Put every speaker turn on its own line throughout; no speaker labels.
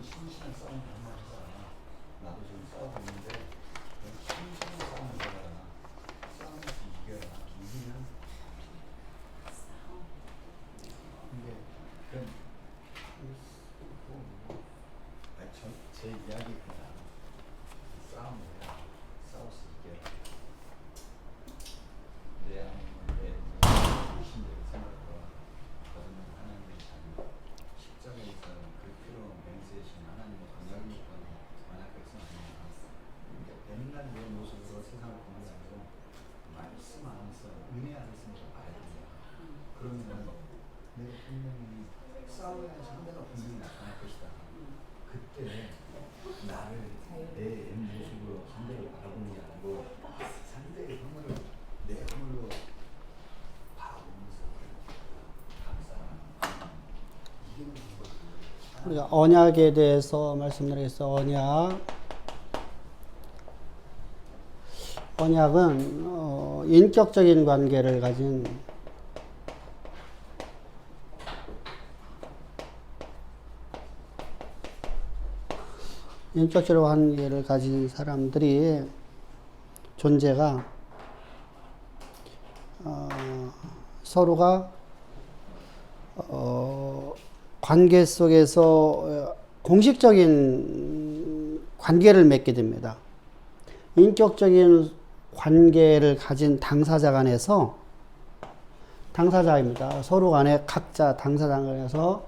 심심한 싸움이 아니라 나도 지금 싸우고 있는데 심심한 싸움을 해라. 싸움에서 이겨라. 이기면 근데 그런 제 이야기 그냥 싸움을 해라. 싸워서 이겨라. 내 안에 내 신대로 생각과 거듭난 하나님의 자녀 십자가에서 그 피로 맹세하신 하나님의 권능을 입은 만약 백성 아니냐. 맨날 내 모습으로 세상을 보는 게 아니고 말씀 안에서 은혜 안에서 봐야 된다. 그러면 내가 분명히 싸움의 상대가 분명히 나타날 것이다. 그때 나를 내 모습으로 상대를 바라보는 게 아니고 상대의 허물을 내 허물로 바라보면서 감사하는 이기는 방법이
우리가 언약에 대해서 말씀드리겠습니다. 언약은 인격적인 관계를 가진 사람들이 존재가 서로가 관계 속에서 공식적인 관계를 맺게 됩니다. 인격적인 관계를 가진 당사자 간에서 당사자입니다. 서로 간에 각자 당사자 간에서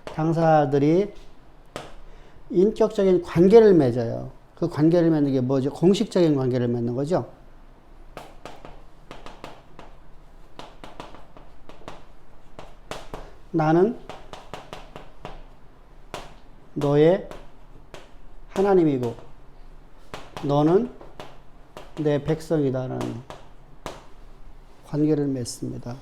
당사자들이 인격적인 관계를 맺어요. 그 관계를 맺는 게 뭐죠? 공식적인 관계를 맺는 거죠. 나는 너의 하나님이고 너는 내 백성이다라는 관계를 맺습니다.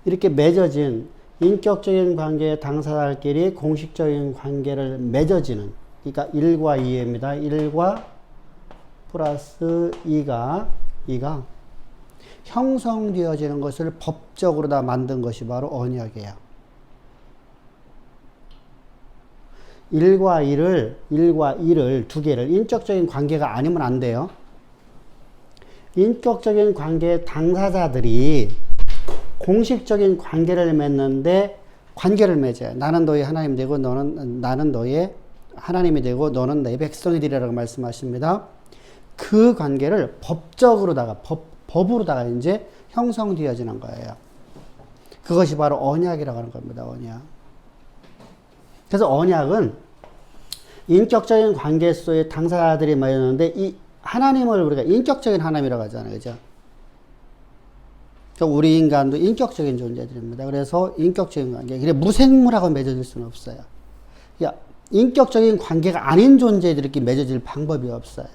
이렇게 맺어진 인격적인 관계의 당사자들끼리 공식적인 관계를 맺어지는, 그러니까 1과 2입니다. 1과 플러스 2가 형성되어지는 것을 법적으로 다 만든 것이 바로 언약이에요. 1과 2를 두 개를 인격적인 관계가 아니면 안 돼요. 인격적인 관계의 당사자들이 공식적인 관계를 맺는데 관계를 맺어요. 나는 너의 하나님 되고 나는 너의 하나님이 되고 너는 내 백성이 되리라고 말씀하십니다. 그 관계를 법으로다가 이제 형성되어지는 거예요. 그것이 바로 언약이라고 하는 겁니다. 언약. 그래서 언약은 인격적인 관계 속에 당사자들이 맺었는데 이 하나님을 우리가 인격적인 하나님이라고 하잖아요. 그죠? 우리 인간도 인격적인 존재들입니다. 그래서 인격적인 관계. 그래 무생물하고 맺어질 수는 없어요. 그러니까 인격적인 관계가 아닌 존재들끼리 맺어질 방법이 없어요.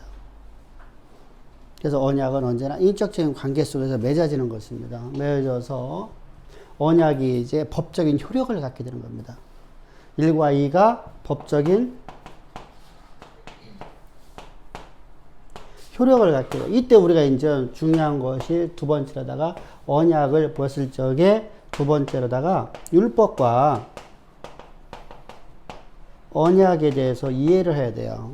그래서 언약은 언제나 인격적인 관계 속에서 맺어지는 것입니다. 맺어져서 언약이 이제 법적인 효력을 갖게 되는 겁니다. 1과 2가 법적인 효력을 갖게 돼요. 이때 우리가 이제 중요한 것이 두 번째로다가 언약을 벗을 적에 두 번째로다가 율법과 언약에 대해서 이해를 해야 돼요.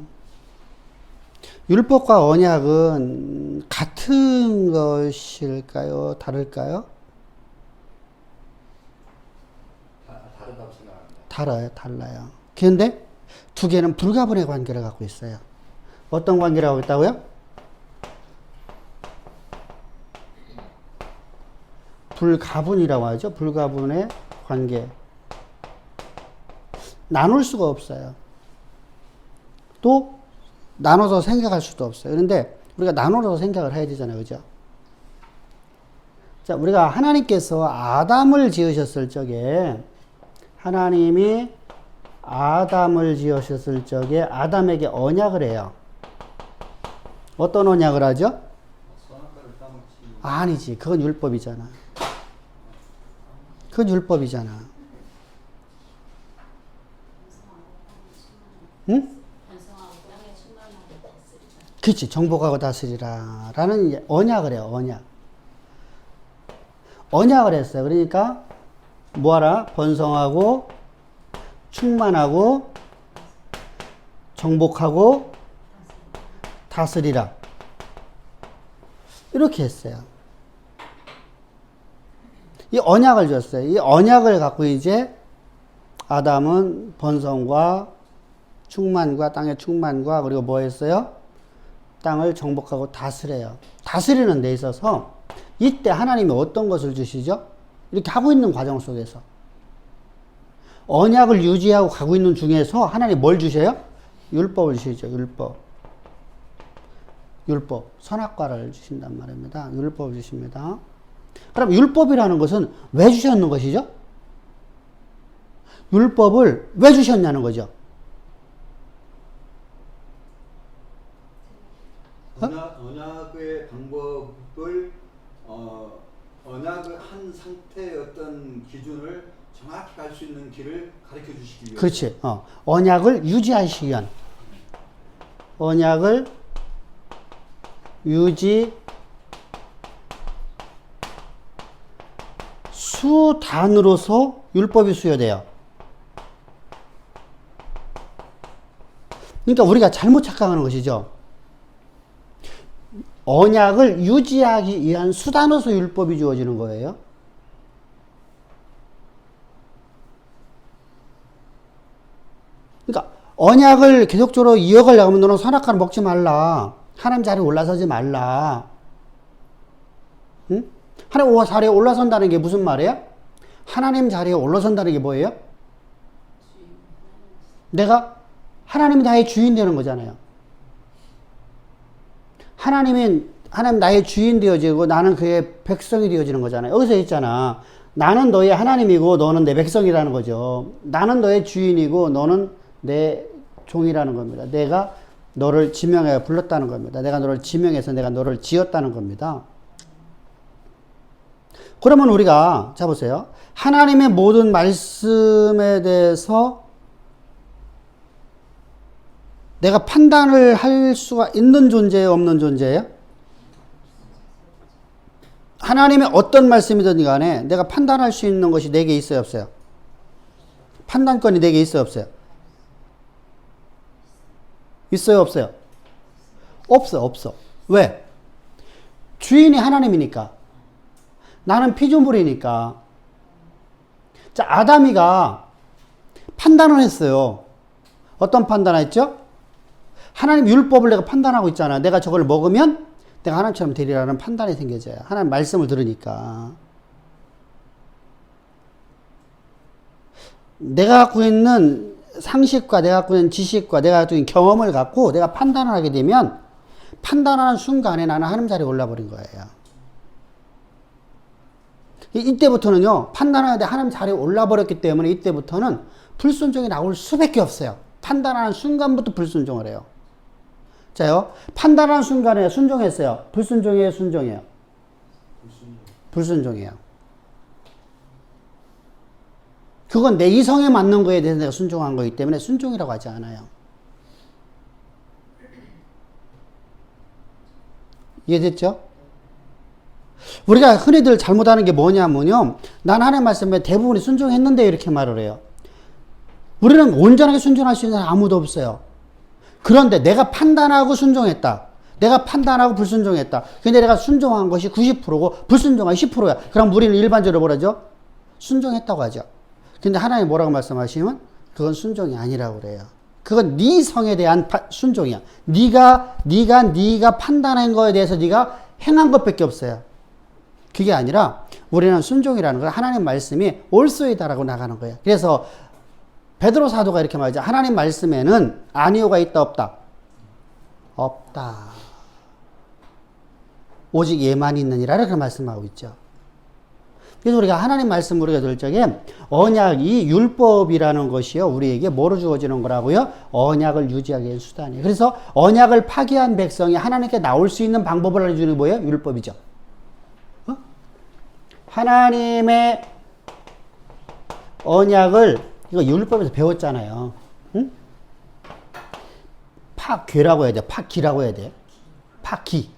율법과 언약은 같은 것일까요? 다를까요?
다르다고 생각합니다.
달라요. 그런데 두 개는 불가분의 관계를 갖고 있어요. 어떤 관계를 하고 있다고요? 불가분이라고 하죠. 불가분의 관계. 나눌 수가 없어요. 또 나눠서 생각할 수도 없어요. 그런데 우리가 나눠서 생각을 해야 되잖아요. 그죠? 자, 우리가 하나님께서 아담을 지으셨을 적에 하나님이 아담을 지으셨을 적에 아담에게 언약을 해요. 어떤 언약을 하죠? 아니지. 그건 율법이잖아. 그건 율법이잖아. 응? 그치. 정복하고 다스리라. 라는 언약을 해요. 언약을 했어요. 그러니까 뭐하라? 번성하고 충만하고 정복하고 다스리라. 이렇게 했어요. 이 언약을 줬어요. 이 언약을 갖고 이제 아담은 번성과 충만과 땅의 충만과 그리고 뭐 했어요? 땅을 정복하고 다스려요. 다스리는 데 있어서 이때 하나님이 어떤 것을 주시죠? 이렇게 하고 있는 과정 속에서 언약을 유지하고 가고 있는 중에서 하나님 뭘 주셔요? 율법을 주시죠. 율법. 선악과를 주신단 말입니다. 율법을 주십니다. 그럼 율법이라는 것은 왜 주셨는 것이죠? 율법을 왜 주셨냐는 거죠.
언약의 방법을 언약을 한 상태의 어떤 기준을 정확히 갈 수 있는 길을 가르쳐 주시기 위해서.
그렇지. 언약을 유지하시기 위한. 언약을 유지 수단으로서 율법이 수여돼요. 그러니까 우리가 잘못 착각하는 것이죠. 언약을 유지하기 위한 수단으로서 율법이 주어지는 거예요. 그러니까 언약을 계속적으로 이어가려고 하면 너는 선악과를 먹지 말라. 하나님 자리에 올라서지 말라. 응? 하나님 자리에 올라선다는 게 무슨 말이에요? 하나님 자리에 올라선다는 게 뭐예요? 내가 하나님이 나의 주인 되는 거잖아요. 하나님 나의 주인 되어지고 나는 그의 백성이 되어지는 거잖아요. 여기서 있잖아. 나는 너의 하나님이고 너는 내 백성이라는 거죠. 나는 너의 주인이고 너는 내 종이라는 겁니다. 내가 너를 지명해 불렀다는 겁니다. 내가 너를 지명해서 내가 너를 지었다는 겁니다. 그러면 우리가 자 보세요. 하나님의 모든 말씀에 대해서 내가 판단을 할 수가 있는 존재예요, 없는 존재예요? 하나님의 어떤 말씀이든 간에 내가 판단할 수 있는 것이 내게 있어요, 없어요? 판단권이 내게 있어요, 없어요? 있어요, 없어요? 없어. 왜? 주인이 하나님이니까. 나는 피조물이니까. 자, 아담이가 판단을 했어요. 어떤 판단을 했죠? 하나님 율법을 내가 판단하고 있잖아. 내가 저걸 먹으면 내가 하나님처럼 되리라는 판단이 생겨져요. 하나님 말씀을 들으니까. 내가 갖고 있는 상식과 내가 갖고 있는 지식과 내가 갖고 있는 경험을 갖고 내가 판단을 하게 되면 판단하는 순간에 나는 하나님 자리에 올라버린 거예요. 이때부터는요, 판단하는데 하나님 자리에 올라버렸기 때문에 이때부터는 불순종이 나올 수밖에 없어요. 판단하는 순간부터 불순종을 해요. 자요, 판단하는 순간에 순종했어요. 불순종이에요, 순종이에요? 불순종이에요. 그건 내 이성에 맞는 거에 대해서 내가 순종한 거기 때문에 순종이라고 하지 않아요. 이해됐죠? 우리가 흔히들 잘못하는 게 뭐냐면요. 난 하나님 말씀에 대부분이 순종했는데 이렇게 말을 해요. 우리는 온전하게 순종할 수 있는 사람 아무도 없어요. 그런데 내가 판단하고 순종했다. 내가 판단하고 불순종했다. 근데 내가 순종한 것이 90%고 불순종한 10%야. 그럼 우리는 일반적으로 뭐라죠? 순종했다고 하죠. 근데 하나님 뭐라고 말씀하시면 그건 순종이 아니라고 그래요. 그건 네 성에 대한 순종이야. 네가 판단한 거에 대해서 네가 행한 것밖에 없어요. 그게 아니라 우리는 순종이라는 건 하나님 말씀이 옳소이다라고 나가는 거예요. 그래서 베드로 사도가 이렇게 말하죠. 하나님 말씀에는 아니오가 있다 없다? 없다. 오직 예만 있느니라 이렇게 말씀하고 있죠. 그래서 우리가 하나님 말씀 우리가 들 적에 언약이 율법이라는 것이요. 우리에게 뭐로 주어지는 거라고요? 언약을 유지하기 위한 수단이에요. 그래서 언약을 파기한 백성이 하나님께 나올 수 있는 방법을 알려주는 게 뭐예요? 율법이죠. 하나님의 언약을 이거 율법에서 배웠잖아요. 응? 파괴라고 해야 돼. 파기라고 해야 돼. 파기.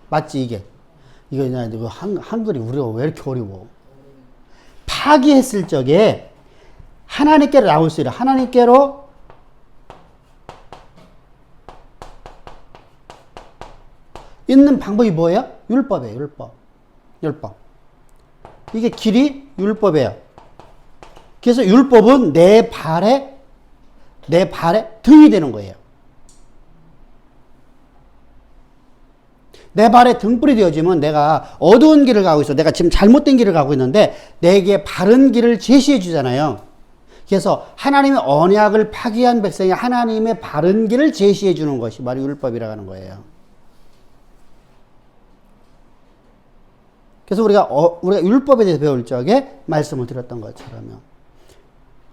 맞지 이게? 이거 한글이 우리가 왜 이렇게 어려워? 파기했을 적에 하나님께로 나올 수 있어요. 하나님께로 있는 방법이 뭐예요? 율법이에요. 율법. 이게 길이 율법이에요. 그래서 율법은 내 발에 등이 되는 거예요. 내 발에 등불이 되어지면 내가 어두운 길을 가고 있어. 내가 지금 잘못된 길을 가고 있는데 내게 바른 길을 제시해 주잖아요. 그래서 하나님의 언약을 파기한 백성이 하나님의 바른 길을 제시해 주는 것이 바로 율법이라고 하는 거예요. 그래서 우리가 율법에 대해서 배울 적에 말씀을 드렸던 것처럼요.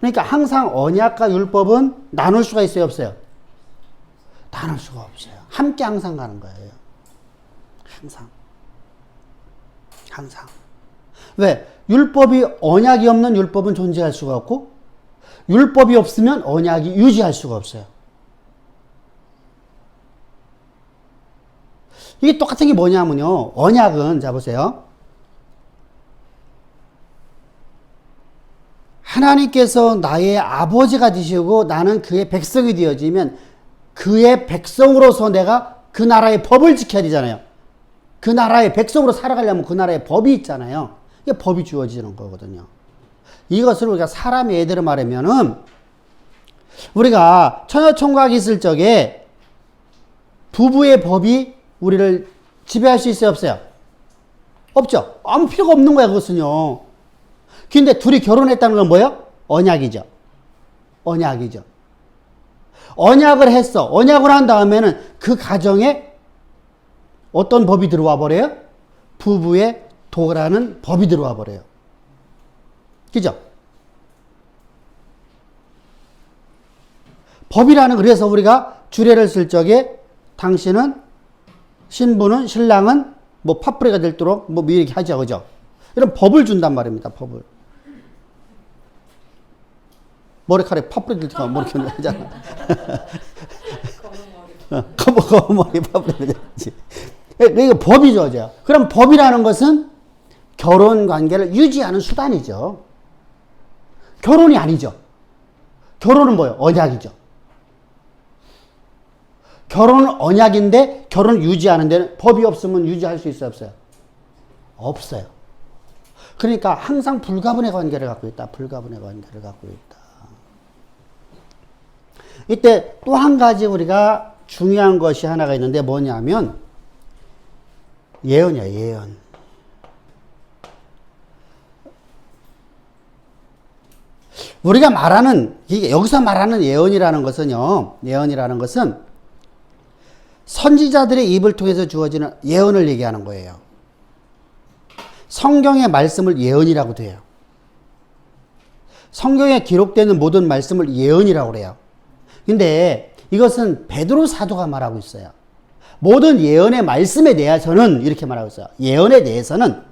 그러니까 항상 언약과 율법은 나눌 수가 있어요, 없어요? 나눌 수가 없어요. 함께 항상 가는 거예요. 항상. 왜? 율법이, 언약이 없는 율법은 존재할 수가 없고, 율법이 없으면 언약이 유지할 수가 없어요. 이게 똑같은 게 뭐냐면요. 언약은, 자, 보세요. 하나님께서 나의 아버지가 되시고 나는 그의 백성이 되어지면 그의 백성으로서 내가 그 나라의 법을 지켜야 되잖아요. 그 나라의 백성으로 살아가려면 그 나라의 법이 있잖아요. 이게 법이 주어지는 거거든요. 이것을 우리가 사람의 예대로 말하면은 우리가 처녀총각 있을 적에 부부의 법이 우리를 지배할 수 있어요, 없어요? 없죠. 아무 필요가 없는 거야, 그것은요. 근데 둘이 결혼했다는 건 뭐예요? 언약이죠. 언약을 했어. 언약을 한 다음에는 그 가정에 어떤 법이 들어와 버려요? 부부의 도라는 법이 들어와 버려요. 그죠? 법이라는, 그래서 우리가 주례를 쓸 적에 당신은, 신부는, 신랑은 뭐 파뿌리가 되도록 뭐 이렇게 하죠. 그죠? 이런 법을 준단 말입니다. 법을. 머리카락에 파뿌리 될 때가 뭐 이렇게 하잖아. 검은 머리 파뿌리 되지. 이거 법이죠. 죠. 그럼 법이라는 것은 결혼 관계를 유지하는 수단이죠. 결혼이 아니죠. 결혼은 뭐예요? 언약이죠. 결혼은 언약인데 결혼을 유지하는 데는 법이 없으면 유지할 수 있어요, 없어요? 없어요. 그러니까 항상 불가분의 관계를 갖고 있다. 이때 또 한 가지 우리가 중요한 것이 하나가 있는데 뭐냐면 예언이야, 예언. 우리가 말하는, 여기서 말하는 예언이라는 것은 선지자들의 입을 통해서 주어지는 예언을 얘기하는 거예요. 성경의 말씀을 예언이라고 돼요. 성경에 기록되는 모든 말씀을 예언이라고 그래요. 근데 이것은 베드로 사도가 말하고 있어요. 모든 예언의 말씀에 대해서는 이렇게 말하고 있어요. 예언에 대해서는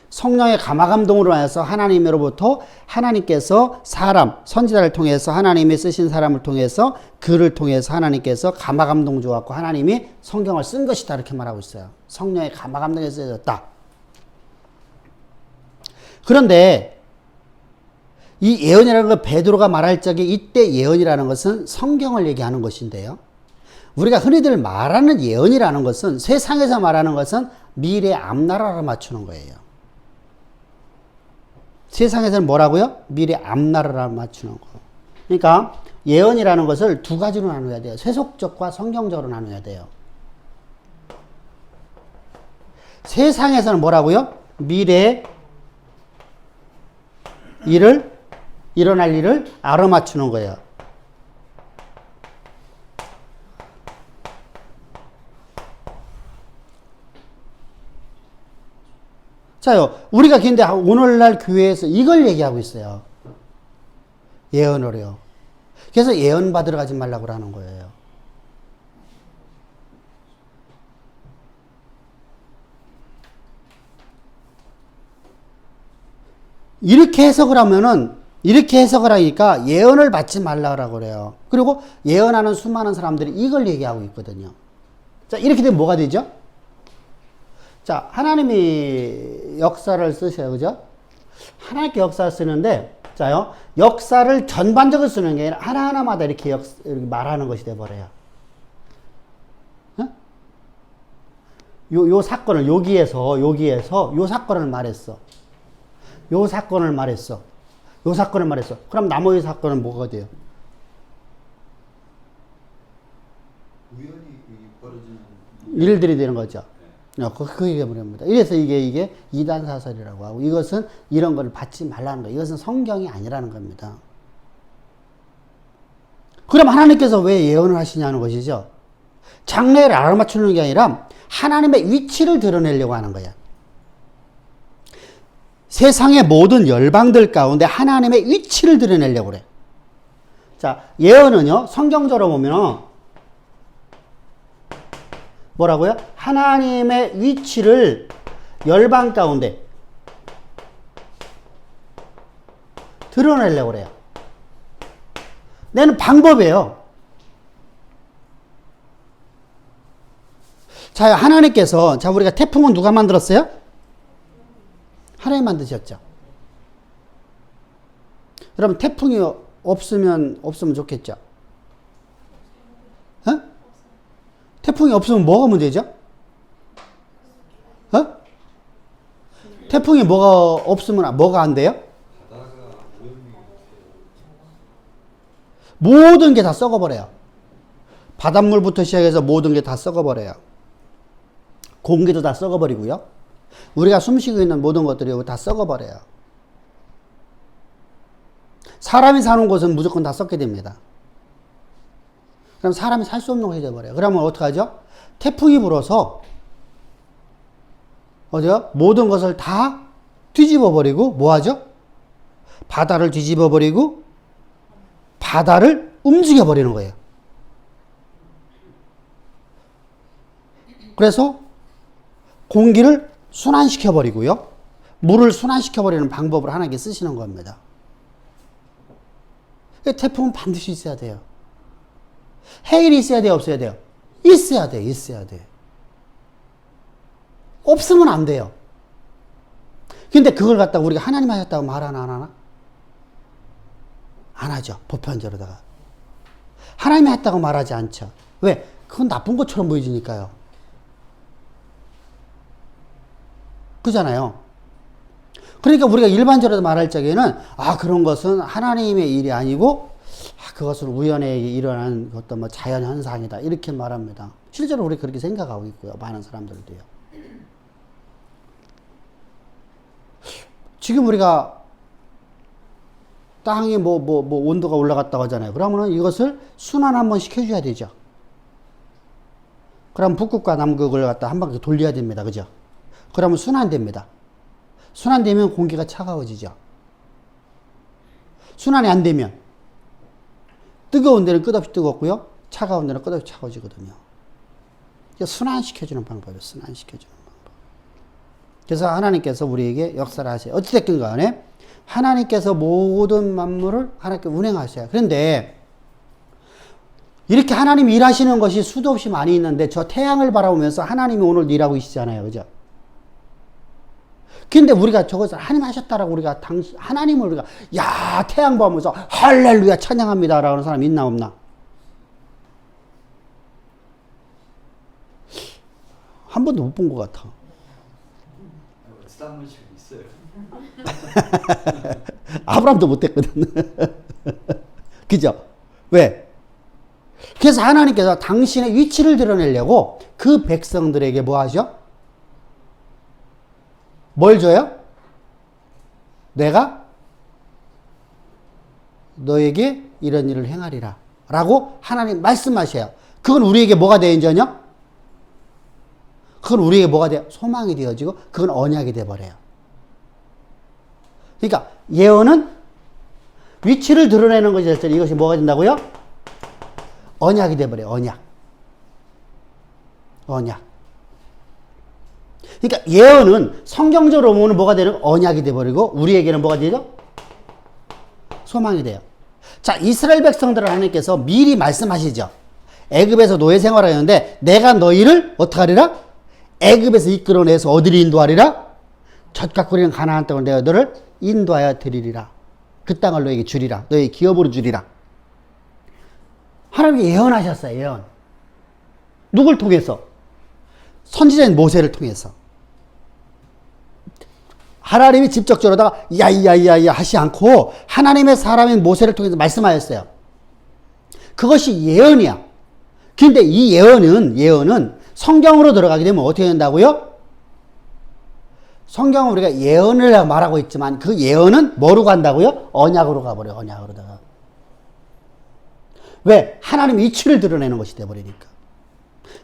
성령의 감화감동으로 하여서 하나님으로부터 하나님께서 사람, 선지자를 통해서 하나님이 쓰신 사람을 통해서 그를 통해서 하나님께서 감화감동 주었고 하나님이 성경을 쓴 것이다. 이렇게 말하고 있어요. 성령의 감화감동에 쓰여졌다. 그런데 이 예언이라는 걸 베드로가 말할 적에 이때 예언이라는 것은 성경을 얘기하는 것인데요. 우리가 흔히들 말하는 예언이라는 것은 세상에서 말하는 것은 미래 앞나라를 맞추는 거예요. 세상에서는 뭐라고요? 미래 앞나라를 맞추는 거. 그러니까 예언이라는 것을 두 가지로 나눠야 돼요. 세속적과 성경적으로 나눠야 돼요. 세상에서는 뭐라고요? 미래에 일어날 일을 알아맞추는 거예요. 자요, 우리가 근데 오늘날 교회에서 이걸 얘기하고 있어요. 예언을요. 그래서 예언 받으러 가지 말라고 하는 거예요. 이렇게 해석을 하니까 예언을 받지 말라고 그래요. 그리고 예언하는 수많은 사람들이 이걸 얘기하고 있거든요. 자, 이렇게 되면 뭐가 되죠? 자, 하나님이 역사를 쓰셔요. 그죠? 하나님께 역사를 쓰는데, 자요, 역사를 전반적으로 쓰는 게 아니라 하나하나마다 이렇게 말하는 것이 돼버려요. 요 사건을, 여기에서 요 사건을 말했어. 요 사건을 말했어. 요 사건을 말했어. 그럼 나머지 사건은 뭐가 돼요?
우연히 벌어지는
일들이 되는 거죠. 그 얘기가 뭐랍니다. 이래서 이게 이단 사설이라고 하고, 이것은 이런 걸 받지 말라는 거예요. 이것은 성경이 아니라는 겁니다. 그럼 하나님께서 왜 예언을 하시냐는 것이죠. 장래를 알아맞추는 게 아니라 하나님의 위치를 드러내려고 하는 거야. 세상의 모든 열방들 가운데 하나님의 위치를 드러내려고 그래. 자, 예언은요, 성경적으로 보면 뭐라고요? 하나님의 위치를 열방 가운데 드러내려고 그래요. 내는 방법이에요. 자, 하나님께서, 자, 우리가 태풍은 누가 만들었어요? 하나님 만드셨죠. 여러분, 태풍이 없으면 좋겠죠. 어? 태풍이 없으면 뭐가 문제죠? 어? 태풍이 뭐가 없으면 뭐가 안 돼요? 모든 게 다 썩어버려요. 바닷물부터 시작해서 모든 게 다 썩어버려요. 공기도 다 썩어버리고요. 우리가 숨쉬고 있는 모든 것들이 다 썩어버려요. 사람이 사는 곳은 무조건 다 썩게 됩니다. 그럼 사람이 살 수 없는 곳이 되어버려요. 그러면 어떡하죠? 태풍이 불어서 어디요? 모든 것을 다 뒤집어버리고 뭐하죠? 바다를 뒤집어버리고 바다를 움직여버리는 거예요. 그래서 공기를 순환시켜버리고요. 물을 순환시켜버리는 방법을 하나님께 쓰시는 겁니다. 태풍은 반드시 있어야 돼요. 해일이 있어야 돼요? 없어야 돼요? 있어야 돼. 있어야 돼. 없으면 안 돼요. 근데 그걸 갖다가 우리가 하나님 하셨다고 말 안 하나? 안 하죠. 보편적으로다가. 하나님이 했다고 말하지 않죠. 왜? 그건 나쁜 것처럼 보여지니까요. 그잖아요. 그러니까 우리가 일반적으로 말할 적에는 그런 것은 하나님의 일이 아니고 그것은 우연에 일어난 어떤 뭐 자연 현상이다 이렇게 말합니다. 실제로 우리 그렇게 생각하고 있고요. 많은 사람들도요. 지금 우리가 땅이 뭐 온도가 올라갔다고 하잖아요. 그러면은 이것을 순환 한번 시켜줘야 되죠. 그럼 북극과 남극을 갖다 한 바퀴 돌려야 됩니다. 그죠? 그러면 순환됩니다. 순환되면 공기가 차가워지죠. 순환이 안 되면 뜨거운 데는 끝없이 뜨겁고요. 차가운 데는 끝없이 차가워지거든요. 순환시켜주는 방법이에요. 순환시켜주는 방법. 그래서 하나님께서 우리에게 역사를 하세요. 어찌됐든 간에 하나님께서 모든 만물을 하나님께 운행하셔요. 그런데 이렇게 하나님이 일하시는 것이 수도 없이 많이 있는데 저 태양을 바라보면서 하나님이 오늘 일하고 계시잖아요. 그죠? 근데 우리가 저것을 하나님 하셨다라고 우리가 하나님을 우리가 야 태양 보면서 할렐루야 찬양합니다 라고 하는 사람 있나 없나? 한 번도 못 본 것 같아.
쌍문식 있어요.
아브라함도 못했거든. 그죠? 왜? 그래서 하나님께서 당신의 위치를 드러내려고 그 백성들에게 뭐 하죠? 뭘 줘요? 내가 너에게 이런 일을 행하리라 라고 하나님 말씀하셔요. 그건 우리에게 뭐가 되어있냐요? 그건 우리에게 뭐가 돼요? 소망이 되어지고 그건 언약이 되어버려요. 그러니까 예언은 위치를 드러내는 것이 됐더니 이것이 뭐가 된다고요? 언약이 되어버려요. 언약. 그러니까 예언은 성경적으로 보면 뭐가 되는 언약이 되어버리고 우리에게는 뭐가 되죠? 소망이 돼요. 자, 이스라엘 백성들을 하나님께서 미리 말씀하시죠. 애굽에서 노예 생활하였는데 내가 너희를 어떻게 하리라? 애굽에서 이끌어내서 어디로 인도하리라? 젖가꾸리는 가나안 땅을 내가 너를 인도하여 드리리라. 그 땅을 너에게 주리라. 너의 기업으로 주리라. 하나님이 예언하셨어요. 예언. 누굴 통해서? 선지자인 모세를 통해서. 하나님이 직접적으로다가 야야야야 하시 않고 하나님의 사람인 모세를 통해서 말씀하였어요. 그것이 예언이야. 근데 이 예언은 성경으로 들어가게 되면 어떻게 된다고요? 성경은 우리가 예언을 말하고 있지만 그 예언은 뭐로 간다고요? 언약으로 가버려. 언약으로다가. 왜? 하나님의 이치를 드러내는 것이 돼버리니까.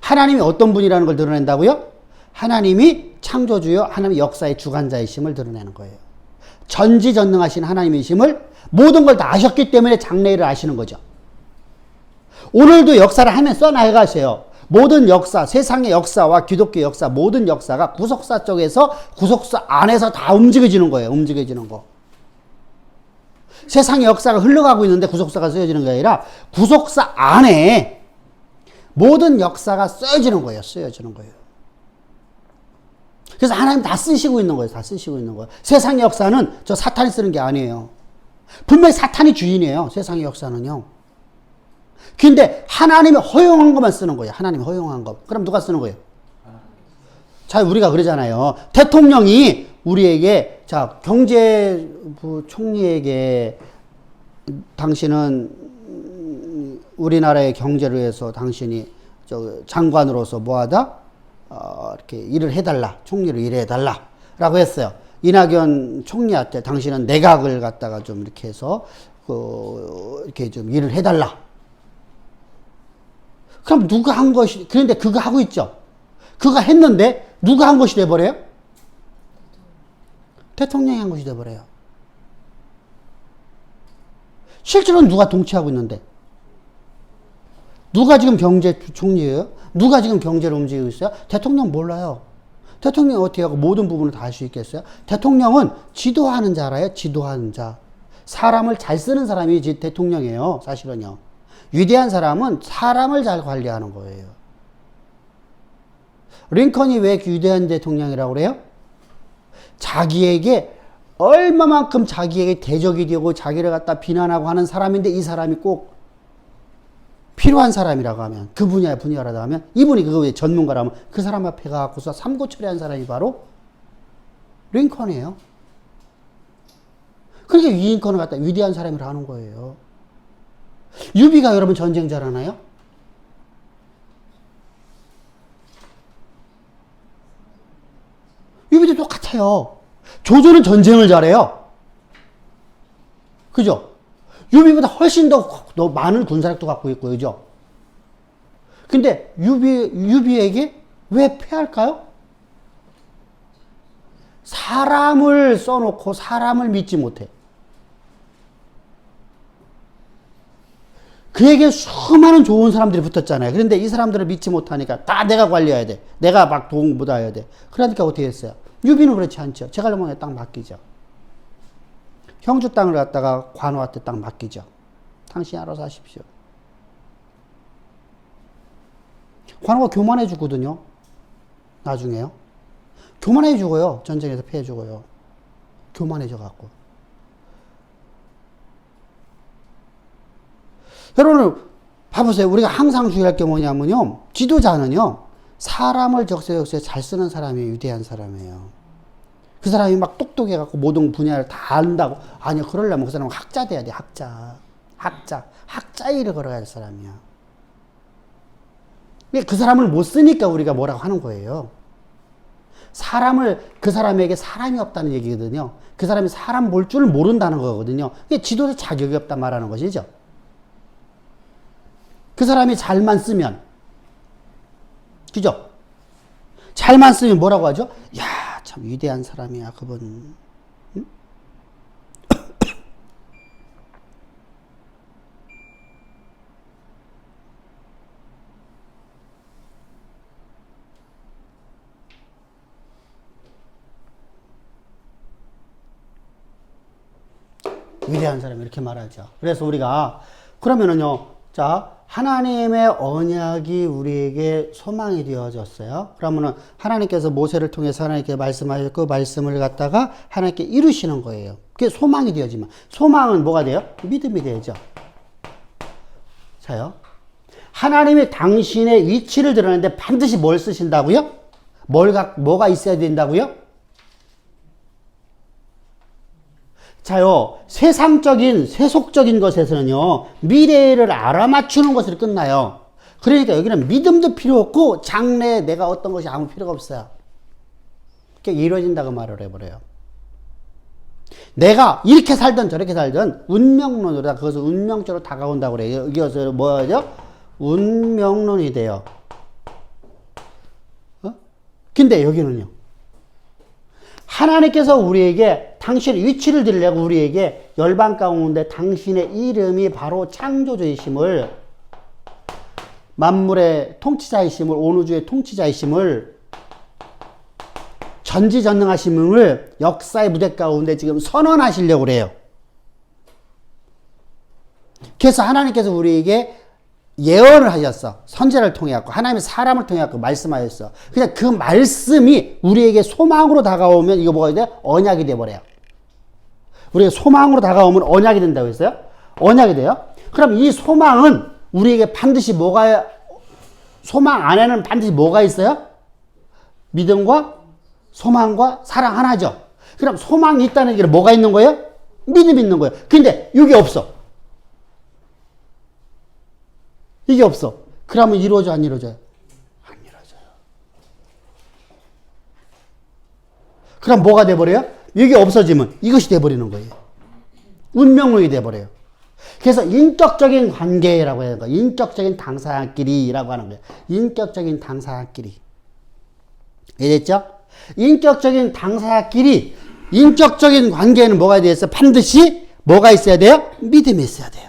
하나님이 어떤 분이라는 걸 드러낸다고요? 하나님이 창조주요 하나님의 역사의 주관자이심을 드러내는 거예요. 전지전능하신 하나님이심을 모든 걸 다 아셨기 때문에 장래일을 아시는 거죠. 오늘도 역사를 하면 써나가세요. 모든 역사, 세상의 역사와 기독교 역사, 모든 역사가 구속사 쪽에서 구속사 안에서 다 움직여지는 거예요. 움직여지는 거. 세상의 역사가 흘러가고 있는데 구속사가 쓰여지는 게 아니라 구속사 안에 모든 역사가 쓰여지는 거예요. 쓰여지는 거예요. 그래서 하나님 다 쓰시고 있는 거예요. 다 쓰시고 있는 거예요. 세상의 역사는 저 사탄이 쓰는 게 아니에요. 분명히 사탄이 주인이에요. 세상의 역사는요. 근데 하나님이 허용한 것만 쓰는 거예요. 하나님이 허용한 것. 그럼 누가 쓰는 거예요? 자, 우리가 그러잖아요. 대통령이 우리에게, 자, 경제부 총리에게 당신은 우리나라의 경제를 위해서 당신이 장관으로서 뭐하다? 이렇게 일을 해달라. 총리로 일해달라. 라고 했어요. 이낙연 총리한테 당신은 내각을 갖다가 좀 이렇게 해서, 이렇게 좀 일을 해달라. 그럼 누가 한 것이, 그런데 그거 하고 있죠. 그거 했는데 누가 한 것이 돼버려요? 대통령이 한 것이 돼버려요. 실제로는 누가 통치하고 있는데? 누가 지금 경제총리예요? 누가 지금 경제를 움직이고 있어요? 대통령 몰라요. 대통령이 어떻게 하고 모든 부분을 다 할 수 있겠어요? 대통령은 지도하는 자라요. 지도하는 자. 사람을 잘 쓰는 사람이 대통령이에요. 사실은요. 위대한 사람은 사람을 잘 관리하는 거예요. 링컨이 왜 위대한 대통령이라고 그래요? 자기에게 얼마만큼 자기에게 대적이 되고 자기를 갖다 비난하고 하는 사람인데 이 사람이 꼭 필요한 사람이라고 하면 그 분야라고 하면 이분이 그거에 전문가라면 그 사람 앞에 가고서 삼고 처리한 사람이 바로 링컨이에요. 그러니까 링컨을 갖다 위대한 사람이라고 하는 거예요. 유비가 여러분 전쟁 잘하나요? 유비도 똑같아요. 조조는 전쟁을 잘해요. 그죠? 유비보다 훨씬 더 많은 군사력도 갖고 있고, 그죠? 근데 유비에게 왜 패할까요? 사람을 써놓고 사람을 믿지 못해. 그에게 수많은 좋은 사람들이 붙었잖아요. 그런데 이 사람들을 믿지 못하니까 다 내가 관리해야 돼. 내가 막 동부다해야 돼. 그러니까 어떻게 했어요? 유비는 그렇지 않죠. 제갈공에 딱 맡기죠. 형주 땅을 갖다가 관우한테 딱 맡기죠. 당신이 알아서 하십시오. 관우가 교만해 주거든요. 나중에요. 교만해 죽어요. 전쟁에서 패해 죽어요. 교만해져 갖고. 여러분 봐보세요. 우리가 항상 주의할 게 뭐냐면요. 지도자는요. 사람을 적세적소에 잘 쓰는 사람이 위대한 사람이에요. 그 사람이 막 똑똑해갖고 모든 분야를 다 안다고. 아니요. 그러려면 그 사람은 학자 돼야 돼. 학자 일을 걸어야 할 사람이야. 그 사람을 못 쓰니까 우리가 뭐라고 하는 거예요. 그 사람에게 사람이 없다는 얘기거든요. 그 사람이 사람 볼 줄을 모른다는 거거든요. 이게 지도자 자격이 없다 말하는 것이죠. 그 사람이 잘만 쓰면, 그죠? 잘만 쓰면 뭐라고 하죠? 야, 참 위대한 사람이야, 그분. 응? 위대한 사람 이렇게 말하죠. 그래서 우리가 그러면은요, 자 하나님의 언약이 우리에게 소망이 되어졌어요. 그러면은 하나님께서 모세를 통해서 하나님께 말씀하셨고 말씀을 갖다가 하나님께 이루시는 거예요. 그게 소망이 되어지면 소망은 뭐가 돼요? 믿음이 되죠. 자요. 하나님이 당신의 위치를 드러내는데 반드시 뭘 쓰신다고요? 뭐가 있어야 된다고요? 자요, 세속적인 것에서는요, 미래를 알아맞추는 것으로 끝나요. 그러니까 여기는 믿음도 필요 없고, 장래에 내가 어떤 것이 아무 필요가 없어요. 그게 이루어진다고 말을 해버려요. 내가 이렇게 살든 저렇게 살든, 운명론으로, 그것을 운명적으로 다가온다고 그래요. 여기서 뭐죠? 운명론이 돼요. 근데 여기는요. 하나님께서 우리에게 당신의 위치를 드리려고 우리에게 열방 가운데 당신의 이름이 바로 창조주이심을, 만물의 통치자이심을, 온 우주의 통치자이심을, 전지전능하심을 역사의 무대 가운데 지금 선언하시려고 그래요. 그래서 하나님께서 우리에게 예언을 하셨어. 선지자를 통해 갖고 하나님의 사람을 통해 갖고 말씀하셨어. 그냥 그 말씀이 우리에게 소망으로 다가오면 이거 뭐가 돼? 언약이 돼 버려요. 우리가 소망으로 다가오면 언약이 된다고 했어요. 언약이 돼요. 그럼 이 소망은 우리에게 반드시 소망 안에는 반드시 뭐가 있어요? 믿음과 소망과 사랑 하나죠. 그럼 소망이 있다는 얘기는 뭐가 있는 거예요? 믿음이 있는 거예요. 근데 이게 없어. 이게 없어. 그러면 이루어져, 안 이루어져요? 안 이루어져요. 그럼 뭐가 돼버려요? 이게 없어지면 이것이 돼버리는 거예요. 운명론이 돼버려요. 그래서 인격적인 관계라고 하는 거예요. 인격적인 당사끼리라고 하는 거예요. 인격적인 당사끼리. 이해됐죠? 인격적인 당사끼리, 인격적인 관계에는 뭐가 돼야 있어요? 반드시 뭐가 있어야 돼요? 믿음이 있어야 돼요.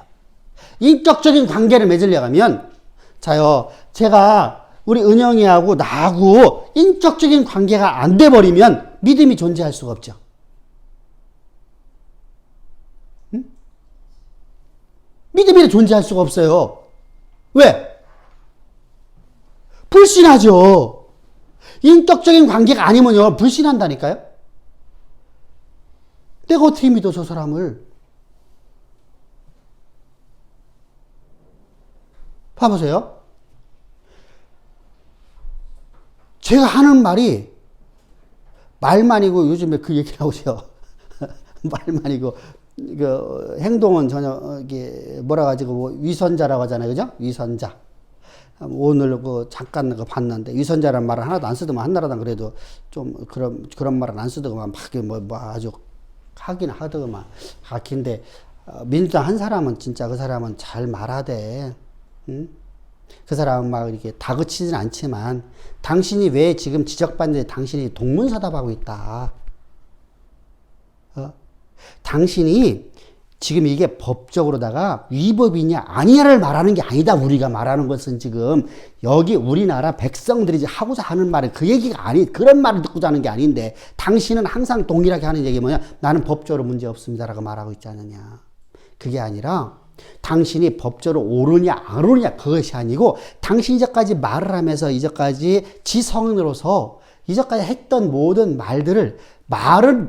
인격적인 관계를 맺으려고 하면, 자요, 우리 은영이하고 나하고 인격적인 관계가 안 돼버리면 믿음이 존재할 수가 없죠. 응? 믿음이 존재할 수가 없어요. 왜? 불신하죠. 인격적인 관계가 아니면요, 불신한다니까요? 내가 어떻게 믿어, 저 사람을? 봐보세요. 제가 하는 말이 말만이고, 요즘에 그 얘기 나오죠. 말만이고, 행동은 전혀, 뭐라 가지고, 위선자라고 하잖아요. 그죠? 위선자. 오늘 잠깐 봤는데, 위선자라는 말을 하나도 안 쓰더만, 한나라당 그래도 좀 그런 말은 안 쓰더만, 막 아주 하긴 하더만. 근데, 민주당 한 사람은 진짜 그 사람은 잘 말하대. 응? 그 사람은 막 이렇게 다그치진 않지만, 당신이 왜 지금 지적받는데 당신이 동문서답하고 있다. 당신이 지금 이게 법적으로다가 위법이냐 아니냐를 말하는 게 아니다. 우리가 말하는 것은 지금 여기 우리나라 백성들이 하고자 하는 말은 그 얘기가 그런 말을 듣고자 하는 게 아닌데, 당신은 항상 동일하게 하는 얘기 뭐냐? 나는 법적으로 문제 없습니다라고 말하고 있지 않느냐. 그게 아니라 당신이 법적으로 옳으냐 안 옳으냐 그것이 아니고, 당신이 이제까지 말을 하면서 이제까지 지성인으로서 이제까지 했던 모든 말을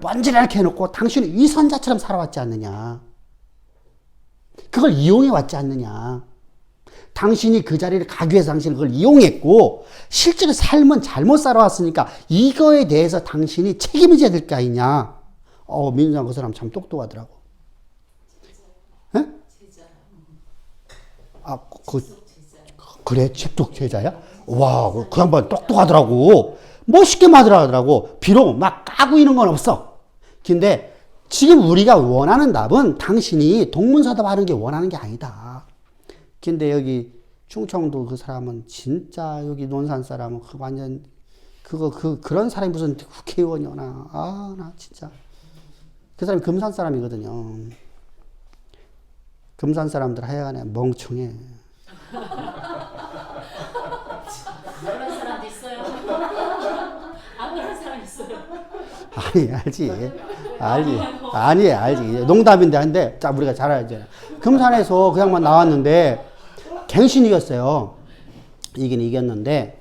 먼저 이렇게 해놓고 당신은 위선자처럼 살아왔지 않느냐. 그걸 이용해 왔지 않느냐. 당신이 그 자리를 가기 위해서 당신은 그걸 이용했고, 실제로 삶은 잘못 살아왔으니까 이거에 대해서 당신이 책임을 져야 될 게 아니냐. 민주당 그 사람 참 똑똑하더라고. 그래? 직독 제자야? 와, 그 양반 똑똑하더라고. 멋있게 말하더라고. 비록 막 까고 있는 건 없어. 근데 지금 우리가 원하는 답은 당신이 동문서답 하는 게 원하는 게 아니다. 근데 여기 충청도 그 사람은 진짜, 여기 논산 사람은 완전 그런 사람이 무슨 국회의원이나. 나 진짜. 그 사람이 금산 사람이거든요. 금산 사람들 하여간에 멍청해.
그런 사람도 있어요. 안 그런 사람 있어요.
알지. 농담인데, 한데, 자, 우리가 잘 알죠. 금산에서 그 양반 나왔는데, 갱신이 이겼어요. 이긴 이겼는데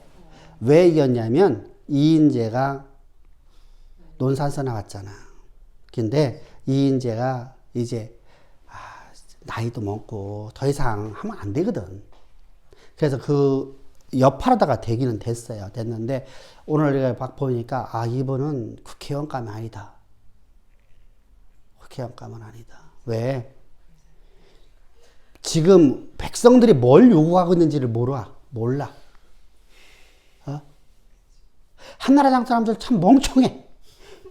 왜 이겼냐면 이인재가 논산서 나왔잖아. 근데 이인재가 이제 나이도 먹고 더 이상 하면 안 되거든. 그래서 그 여파로다가 되기는 됐어요. 됐는데 오늘 우리가 막 보니까 이분은 국회의원감이 아니다. 국회의원감은 아니다. 왜? 지금 백성들이 뭘 요구하고 있는지를 몰라. 한나라당 사람들 참 멍청해.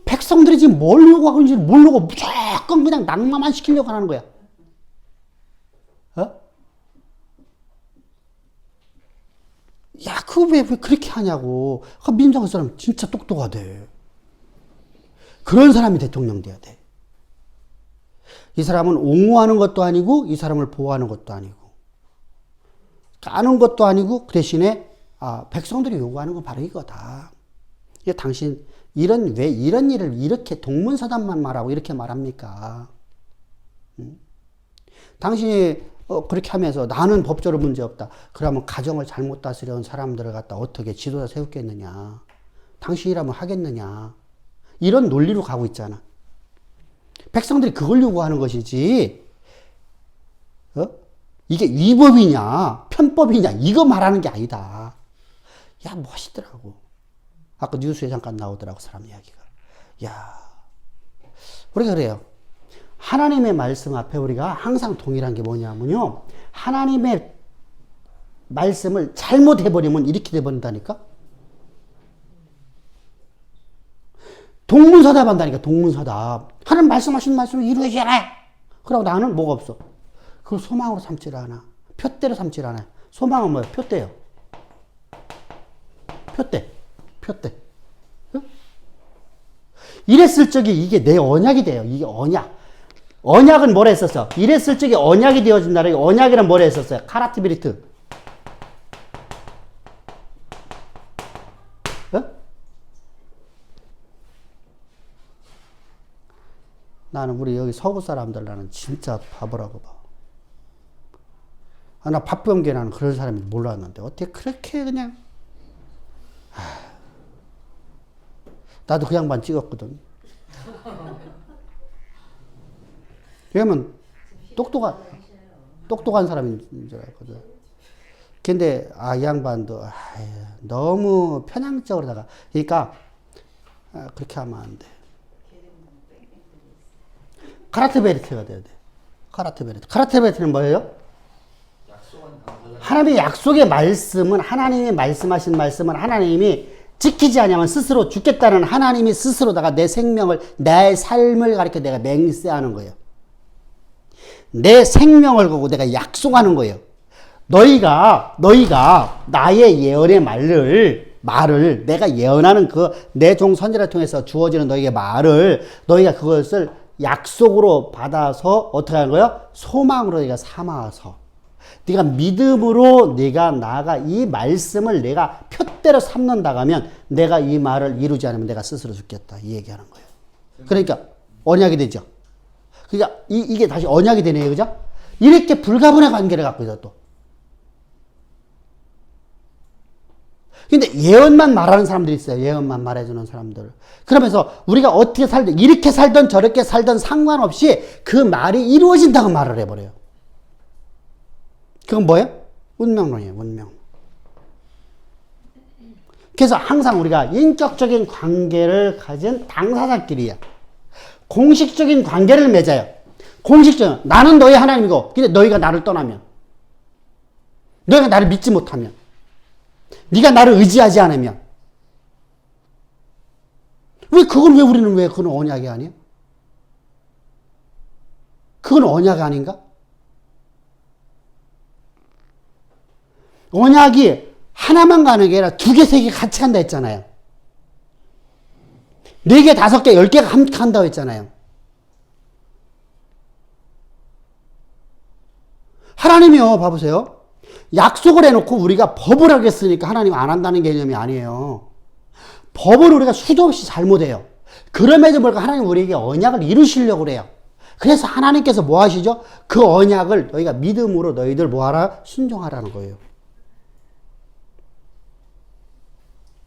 백성들이 지금 뭘 요구하고 있는지를 모르고 무조건 그냥 낙마만 시키려고 하는 거야. 야, 그거 왜 그렇게 하냐고. 민주당 사람 진짜 똑똑하대. 그런 사람이 대통령 돼야 돼. 이 사람은 옹호하는 것도 아니고, 이 사람을 보호하는 것도 아니고, 까는 것도 아니고, 그 대신에, 백성들이 요구하는 건 바로 이거다. 이게 당신, 왜 이런 일을 이렇게 동문서답만 말하고 이렇게 말합니까? 당신이 그렇게 하면서 나는 법적으로 문제 없다. 그러면 가정을 잘못 다스려온 사람들을 갖다 어떻게 지도자 세웠겠느냐. 당신이라면 하겠느냐. 이런 논리로 가고 있잖아. 백성들이 그걸 요구하는 것이지. 이게 위법이냐 편법이냐 이거 말하는 게 아니다. 야, 멋있더라고. 아까 뉴스에 잠깐 나오더라고, 사람 이야기가. 야, 우리가 그래요. 하나님의 말씀 앞에 우리가 항상 동일한 게 뭐냐면요. 하나님의 말씀을 잘못해버리면 이렇게 돼버린다니까? 동문서답 한다니까, 동문서답. 하나님 말씀하신 말씀을 이루어지잖아요. 그러고 나는 뭐가 없어. 그걸 소망으로 삼질 않아. 표대로 삼질 않아요. 소망은 뭐예요? 표대요. 표대. 응? 이랬을 적에 이게 내 언약이 돼요. 이게 언약. 언약은 뭐라 했었어? 이랬을 적에 언약이 되어진다는 게 언약이란 뭐라 했었어요? 카라트비리트. 나는 우리 여기 서구 사람들 나는 진짜 바보라고 봐. 나 박범계 나는 그런 사람이 몰랐는데 어떻게 그렇게 그냥. 나도 그 양반 찍었거든. 왜냐면 똑똑한 사람인 줄 알거든. 근데 이 양반도 너무 편향적으로다가 그러니까 그렇게 하면 안 돼. 카라테 베리트가 돼야 돼. 카라테 베리트는 뭐예요? 하나님의 약속의 말씀은 하나님이 말씀하신 말씀은 하나님이 지키지 않으면 스스로 죽겠다는 하나님이 스스로다가 내 생명을 내 삶을 가리켜 내가 맹세하는 거예요. 내 생명을 걸고 내가 약속하는 거예요. 너희가 나의 예언의 말을 내가 예언하는 그 내 종 선지자를 통해서 주어지는 너희의 말을 너희가 그것을 약속으로 받아서 어떻게 하는 거예요? 소망으로 네가 삼아서 네가 믿음으로 네가 나아가 이 말씀을 내가 표대로 삼는다고 하면 내가 이 말을 이루지 않으면 내가 스스로 죽겠다 이 얘기하는 거예요. 그러니까 언약이 되죠. 그러니까 이게 다시 언약이 되네요. 그죠? 이렇게 불가분의 관계를 갖고 있어 또. 근데 예언만 말하는 사람들이 있어요. 예언만 말해주는 사람들. 그러면서 우리가 어떻게 살든 이렇게 살든 저렇게 살든 상관없이 그 말이 이루어진다고 말을 해버려요. 그건 뭐예요? 운명론이에요. 운명. 그래서 항상 우리가 인격적인 관계를 가진 당사자끼리야. 공식적인 관계를 맺어요. 공식적인 나는 너희 하나님이고 근데 너희가 나를 떠나면 너희가 나를 믿지 못하면 네가 나를 의지하지 않으면 왜 우리는 왜 그건 언약이 아니야? 그건 언약 아닌가? 언약이 하나만 가는 게 아니라 2개, 3개 같이 간다 했잖아요. 4개, 5개, 10개가 함께 간다고 했잖아요. 하나님이요, 봐보세요. 약속을 해놓고 우리가 법을 하겠으니까 하나님 안 한다는 개념이 아니에요. 법을 우리가 수도 없이 잘못해요. 그럼에도 불구하고 하나님 우리에게 언약을 이루시려고 그래요. 그래서 하나님께서 뭐 하시죠? 그 언약을 너희가 믿음으로 너희들 뭐 하라? 순종하라는 거예요.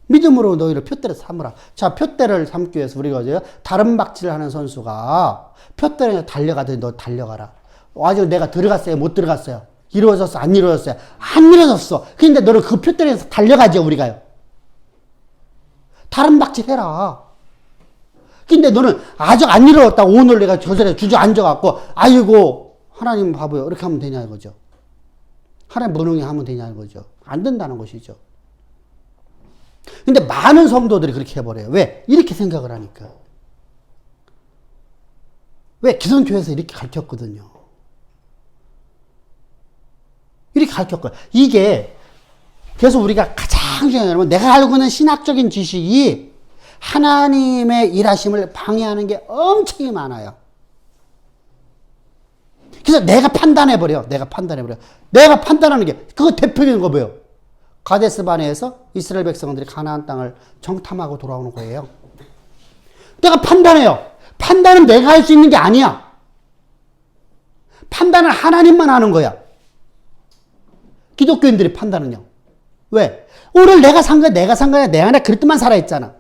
믿음으로 너희를 표대를 삼으라. 자, 표대를 삼기 위해서 우리가 어제요? 다른 박질을 하는 선수가 표대를 달려가더니 너 달려가라. 아직 내가 들어갔어요? 못 들어갔어요? 이루어졌어? 안 이루어졌어요? 안 이루어졌어. 근데 너는 그 표대에서 달려가죠, 우리가요. 다른 박질 해라. 근데 너는 아직 안 이루었다. 오늘 내가 저 자리에 주저앉아갖고, 아이고, 하나님 바보요. 이렇게 하면 되냐, 이거죠. 하나님 무능히 하면 되냐, 이거죠. 안 된다는 것이죠. 근데 많은 성도들이 그렇게 해버려요. 왜? 이렇게 생각을 하니까. 왜? 기존교회에서 이렇게 가르쳤거든요. 이렇게 가르쳤거든요. 이게, 그래서 우리가 가장 중요한 건 내가 알고 있는 신학적인 지식이 하나님의 일하심을 방해하는 게 엄청 많아요. 그래서 내가 판단해버려. 내가 판단하는 게, 그거 대표적인 거 뭐예요? 가데스 바네에서 이스라엘 백성들이 가나안 땅을 정탐하고 돌아오는 거예요. 내가 판단해요. 판단은 내가 할 수 있는 게 아니야. 판단은 하나님만 하는 거야. 기독교인들이 판단은요. 왜? 오늘 내가 산 거야, 내 안에 그릇만 살아있잖아.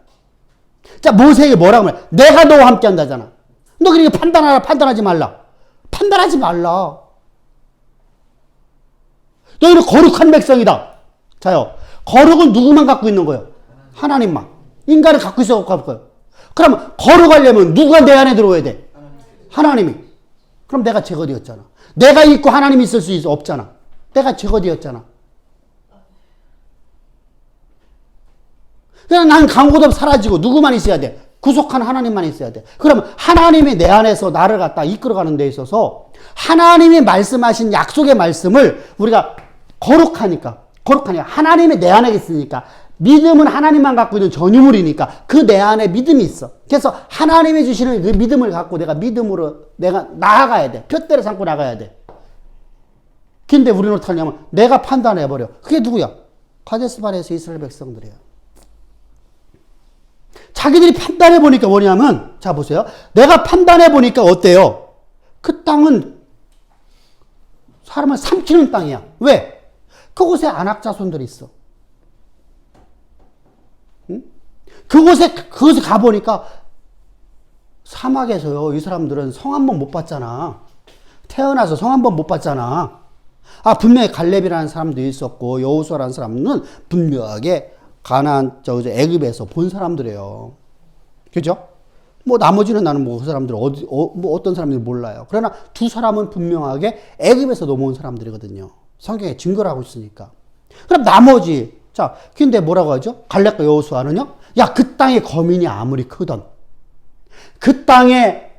자, 모세에게 뭐라고 해? 내가 너와 함께 한다잖아. 너 그러니까 판단하라, 판단하지 말라. 판단하지 말라. 너희는 거룩한 백성이다. 자요, 거룩은 누구만 갖고 있는 거예요? 하나님만. 인간을 갖고 있어 갖고 거예요. 그러면 거룩하려면 누가 내 안에 들어와야 돼? 하나님이. 그럼 내가 제거되었잖아. 내가 있고 하나님이 있을 수 없잖아. 내가 제거되었잖아. 그냥 난 강고도 사라지고 누구만 있어야 돼? 구속한 하나님만 있어야 돼. 그러면 하나님이 내 안에서 나를 갖다 이끌어가는 데 있어서 하나님이 말씀하신 약속의 말씀을 우리가 거룩하니까 하나님이 내 안에 있으니까 믿음은 하나님만 갖고 있는 전유물이니까 그 내 안에 믿음이 있어. 그래서 하나님이 주시는 그 믿음을 갖고 내가 믿음으로 내가 나아가야 돼. 표대를 삼고 나가야 돼. 근데 우리는 어떻게 하냐면 내가 판단해버려. 그게 누구야? 가데스 바네에서 이스라엘 백성들이에요. 자기들이 판단해보니까 뭐냐면, 자 보세요. 내가 판단해보니까 어때요? 그 땅은 사람을 삼키는 땅이야. 왜? 그곳에 안악자손들이 있어. 응? 그곳에 가보니까 사막에서요, 이 사람들은 성 한 번 못 봤잖아. 태어나서 성 한 번 못 봤잖아. 아, 분명히 갈렙이라는 사람도 있었고, 여호수아라는 사람은 분명하게 가나안, 애굽에서 본 사람들이에요. 그죠? 뭐, 나머지는 나는 뭐, 그 사람들, 뭐, 어떤 사람들이 몰라요. 그러나 두 사람은 분명하게 애굽에서 넘어온 사람들이거든요. 성경에 증거를 하고 있으니까. 그럼 나머지, 자, 근데 뭐라고 하죠? 갈렙과 여호수아는요? 야, 그 땅의 거민이 아무리 크던, 그 땅의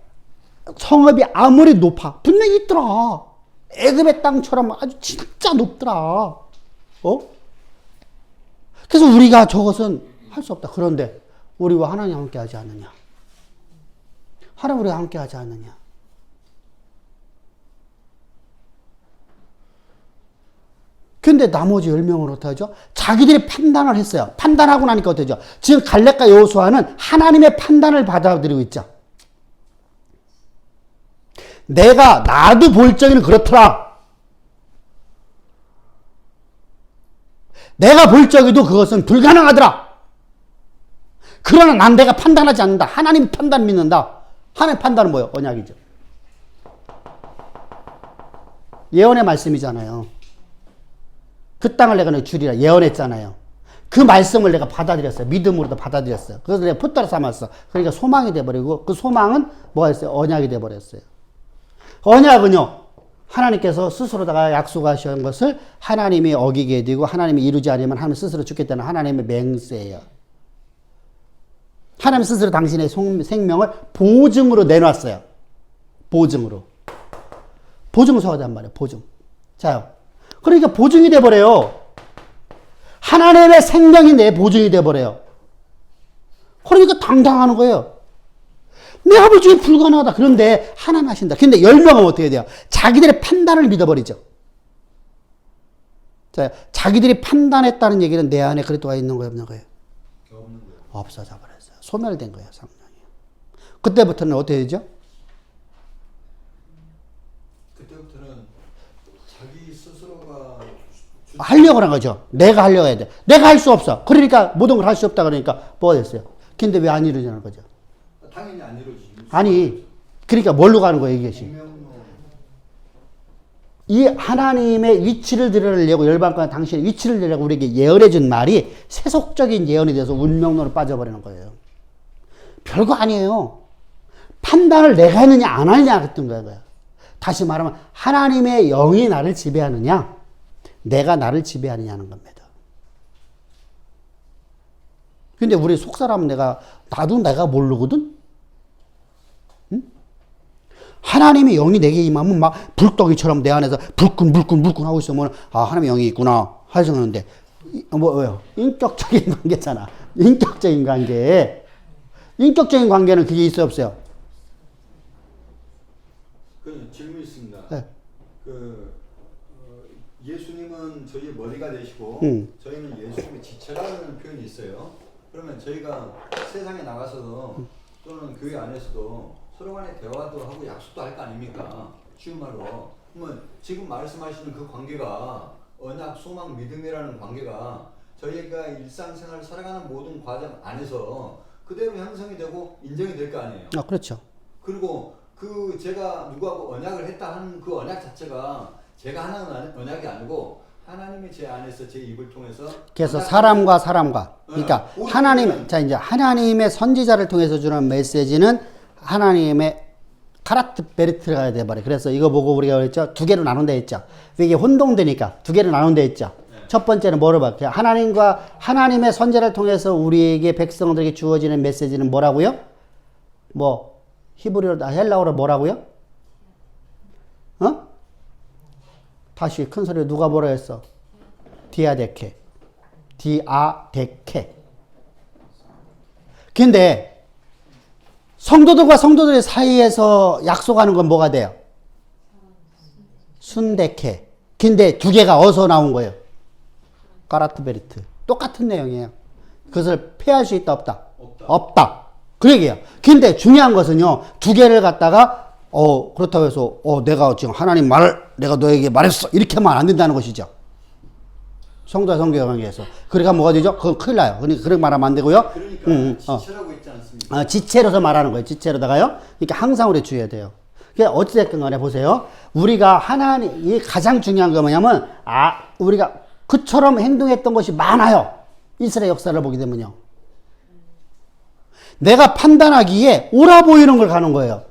성읍이 아무리 높아. 분명히 있더라. 애굽의 땅처럼 아주 진짜 높더라. 그래서 우리가 저것은 할 수 없다. 그런데 우리와 하나님 함께 하지 않느냐? 하나님 우리와 함께 하지 않느냐? 근데 나머지 10명은 어떡하죠? 자기들이 판단을 했어요. 판단하고 나니까 어떡하죠? 지금 갈렙과 여호수아는 하나님의 판단을 받아들이고 있죠. 나도 볼 적에는 그렇더라. 내가 볼 적에도 그것은 불가능하더라. 그러나 난 내가 판단하지 않는다. 하나님 판단 믿는다. 하나님 판단은 뭐예요? 언약이죠. 예언의 말씀이잖아요. 그 땅을 내가 주리라 예언했잖아요. 그 말씀을 내가 받아들였어요. 믿음으로도 받아들였어요. 그래서 내가 포따라 삼았어. 그러니까 소망이 돼버리고 그 소망은 뭐가 있어요? 언약이 돼버렸어요. 언약은요. 하나님께서 스스로다가 약속하신 것을 하나님이 어기게 되고 하나님이 이루지 않으면 하나님 스스로 죽겠다는 하나님의 맹세예요. 하나님 스스로 당신의 생명을 보증으로 내놨어요. 보증으로. 보증서하단 말이에요. 보증. 자요. 그러니까 보증이 돼버려요. 하나님의 생명이 내 보증이 돼버려요. 그러니까 당당하는 거예요. 내가 볼 적에 불가능하다. 그런데 하나님 하신다. 근데 10명은 어떻게 돼요? 자기들의 판단을 믿어버리죠. 자, 자기들이 판단했다는 얘기는 내 안에 그리스도가 있는 거예요, 없는 거예요? 없어져 버렸어요. 소멸된 거예요, 성령이. 그때부터는 어떻게 되죠?
그런 자기 스스로가
하려고 하는 거죠. 내가 하려고 해야 돼. 내가 할 수 없어. 그러니까 모든 걸 할 수 없다 그러니까 뭐가 됐어요? 근데 왜 안 이루어지는 거죠?
당연히 안 이루어지지.
아니, 그러니까 뭘로 가는 거예요, 이것이? 이 하나님의 위치를 드러내려고 열방과 당신의 위치를 드러내려고 우리에게 예언해 준 말이 세속적인 예언이 돼서 운명론으로 빠져버리는 거예요. 별거 아니에요. 판단을 내가 했느냐 안 하느냐 했던 거예요. 다시 말하면 하나님의 영이 나를 지배하느냐 내가 나를 지배하느냐는 겁니다. 근데 우리 속사람은 나도 내가 모르거든? 응? 하나님의 영이 내게 임하면 막 불덩이처럼 내 안에서 불끈 하고 있으면 하나님의 영이 있구나 하셨는데 뭐예요? 인격적인 관계잖아. 인격적인 관계는 그게 있어요 없어요?
그 질문 있습니다.
네.
예수님은 저희의 머리가 되시고 저희는 예수님의 지체라는 표현이 있어요. 그러면 저희가 세상에 나가서도 또는 교회 안에서도 서로 간에 대화도 하고 약속도 할 거 아닙니까? 쉬운 말로. 그러면 지금 말씀하시는 그 관계가 언약, 소망, 믿음이라는 관계가 저희가 일상생활을 살아가는 모든 과정 안에서 그대로 형성이 되고 인정이 될 거 아니에요.
그렇죠.
그리고 제가 누구하고 언약을 했다 하는 그 언약 자체가 제가 하는 언약이 아니고 하나님이 제 안에서 제 입을 통해서
그래서 사람과 그러니까 하나님의 선지자를 통해서 주는 메시지는 하나님의 카라트 베르트가 돼버려. 그래서 이거 보고 우리가 그랬죠. 두 개로 나눈다 했죠. 이게 혼동되니까 두 개로 나눈다 했죠. 첫 번째는 뭐를 봐? 하나님의 선지자를 통해서 우리에게 백성들에게 주어지는 메시지는 뭐라고요? 히브리어, 헬라어로 뭐라고요? 다시 큰 소리로 누가 뭐라 했어? 디아데케. 근데 성도들과 성도들 사이에서 약속하는 건 뭐가 돼요? 순데케. 근데 두 개가 어디서 나온 거예요? 까라트베리트. 똑같은 내용이에요. 그것을 폐할 수 있다 없다? 없다. 그 얘기예요. 근데 중요한 것은요. 두 개를 갖다가 그렇다고 해서 내가 지금 하나님 말을 내가 너에게 말했어. 이렇게 하면 안 된다는 것이죠. 성도와 성도의 관계에서. 그러니까 뭐가 되죠? 그건 큰일 나요. 그렇게 말하면 안 되고요.
그러니까 지체라고 있지 않습니까?
지체로서 말하는 거예요. 지체로다가요. 그러니까 항상 우리 주의해야 돼요. 그러니까 어찌됐든 간에 보세요. 우리가 이 가장 중요한 거 뭐냐면 우리가 그처럼 행동했던 것이 많아요. 이스라엘 역사를 보게 되면요. 내가 판단하기에 옳아 보이는 걸 가는 거예요.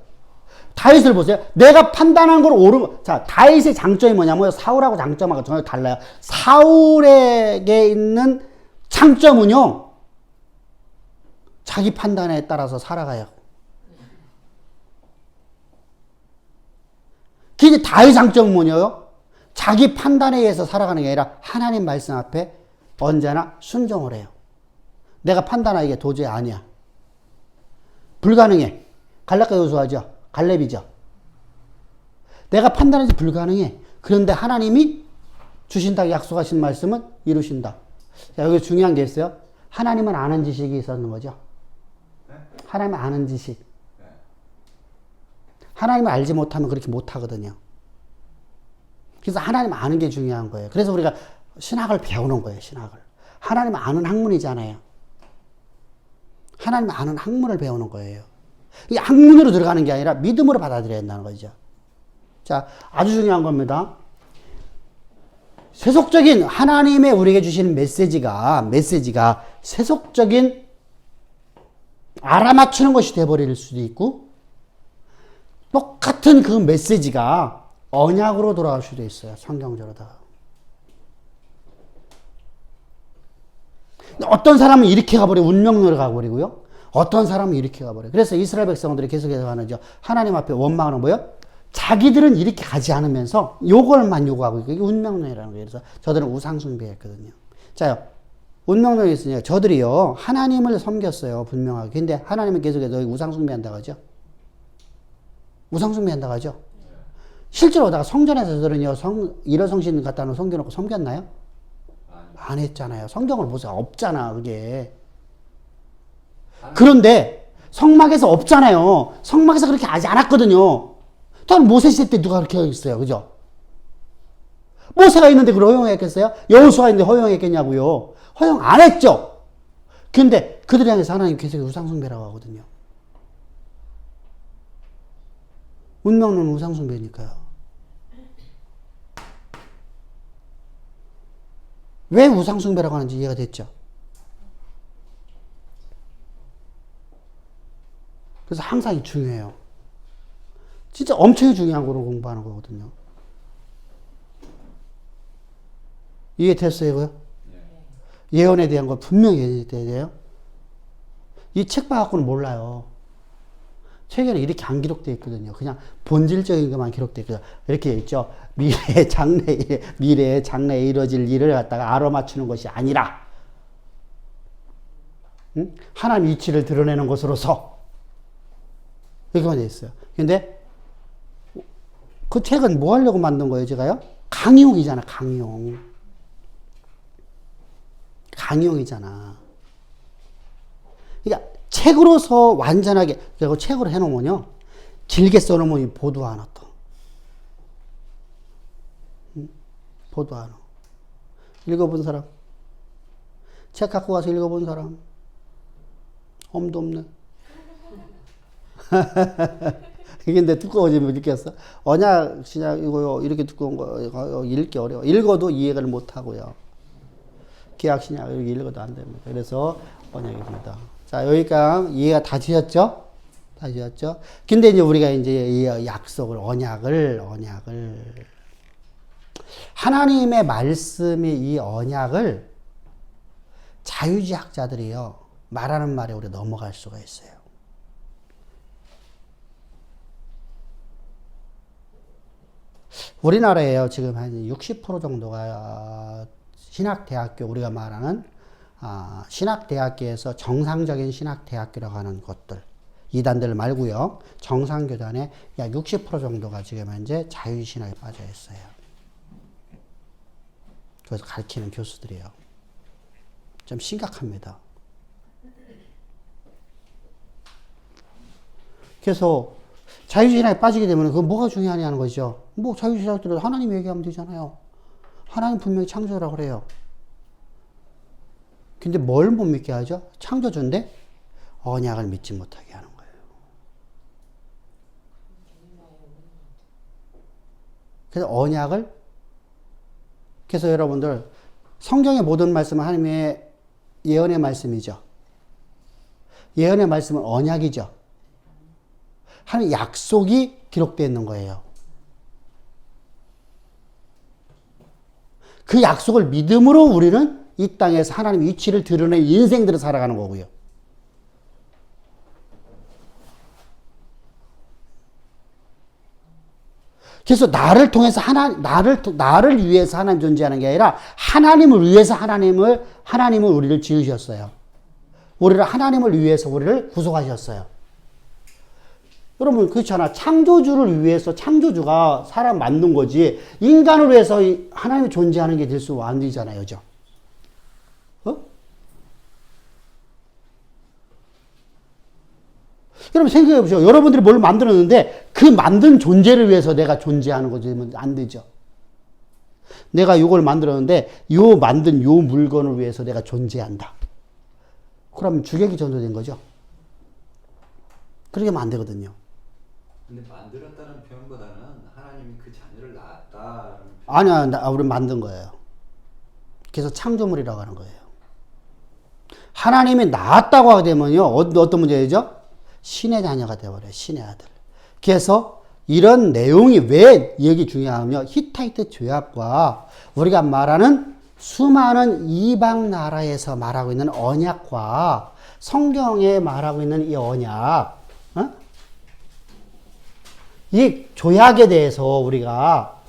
다윗을 보세요. 내가 판단한 걸 자, 다윗의 장점이 뭐냐면 사울하고 장점하고 전혀 달라요. 사울에게 있는 장점은요. 자기 판단에 따라서 살아가요. 근데 다윗 장점은 뭐냐요? 자기 판단에 의해서 살아가는 게 아니라 하나님 말씀 앞에 언제나 순종을 해요. 내가 판단하기에 도저히 아니야. 불가능해. 갈렙과 여호수아죠. 갈렙이죠. 내가 판단해서 불가능해. 그런데 하나님이 주신다고 약속하신 말씀은 이루신다. 자, 여기 중요한 게 있어요. 하나님은 아는 지식이 있었는 거죠. 하나님은 아는 지식. 하나님을 알지 못하면 그렇게 못하거든요. 그래서 하나님 아는 게 중요한 거예요. 그래서 우리가 신학을 배우는 거예요. 신학을. 하나님 아는 학문이잖아요. 하나님 아는 학문을 배우는 거예요. 이 학문으로 들어가는 게 아니라 믿음으로 받아들여야 한다는 거죠. 자, 아주 중요한 겁니다. 세속적인 하나님의 우리에게 주시는 메시지가 세속적인 알아맞추는 것이 돼버릴 수도 있고 똑같은 그 메시지가 언약으로 돌아갈 수도 있어요. 성경적으로다가. 어떤 사람은 이렇게 가버리고 운명론으로 가버리고요. 어떤 사람은 이렇게 가버려요. 그래서 이스라엘 백성들이 계속해서 하는죠. 하나님 앞에 원망하는 뭐예요? 자기들은 이렇게 가지 않으면서 요걸만 요구하고 있고 이게 운명론이라는 거예요. 그래서 저들은 우상숭배했거든요. 자요. 운명론이 있으니까 저들이요. 하나님을 섬겼어요. 분명하게. 근데 하나님은 계속해서 우상숭배한다고 하죠. 우상숭배한다고 하죠. 실제로 성전에서 저들은요. 일어성신 갖다 놓고 섬겨놓고 섬겼나요? 안 했잖아요. 성경을 보세요. 없잖아. 그게. 그런데 성막에서 없잖아요. 성막에서 그렇게 하지 않았거든요. 또 모세 시대 때 누가 그렇게 했어요. 그죠? 모세가 있는데 그걸 허용했겠어요? 여호수아가 있는데 허용했겠냐고요? 허용 안 했죠. 근데 그들을 향해서 하나님 계속 우상숭배라고 하거든요. 운명론 우상숭배니까요. 왜 우상숭배라고 하는지 이해가 됐죠? 그래서 항상 이 중요해요. 진짜 엄청 중요한 거로 공부하는 거거든요. 이해됐어요, 이거요? 예언에 대한 거 분명히 이해돼야 돼요. 이 책 봐갖고는 몰라요. 책에는 이렇게 안 기록되어 있거든요. 그냥 본질적인 것만 기록되어 있거든요. 이렇게 있죠. 미래의 장래에 이루어질 일을 갖다가 알아맞추는 것이 아니라, 응? 하나님 이치를 드러내는 것으로서. 이렇게만 되어 있어요. 근데 그 책은 뭐 하려고 만든 거예요, 제가요? 강의용이잖아, 강의용. 강의용이잖아. 그러니까 책으로서 완전하게, 그리고 책으로 해놓으면요, 길게 써놓으면 보도 안 하다. 보도 안 하. 읽어본 사람? 책 갖고 가서 읽어본 사람? 엄도 없네. 이게 근데 두꺼워지 못 읽겠어? 언약, 신약, 이거 이렇게 두꺼운 거 읽기 어려워. 읽어도 이해를 못 하고요. 구약, 신약 이렇게 읽어도 안 됩니다. 그래서 언약입니다. 자, 여기까지 이해가 다 되셨죠? 다 되셨죠? 근데 이제 우리가 이제 이 약속을, 언약을. 하나님의 말씀이 이 언약을 자유주의학자들이요, 말하는 말에 우리가 넘어갈 수가 있어요. 우리나라에요, 지금 한 60% 정도가 신학대학교, 우리가 말하는 신학대학교에서 정상적인 신학대학교라고 하는 것들, 이단들 말고요, 정상교단의 약 60% 정도가 지금 현재 자유신학에 빠져 있어요. 그래서 가르치는 교수들이요. 좀 심각합니다. 그래서 자유신학에 빠지게 되면 그거 뭐가 중요하냐는 거죠. 뭐 자유신학들은 하나님 얘기하면 되잖아요. 하나님 분명히 창조라고 그래요. 근데 뭘 못 믿게 하죠? 창조주인데 언약을 믿지 못하게 하는 거예요. 그래서 언약을, 그래서 여러분들 성경의 모든 말씀은 하나님의 예언의 말씀이죠. 예언의 말씀은 언약이죠. 하나님 약속이 기록되어 있는 거예요. 그 약속을 믿음으로 우리는 이 땅에서 하나님의 위치를 드러낸 인생들을 살아가는 거고요. 그래서 나를 통해서 나를 위해서 하나님 존재하는 게 아니라 하나님을 위해서 하나님을 우리를 지으셨어요. 우리를 하나님을 위해서 우리를 구속하셨어요. 여러분, 그렇잖아. 창조주를 위해서 창조주가 사람 만든 거지, 인간을 위해서 하나님이 존재하는 게 될 수 안 되잖아요. 그죠? 여러분 생각해 보세요. 여러분들이 뭘 만들었는데 그 만든 존재를 위해서 내가 존재하는 거지 안 되죠. 내가 이걸 만들었는데 만든 요 물건을 위해서 내가 존재한다. 그러면 주객이 전도된 거죠. 그렇게 하면 안 되거든요.
근데 만들었다는 표현보다는 하나님이 그 자녀를 낳았다라는 표현.
아니야, 우리 만든 거예요. 그래서 창조물이라고 하는 거예요. 하나님이 낳았다고 하게 되면요, 어떤 문제죠? 신의 자녀가 되어버려요. 신의 아들. 그래서 이런 내용이 왜 여기 중요하냐면, 히타이트 조약과 우리가 말하는 수많은 이방 나라에서 말하고 있는 언약과 성경에 말하고 있는 이 언약, 이 조약에 대해서 우리가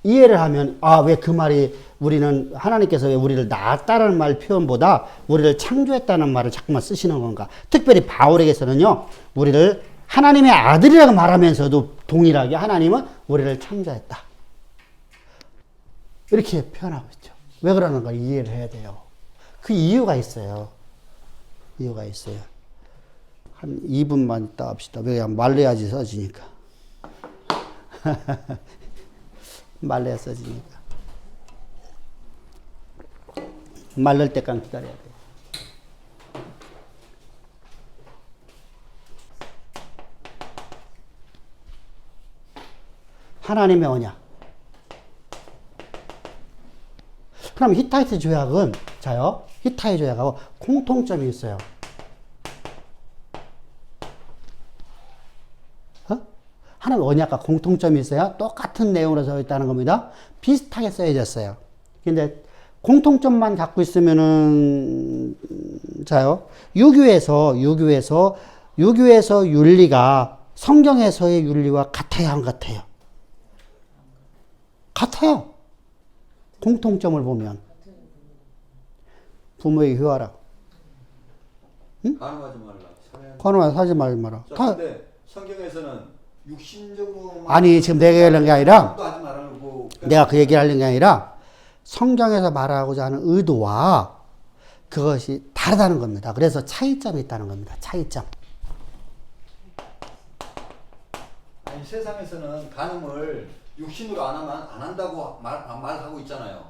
이해를 하면, 왜 그 말이 우리는 하나님께서 왜 우리를 낳았다는 말 표현보다 우리를 창조했다는 말을 자꾸만 쓰시는 건가? 특별히 바울에게서는요, 우리를 하나님의 아들이라고 말하면서도 동일하게 하나님은 우리를 창조했다. 이렇게 표현하고 있죠. 왜 그러는가 이해를 해야 돼요. 그 이유가 있어요. 이유가 있어요. 한 2분만 있다 합시다. 왜 말려야지 써지니까. 말라야 써지니까. 말릴 때까지 기다려야 돼. 하나님의 언약. 그럼 히타이트 조약은 자요. 히타이 조약하고 공통점이 있어요. 하나님 언약과 공통점이 있어요. 똑같은 내용으로 써 있다는 겁니다. 비슷하게 써야졌어요. 근데 공통점만 갖고 있으면은 자요. 유교에서 윤리가 성경에서의 윤리와 같아요, 안 같아요? 같아요. 공통점을 보면 부모에게 효하라.
간음하지 말라. 살해하지
간음하지 하지 말마라.
자,
다
근데 성경에서는 육신적으로
아니 지금 내가 얘기하는 게 아니라
도 하지 말라고
내가 그 얘기를 하는 게 아니라 성경에서 말하고자 하는 의도와 그것이 다르다는 겁니다. 그래서 차이점이 있다는 겁니다. 차이점.
아니 세상에서는 간음을 육신으로 안 하면 안 한다고 말하고 있잖아요.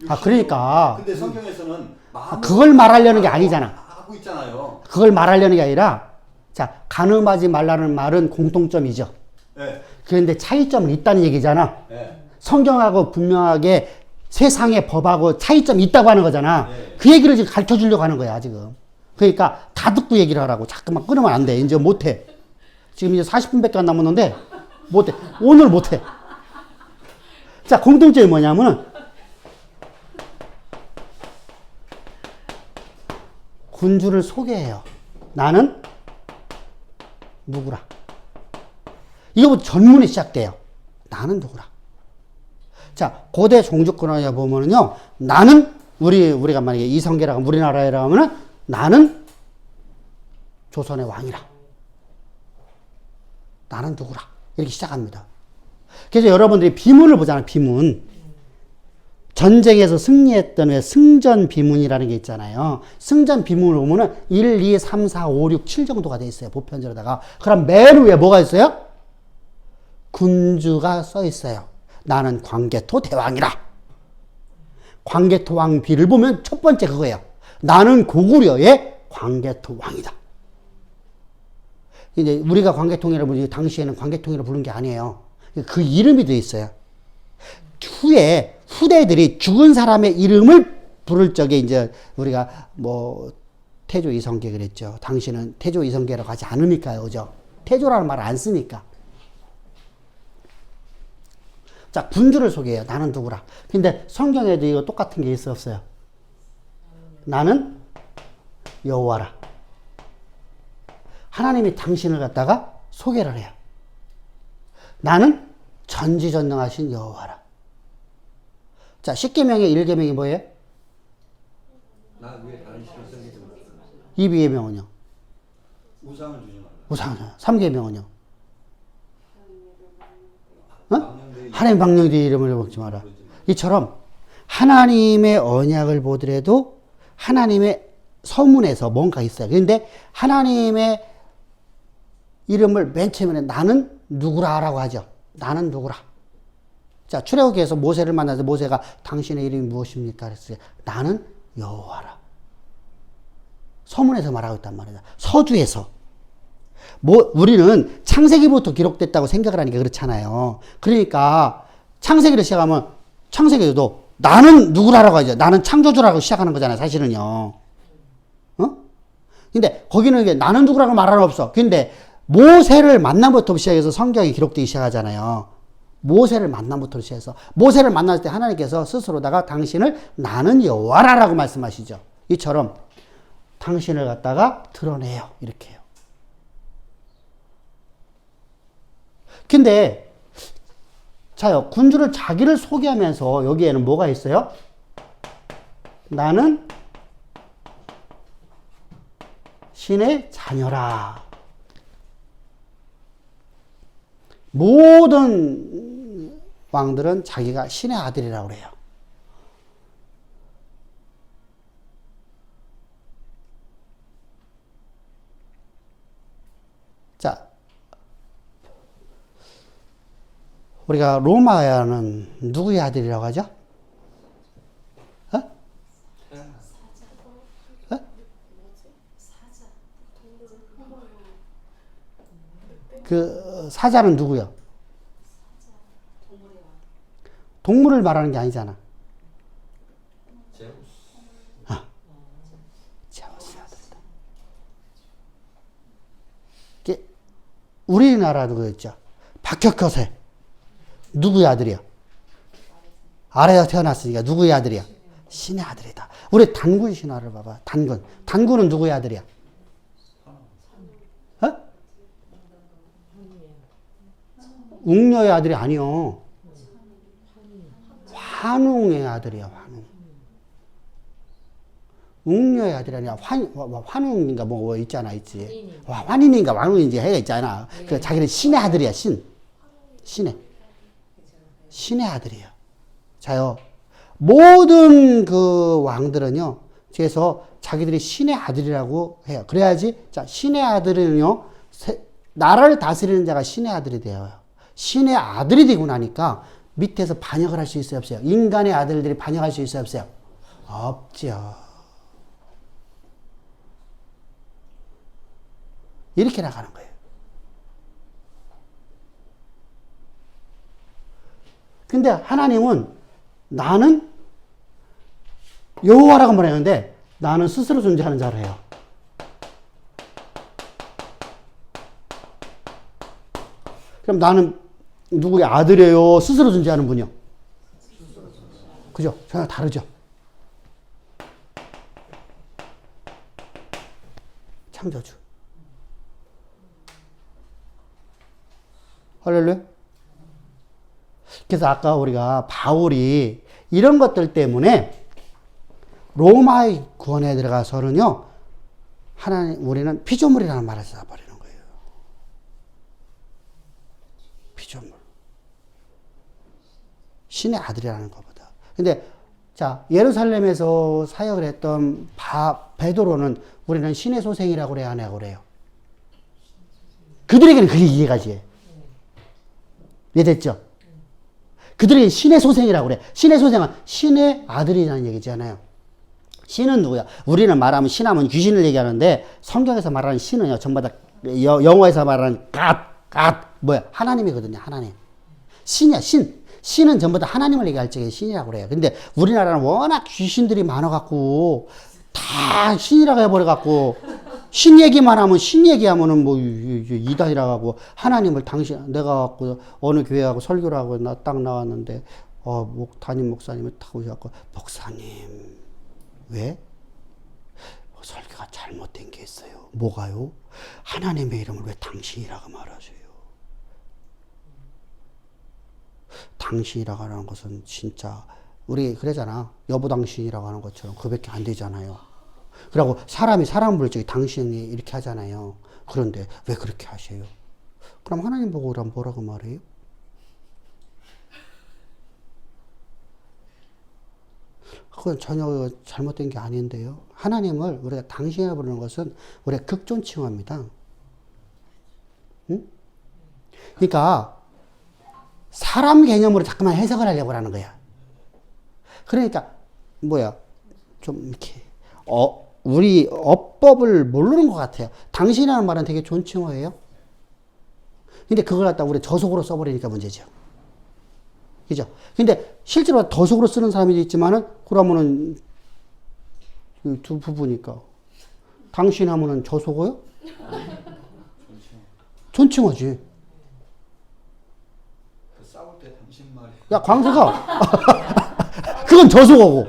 아, 그러니까.
근데 성경에서는
그걸 말하려는 게 아니잖아.
하고 있잖아요.
그걸 말하려는 게 아니라 자, 간음하지 말라는 말은 공통점이죠.
네.
그런데 차이점은 있다는 얘기잖아.
네.
성경하고 분명하게 세상의 법하고 차이점이 있다고 하는 거잖아.
네.
그 얘기를 지금 가르쳐 주려고 하는 거야, 지금. 그러니까 다 듣고 얘기를 하라고. 자꾸만 끊으면 안 돼. 이제 못 해. 지금 이제 40분밖에 안 남았는데 못 해. 오늘 못 해. 자, 공통점이 뭐냐면은 군주를 소개해요. 나는 누구라. 이거부터 전문이 시작돼요. 나는 누구라. 자, 고대 종주권에 보면은요, 나는, 우리가 만약에 이성계라고 우리나라에라 하면은, 나는 조선의 왕이라. 나는 누구라. 이렇게 시작합니다. 그래서 여러분들이 비문을 보잖아요, 비문. 전쟁에서 승리했던 왜 승전 비문이라는 게 있잖아요. 승전 비문을 보면은 1, 2, 3, 4, 5, 6, 7 정도가 돼 있어요. 보편적으로다가. 그럼 맨 위에 뭐가 있어요? 군주가 써 있어요. 나는 광개토 대왕이라. 광개토 왕비를 보면 첫 번째 그거예요. 나는 고구려의 광개토 왕이다. 이제 우리가 광개통이라고 부르지 당시에는 광개통이라고 부른 게 아니에요. 그 이름이 돼 있어요. 후에 후대들이 죽은 사람의 이름을 부를 적에 이제 우리가 뭐 태조 이성계 그랬죠. 당시는 태조 이성계라고 하지 않으니까요. 그죠? 태조라는 말을 안 쓰니까. 자, 군주를 소개해요. 나는 누구라. 근데 성경에도 이거 똑같은 게 있어 없어요? 나는 여호와라. 하나님이 당신을 갖다가 소개를 해요. 나는 전지전능하신 여호와라. 자, 10계명의 1계명이 뭐예요?
나 위에 다른 신을 섬기지 말라.
2계명은요?
우상을 주지 말라.
우상을. 3계명은요?
망령되이
하나님 방령되이 이름을 먹지 마라. 이처럼 하나님의 언약을 보더라도 하나님의 서문에서 뭔가 있어요. 그런데 하나님의 이름을 맨 처음에 나는 누구라라고 하죠. 나는 누구라. 자, 출애굽기에서 모세를 만나서 모세가 당신의 이름이 무엇입니까? 그랬어요. 나는 여호와라. 서문에서 말하고 있단 말이다. 서주에서. 우리는 창세기부터 기록됐다고 생각을 하니까 그렇잖아요. 그러니까 창세기를 시작하면 창세기에도 나는 누구라라고 하죠. 나는 창조주라고 시작하는 거잖아요. 사실은요. 어? 근데 거기는 이게 나는 누구라고 말하는 없어. 근데 모세를 만남부터 시작해서 성경이 기록되기 시작하잖아요. 모세를 만남부터 시작해서 모세를 만났을 때 하나님께서 스스로다가 당신을 나는 여호와라라고 말씀하시죠. 이처럼 당신을 갖다가 드러내요. 이렇게 해요. 근데 자요, 군주를 자기를 소개하면서 여기에는 뭐가 있어요? 나는 신의 자녀라. 모든 왕들은 자기가 신의 아들이라고 그래요. 자, 우리가 로마야는 누구의 아들이라고 하죠? 어? 어? 그 사자는 누구요? 동물을 말하는 게 아니잖아.
제우스.
제우스의 아들이다. 이게 우리나라도 그랬죠. 박혁거세 누구의 아들이야? 아래에서 태어났으니까 누구의 아들이야? 신의 아들이다. 우리 단군 신화를 봐봐. 단군. 단군은 누구의 아들이야? 어? 웅녀의 아들이 아니요. 환웅의 아들이야. 환웅. 웅녀의 아들이 아니라 환웅인가 뭐 있잖아, 있지. 환인인가 왕웅인지 해가 있잖아. 그 자기는 신의 아들이야, 신의 아들이야. 자요. 모든 그 왕들은요, 그래서 자기들이 신의 아들이라고 해요. 그래야지, 자, 신의 아들은요, 나라를 다스리는 자가 신의 아들이 되어요. 신의 아들이 되고 나니까 밑에서 반역을 할 수 있어요, 없어요? 인간의 아들들이 반역할 수 있어요, 없어요? 없죠. 이렇게 나가는 거예요. 근데 하나님은 나는 여호와라고 말하는데 나는 스스로 존재하는 자를 해요. 그럼 나는 누구의 아들이에요? 스스로 존재하는 분이요. 그죠? 전혀 다르죠. 창조주. 할렐루야. 그래서 아까 우리가 바울이 이런 것들 때문에 로마의 구원에 들어가서는요, 하나님, 우리는 피조물이라는 말을 써버리는 거예요. 피조물. 신의 아들이라는 것보다. 근데, 자, 예루살렘에서 사역을 했던 베드로는 우리는 신의 소생이라고 그래야 하냐고 그래요. 그들에게는 그게 이해가지. 이해됐죠? 그들에게 신의 소생이라고 그래. 신의 소생은 신의 아들이라는 얘기잖아요. 신은 누구야? 우리는 말하면 신하면 귀신을 얘기하는데 성경에서 말하는 신은요, 전부 다 영어에서 말하는 뭐야? 하나님이거든요, 하나님. 신이야, 신. 신은 전부 다 하나님을 얘기할 적에 신이라고 그래요. 근데 우리나라는 워낙 귀신들이 많아갖고 다 신이라고 해버려갖고 신 얘기만 하면 신 얘기하면은 뭐 이단이라고 하고 하나님을 내가 갖고 어느 교회하고 설교를 하고 나 딱 나왔는데 담임 목사님을 딱 오셔갖고 목사님 왜? 설교가 잘못된 게 있어요. 뭐가요? 하나님의 이름을 왜 당신이라고 말하세요? 당신이라고 하는 것은 진짜 우리 그러잖아. 여보 당신이라고 하는 것처럼 그밖에 안 되잖아요. 그리고 사람이 사람 부를 적에 당신이 이렇게 하잖아요. 그런데 왜 그렇게 하세요? 그럼 하나님 보고 그럼 뭐라고 말해요? 그건 전혀 잘못된 게 아닌데요. 하나님을 우리가 당신이라고 부르는 것은 우리가 극존칭어입니다. 응? 그러니까 사람 개념으로 자꾸만 해석을 하려고 하는 거야. 그러니까 뭐야 좀 이렇게 우리 어법을 모르는 것 같아요. 당신이라는 말은 되게 존칭어예요. 근데 그걸 갖다 우리 저속으로 써버리니까 문제죠. 그죠? 근데 실제로 더속으로 쓰는 사람이 있지만은 그러면은 두 부부니까 당신 하면은 저속어요? 존칭어지.
싸울 때 당신 말이.
야 광수가 그건 저속어고.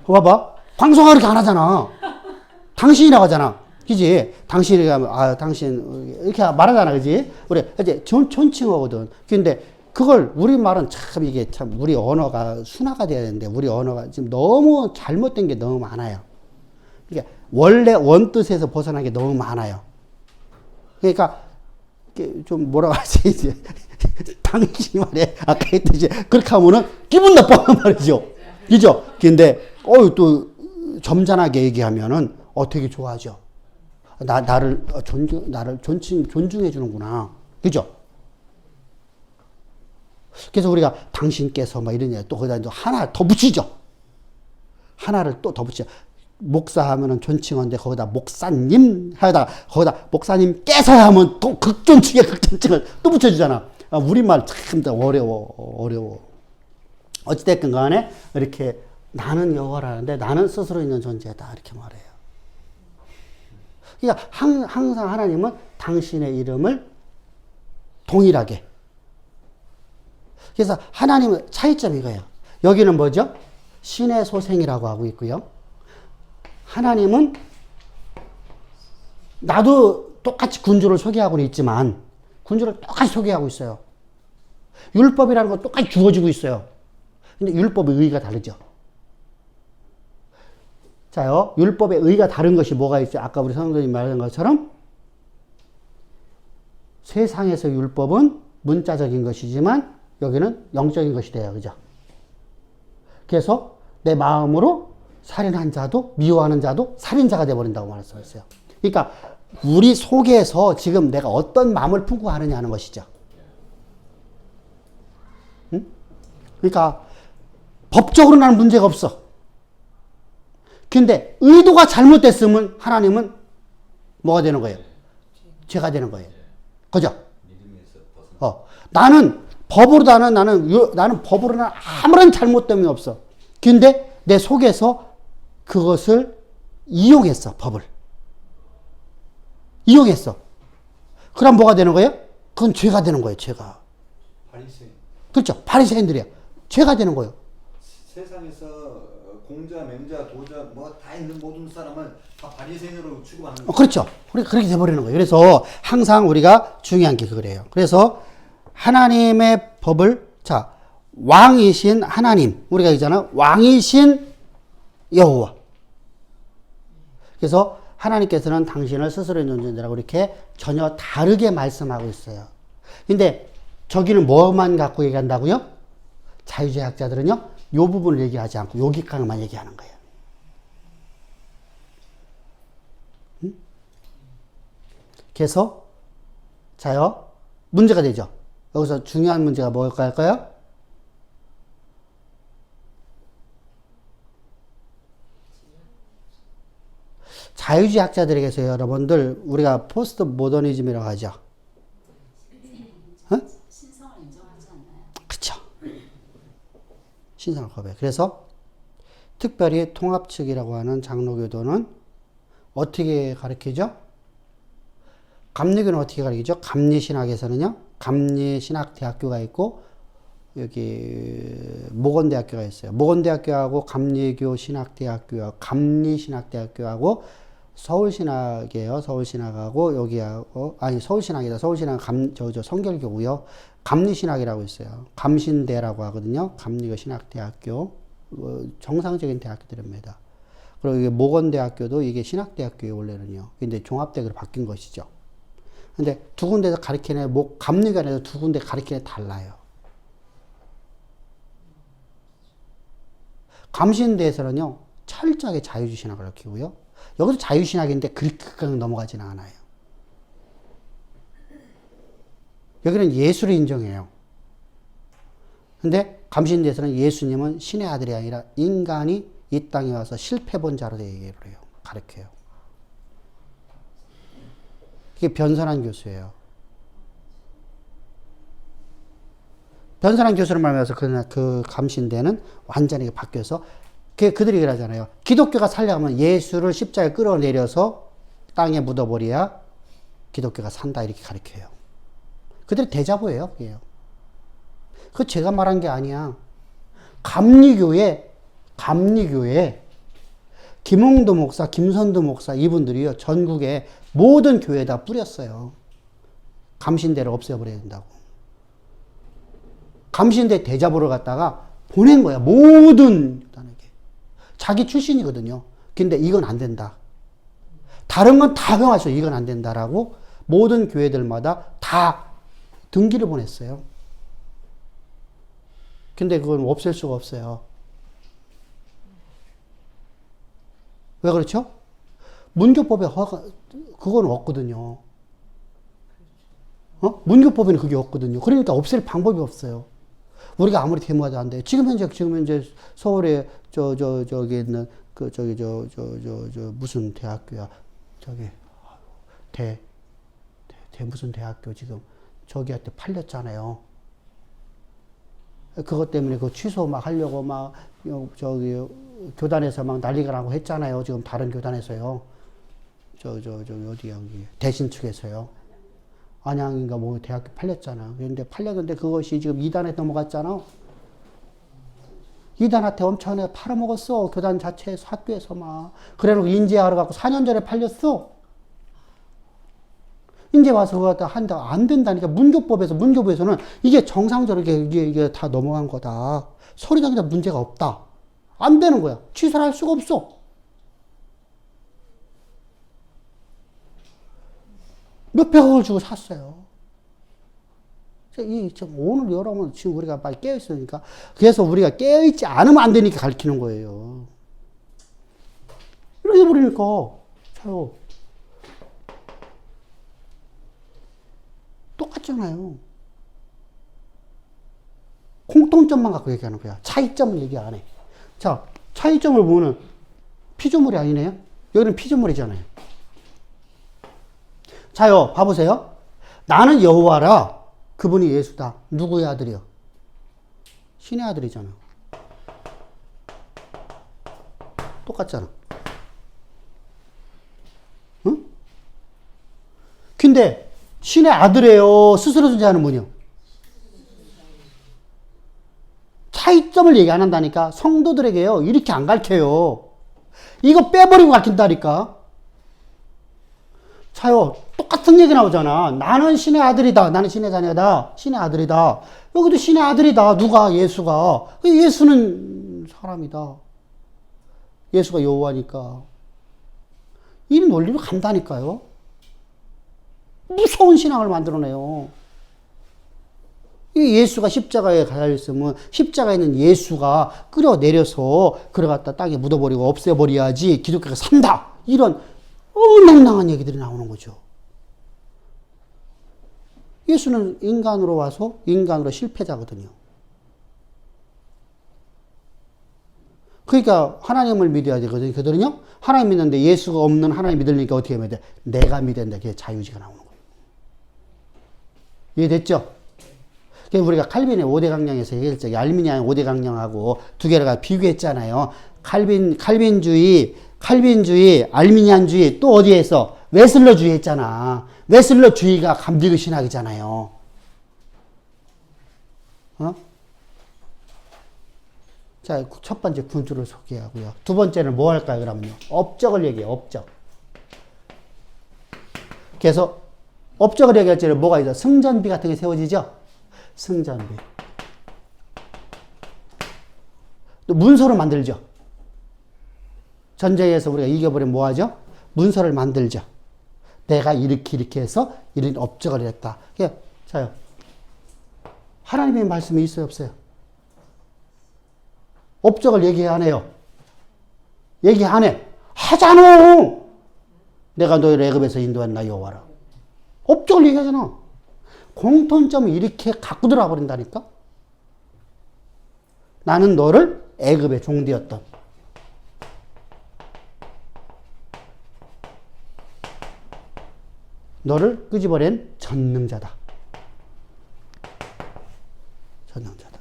봐봐. 광수가 그렇게 안 하잖아. 당신이라고 하잖아. 그지? 당신이 하면, 당신, 이렇게 말하잖아. 그지? 우리, 이제 존칭어거든. 근데 그걸, 우리 말은 참 이게 참, 우리 언어가 순화가 돼야 되는데, 우리 언어가 지금 너무 잘못된 게 너무 많아요. 그러니까, 원래 원뜻에서 벗어난 게 너무 많아요. 그러니까, 좀 뭐라고 하지, 이제. 당신이 말해. 아까 했듯이. 그렇게 하면은 기분 나빠한 말이죠. 그죠? 근데, 또, 점잖하게 얘기하면은, 되게 좋아하죠. 나를 존중해 주는구나. 그죠? 그래서 우리가 당신께서 막 이러냐 또 거기다 또 하나 더 붙이죠. 하나를 또 더 붙여. 목사 하면은 존칭어인데 거기다 목사님 하다가 거기다 목사님께서 하면 또 극존칭에 극존칭을 또 붙여주잖아. 아, 우리말 참 어려워. 어찌됐든 간에 이렇게 나는 여호와라는데 나는 스스로 있는 존재다 이렇게 말해요. 그러니까 항상 하나님은 당신의 이름을 동일하게. 그래서 하나님은 차이점이 이거예요. 여기는 뭐죠? 신의 소생이라고 하고 있고요. 하나님은 나도 똑같이 군주를 소개하고는 있지만 군주를 똑같이 소개하고 있어요. 율법이라는 건 똑같이 주어지고 있어요. 근데 율법의 의의가 다르죠. 자요, 율법의 의의가 다른 것이 뭐가 있죠? 아까 우리 성도님 말한 것처럼 세상에서 율법은 문자적인 것이지만 여기는 영적인 것이 돼요. 그죠? 그래서 내 마음으로 살인한 자도 미워하는 자도 살인자가 되어버린다고 말씀했어요. 그러니까 우리 속에서 지금 내가 어떤 마음을 품고 하느냐 하는 것이죠. 응? 그러니까 법적으로 나는 문제가 없어. 근데 의도가 잘못됐으면 하나님은 뭐가 되는 거예요? 죄가 되는 거예요. 그죠? 나는 법으로는 나는 법으로는 아무런 잘못됨이 없어. 근데 내 속에서 그것을 이용했어, 법을. 이용했어. 그럼 뭐가 되는 거예요? 그건 죄가 되는 거예요, 죄가.
바리새인.
그렇죠. 바리새인들이야. 죄가 되는 거예요.
세상에서 공자, 맹자, 도자 뭐 다 있는 모든 사람은 다 바리새인으로 취급하는 거예요.
그렇죠. 그렇게 돼버리는 거예요. 그래서 항상 우리가 중요한 게 그래요. 그래서 하나님의 법을, 자, 왕이신 하나님, 우리가 있잖아, 왕이신 여호와. 그래서 하나님께서는 당신을 스스로 있는 존재라고 이렇게 전혀 다르게 말씀하고 있어요. 근데 저기는 뭐만 갖고 얘기한다고요? 자유제학자들은요, 요 부분을 얘기하지 않고 여기까지만 얘기하는 거예요. 응? 그래서 자요, 문제가 되죠. 여기서 중요한 문제가 뭘까요? 자유주의 학자들에게서 여러분들 우리가 포스트 모더니즘이라고 하죠. 어?
신성을 인정하지 않나요?
그렇죠. 신성을 거부해. 그래서 특별히 통합 측이라고 하는 장로교도는 어떻게 가르치죠? 감리교는 어떻게 가르치죠? 감리신학에서는요, 감리신학대학교가 있고 여기 모건대학교가 있어요. 모건대학교하고 감리교 신학대학교하고 감리신학대학교하고 서울신학이에요. 서울신학하고 여기하고, 아니 서울신학이다. 서울신학은 성결교고요. 감리신학이라고 있어요. 감신대라고 하거든요. 감리교 신학대학교, 정상적인 대학교들입니다. 그리고 이게 모건대학교도 이게 신학대학교예요, 원래는요. 근데 종합대학교로 바뀐 것이죠. 근데 두 군데서 가르치는, 감리가 아니라 두 군데 가르치는 달라요. 감신대에서는요, 철저하게 자유주의 신학을 가르치고요. 여기도 자유신학인데 그렇게 넘어가지는 않아요. 여기는 예수를 인정해요. 근데 감신대에서는 예수님은 신의 아들이 아니라 인간이 이 땅에 와서 실패본 자로 얘기를 해요. 가르쳐요. 그게 변선한 교수예요. 변선한 교수를 말하면서 그 감신대는 완전히 바뀌어서 그들이 그러잖아요. 기독교가 살려면 예수를 십자가에 끌어내려서 땅에 묻어버려야 기독교가 산다 이렇게 가르쳐요. 그들이 대자보예요. 그게요. 그거 제가 말한 게 아니야. 감리교에 김홍도 목사, 김선도 목사 이분들이요, 전국에 모든 교회에다 뿌렸어요. 감신대를 없애버려야 된다고. 감신대 대자보를 갖다가 보낸 거야. 모든 단에게. 자기 출신이거든요. 근데 이건 안 된다. 다른 건 다 병하셔. 이건 안 된다라고 모든 교회들마다 다 등기를 보냈어요. 근데 그건 없앨 수가 없어요. 왜 그렇죠? 문교법에 그건 없거든요. 문교법에는 그게 없거든요. 그러니까 없앨 방법이 없어요. 우리가 아무리 데모가 안 돼요. 지금 현재 서울에 저기 있는 무슨 대학교야? 저기 무슨 대학교 지금 저기한테 팔렸잖아요. 그것 때문에 그 취소 막 하려고 막 저기 교단에서 막 난리가 나고 했잖아요. 지금 다른 교단에서요. 어디 여기 대신 측에서요. 안양인가 뭐 대학교 팔렸잖아. 그런데 팔렸는데 그것이 지금 이단에 넘어갔잖아. 이단한테 엄청 팔아먹었어. 교단 자체에서 학교에서 막. 그래놓고 인재하러 갖고 4년 전에 팔렸어. 이제 와서 그거 갖다 한다. 안 된다니까. 문교부에서는 이게 정상적으로 이게 다 넘어간 거다. 서류상자 문제가 없다. 안 되는 거야. 취소를 할 수가 없어. 몇백억을 주고 샀어요. 오늘 여러분 지금 우리가 많이 깨어있으니까. 그래서 우리가 깨어있지 않으면 안 되니까 가르치는 거예요. 이렇게 버리니까. 자요. 똑같잖아요. 공통점만 갖고 얘기하는 거야. 차이점은 얘기 안 해. 자, 차이점을 보면은 피조물이 아니네요? 여기는 피조물이잖아요. 자요, 봐보세요. 나는 여호와라. 그분이 예수다. 누구의 아들이요? 신의 아들이잖아. 똑같잖아. 응? 근데 신의 아들이에요? 스스로 존재하는 분이요? 차이점을 얘기 안 한다니까. 성도들에게요. 이렇게 안 가르쳐요. 이거 빼버리고 가르친다니까. 자요. 똑같은 얘기 나오잖아. 나는 신의 아들이다. 나는 신의 자녀다. 신의 아들이다. 여기도 신의 아들이다. 누가? 예수가. 예수는 사람이다. 예수가 여호와니까. 이 논리로 간다니까요. 무서운 신앙을 만들어내요. 이 예수가 십자가에 달려있으면 십자가에 있는 예수가 끌어내려서 그래갖다 땅에 묻어버리고 없애버려야지 기독교가 산다. 이런 엉망한 얘기들이 나오는 거죠. 예수는 인간으로 와서 인간으로 실패자거든요. 그러니까 하나님을 믿어야 되거든요. 그들은요. 하나님 믿는데 예수가 없는 하나님 믿으니까 어떻게 해야 돼? 내가 믿어야 된다. 그게 자유의지가 나오는 거예요. 이해됐죠? 그래서 우리가 칼빈의 5대 강령에서 얘기했죠. 알미니안 5대 강령하고 두 개를 비교했잖아요. 칼빈주의, 알미니안주의, 또 어디에 있어? 웨슬러주의 했잖아. 웨슬러주의가 감리교 신학이잖아요. 어? 자, 첫 번째 군주를 소개하고요. 두 번째는 뭐 할까요, 그러면요? 업적을 얘기해요, 업적. 그래서 업적을 얘기할 때는 뭐가 있어? 승전비 같은 게 세워지죠? 승전비. 또 문서를 만들죠. 전쟁에서 우리가 이겨버리면 뭐 하죠? 문서를 만들죠. 내가 이렇게 해서 이런 업적을 했다. 자요. 하나님의 말씀이 있어요, 없어요? 업적을 얘기 안 해요. 얘기 안 해. 하잖아. 내가 너희를 애굽에서 인도한 나 여호와라. 업적을 얘기하잖아. 공통점을 이렇게 갖고 들어와 버린다니까. 나는 너를 애굽의 종되었던. 너를 끄집어낸 전능자다. 전능자다.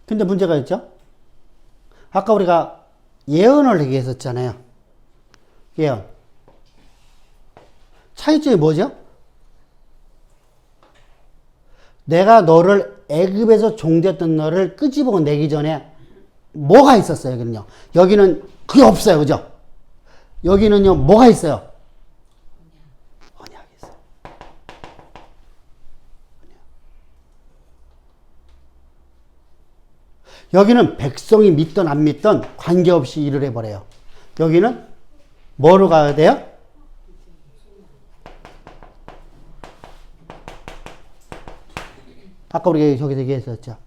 근데 문제가 있죠? 아까 우리가 예언을 얘기했었잖아요. 예언. 차이점이 뭐죠? 내가 너를 애굽에서 종되었던 너를 끄집어 내기 전에 뭐가 있었어요, 여기는요? 여기는 그게 없어요, 그죠? 여기는요, 뭐가 있어요? 언약이 있어요. 여기는 백성이 믿든 안 믿든 관계없이 일을 해버려요. 여기는 뭐로 가야 돼요? 아까 우리가 저기서 얘기했었죠.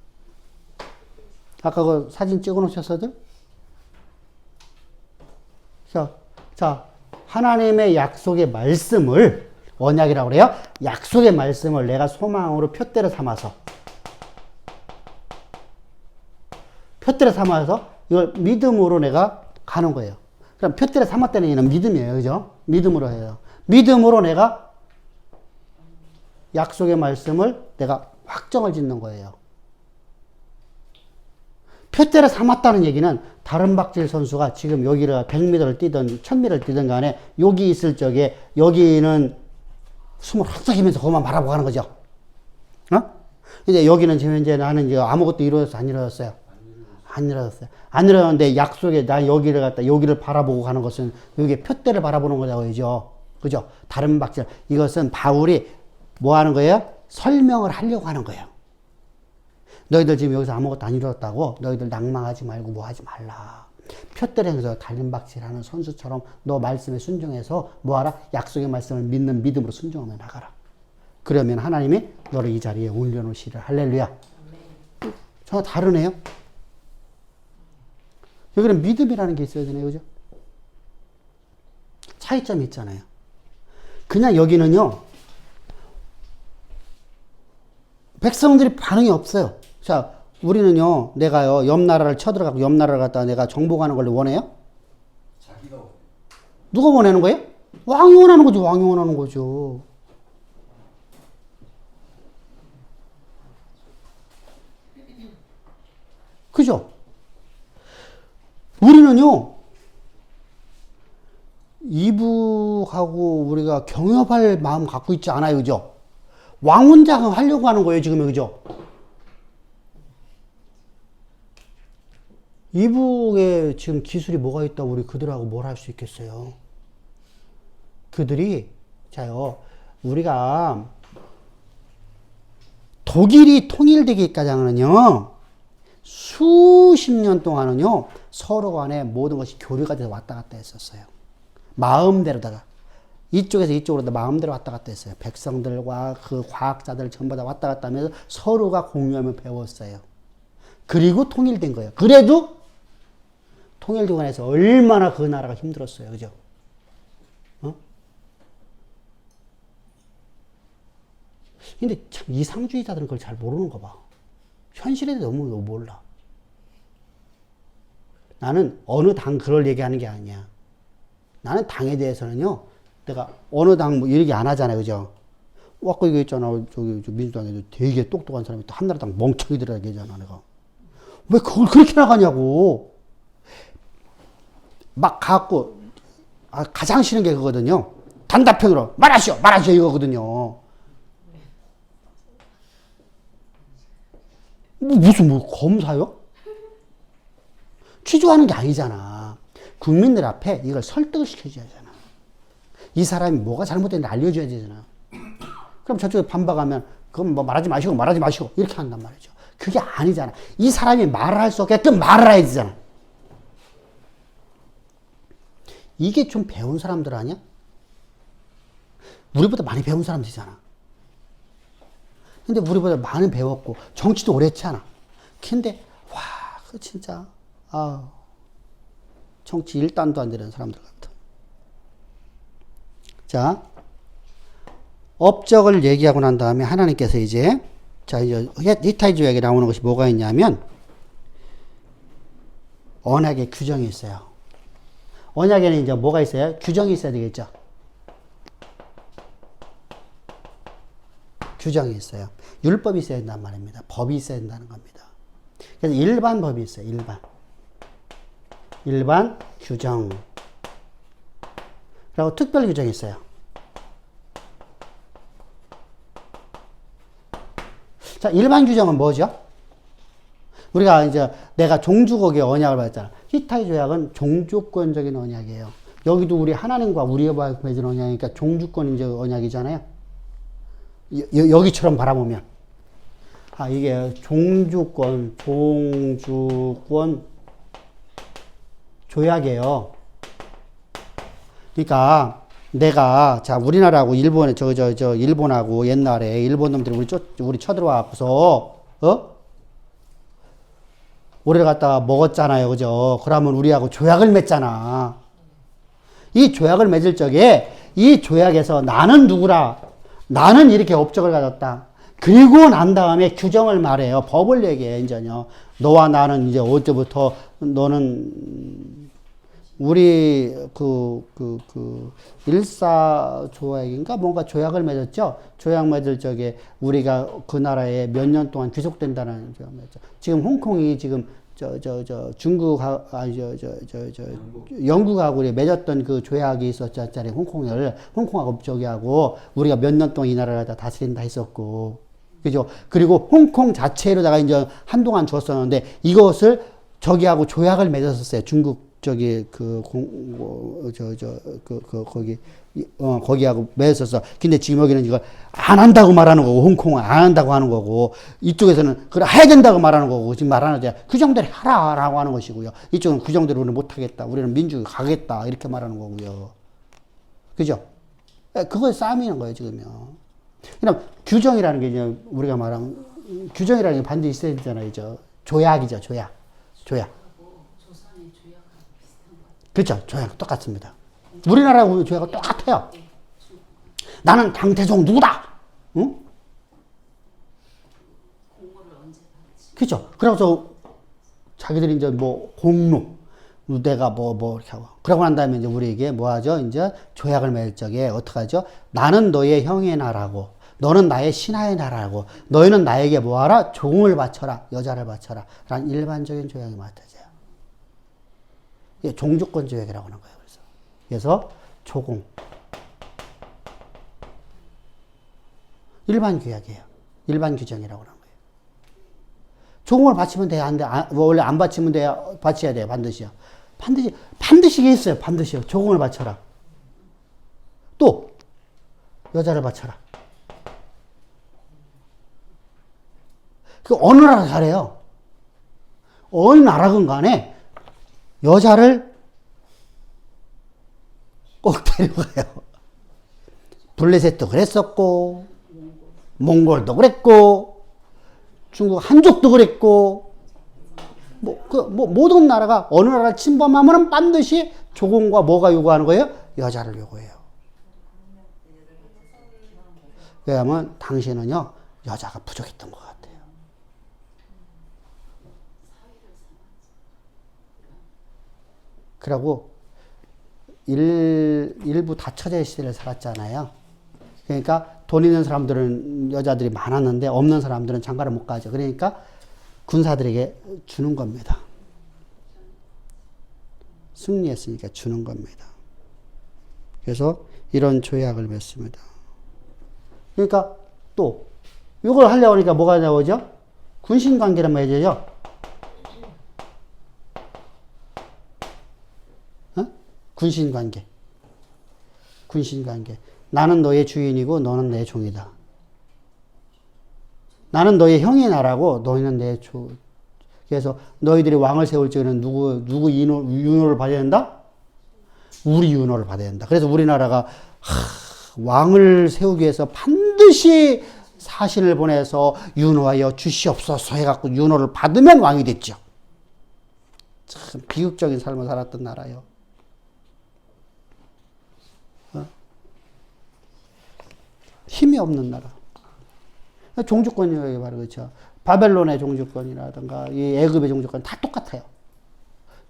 아까 그 사진 찍어 놓으셨어들? 자, 하나님의 약속의 말씀을 언약이라고 그래요. 약속의 말씀을 내가 소망으로 표대로 삼아서 이걸 믿음으로 내가 가는 거예요. 그럼 표대로 삼았다는 얘기는 믿음이에요. 그죠? 믿음으로 해요. 믿음으로 내가 약속의 말씀을 내가 확정을 짓는 거예요. 표대로 삼았다는 얘기는 다른 박질 선수가 지금 여기를 100m를 뛰든 1000m를 뛰든 간에 여기 있을 적에 여기는 숨을 헛삭이면서 그것만 바라보고 하는 거죠. 이제 여기는 지금 현재 나는 이제 아무것도 이루어졌어, 안 이루어졌어요? 안 이루어졌어요. 안 이루어졌는데 약속에 나 여기를 갖다 여기를 바라보고 가는 것은 여기 표대를 바라보는 거라고 하죠. 그죠? 다른 박질. 이것은 바울이 뭐 하는 거예요? 설명을 하려고 하는 거예요. 너희들 지금 여기서 아무것도 안 이루었다고 너희들 낭망하지 말고 뭐 하지 말라. 표대에서 달림박질하는 선수처럼 너 말씀에 순종해서 뭐하라? 약속의 말씀을 믿는 믿음으로 순종하며 나가라. 그러면 하나님이 너를 이 자리에 올려놓으시리라. 할렐루야. 전혀 다르네요. 여기는 믿음이라는 게 있어야 되네요. 그죠? 차이점이 있잖아요. 그냥 여기는요. 백성들이 반응이 없어요. 자, 우리는요, 내가요, 옆 나라를 쳐들어가고 옆 나라를 갖다가 내가 정복하는 걸 원해요?
자기가
누가 원하는 거예요? 왕이 원하는 거죠. 왕이 원하는 거죠. 그죠? 우리는요, 이북하고 우리가 경협할 마음 갖고 있지 않아요. 그죠? 왕혼장을 하려고 하는 거예요. 지금, 그죠? 이북에 지금 기술이 뭐가 있다고 우리 그들하고 뭘 할 수 있겠어요? 그들이, 자요, 우리가 독일이 통일되기까지 하면요, 수십 년 동안은요, 서로 간에 모든 것이 교류가 돼서 왔다 갔다 했었어요. 마음대로다가. 이쪽에서 이쪽으로 마음대로 왔다 갔다 했어요. 백성들과 그 과학자들 전부 다 왔다 갔다 하면서 서로가 공유하며 배웠어요. 그리고 통일된 거예요. 그래도 통일되고 나서 얼마나 그 나라가 힘들었어요. 그죠? 근데 참 이상주의자들은 그걸 잘 모르는 거 봐. 현실에 너무 몰라. 나는 어느 당 그럴 얘기하는 게 아니야. 나는 당에 대해서는요, 내가 어느 당 뭐 얘기 안 하잖아요. 그죠? 아까 이거 있잖아. 저기 민주당에도 되게 똑똑한 사람이 또 한나라당 멍청이들이라 얘기하잖아. 내가. 왜 그걸 그렇게 나가냐고. 막 갖고, 가장 싫은 게 그거거든요. 단답형으로 말하시오 이거거든요. 무슨 검사요? 취조하는 게 아니잖아. 국민들 앞에 이걸 설득을 시켜줘야 되잖아. 이 사람이 뭐가 잘못됐는지 알려줘야 되잖아. 그럼 저쪽에 반박하면 그건 뭐 말하지 마시고 이렇게 한단 말이죠. 그게 아니잖아. 이 사람이 말을 할 수 없게끔 말을 해야 되잖아. 이게 좀 배운 사람들 아니야? 우리보다 많이 배운 사람들이잖아. 근데 우리보다 많이 배웠고 정치도 오래 했잖아. 근데 와, 그 진짜 정치 일단도 안 되는 사람들 같아. 자, 업적을 얘기하고 난 다음에 하나님께서 이제 히타이 조약에 나오는 것이 뭐가 있냐면 언약의 규정이 있어요. 언약에는 이제 뭐가 있어요? 규정이 있어야 되겠죠. 규정이 있어요. 율법이 있어야 된단 말입니다. 법이 있어야 된다는 겁니다. 그래서 일반 법이 있어요. 일반 규정. 그리고 특별 규정이 있어요. 자, 일반 규정은 뭐죠? 우리가 이제 내가 종주국의 언약을 받았잖아. 히타이 조약은 종주권적인 언약이에요. 여기도 우리 하나님과 우리와 맺은 언약이니까 종주권적 언약이잖아요. 여기처럼 바라보면. 이게 종주권 조약이에요. 그러니까 내가 우리나라하고 일본에 일본하고 옛날에 일본 놈들이 우리 쳐들어와 갖고서 우리를 갖다가 먹었잖아요. 그죠? 그러면 우리하고 조약을 맺잖아. 이 조약을 맺을 적에 이 조약에서 나는 누구라? 나는 이렇게 업적을 가졌다. 그리고 난 다음에 규정을 말해요. 법을 얘기해, 이제요. 너와 나는 이제 어제부터 너는 우리 일사조약인가 뭔가 조약을 맺었죠. 조약 맺을 적에 우리가 그 나라에 몇 년 동안 귀속된다는 조약 맺었죠. 지금 홍콩이 지금 영국하고 우리 맺었던 그 조약이 있었잖아요. 홍콩하고 저기하고 우리가 몇 년 동안 이 나라를 다 다스린다 했었고, 그죠? 그리고 홍콩 자체로다가 이제 한동안 줬었는데 이것을 저기하고 조약을 맺었었어요. 중국 거기하고 맺었어. 근데 지금 여기는 이걸 안 한다고 말하는 거고, 홍콩은 안 한다고 하는 거고, 이쪽에서는 그래, 해야 된다고 말하는 거고, 지금 말하는 데 규정대로 하라라고 하는 것이고요. 이쪽은 규정대로 우리는 못하겠다. 우리는 민주주의 가겠다. 이렇게 말하는 거고요. 그죠? 그거에 싸움이는 거예요, 지금요. 그럼 규정이라는 게 이제 우리가 말하는, 규정이라는 게 반드시 있어야 되잖아요. 이죠. 조약이죠, 조약. 조약.
조선의 조약하고 비슷한 것
그렇죠. 조약 똑같습니다. 우리나라하고 조약은 똑같아요. 나는 당태종 누구다. 응?
공모를 언제 받지?
그렇죠. 그래서 자기들이 이제 뭐 공로, 내가 뭐 이렇게 하고 그러고 난 다음에 이제 우리에게 뭐 하죠? 이제 조약을 맺을 적에 어떻게 하죠? 나는 너의 형의 나라고, 너는 나의 신하의 나라고, 너희는 나에게 뭐 하라? 종을 바쳐라, 여자를 바쳐라. 라는 일반적인 조약이 맡아져요. 이게 종주권 조약이라고 하는 거예요. 그래서 조공. 일반 규약이에요. 일반 규정이라고 하는 거예요. 조공을 바치면 돼요? 안 돼? 원래 안 바치면 돼요? 바쳐야 돼요? 반드시요? 반드시 이게 있어요. 반드시요. 조공을 바쳐라. 또, 여자를 바쳐라. 그 어느 나라 잘해요? 어느 나라건 간에 여자를 꼭 데려가요. 블레셋도 그랬었고, 몽골도 그랬고, 중국 한족도 그랬고, 모든 나라가 어느 나라를 침범하면 반드시 조공과 뭐가 요구하는 거예요? 여자를 요구해요. 왜냐하면 당신은요, 여자가 부족했던 것 같아요. 그러고 일부 다처제 시대를 살았잖아요. 그러니까 돈 있는 사람들은 여자들이 많았는데 없는 사람들은 장가를 못 가죠. 그러니까 군사들에게 주는 겁니다. 승리했으니까 주는 겁니다. 그래서 이런 조약을 맺습니다. 그러니까 또 이걸 하려고 하니까 뭐가 나오죠? 군신관계를 맺어요. 군신관계. 군신관계. 나는 너의 주인이고 너는 내 종이다. 나는 너의 형의 나라고 너희는 내 조. 그래서 너희들이 왕을 세울 적에는 누구 윤호를 받아야 된다? 우리 윤호를 받아야 된다. 그래서 우리나라가 왕을 세우기 위해서 반드시 사신을 보내서 윤호하여 주시옵소서 해갖고 윤호를 받으면 왕이 됐죠. 참 비극적인 삶을 살았던 나라요. 힘이 없는 나라. 종주권이 바로 그렇죠. 바벨론의 종주권이라든가 이 애굽의 종주권 다 똑같아요.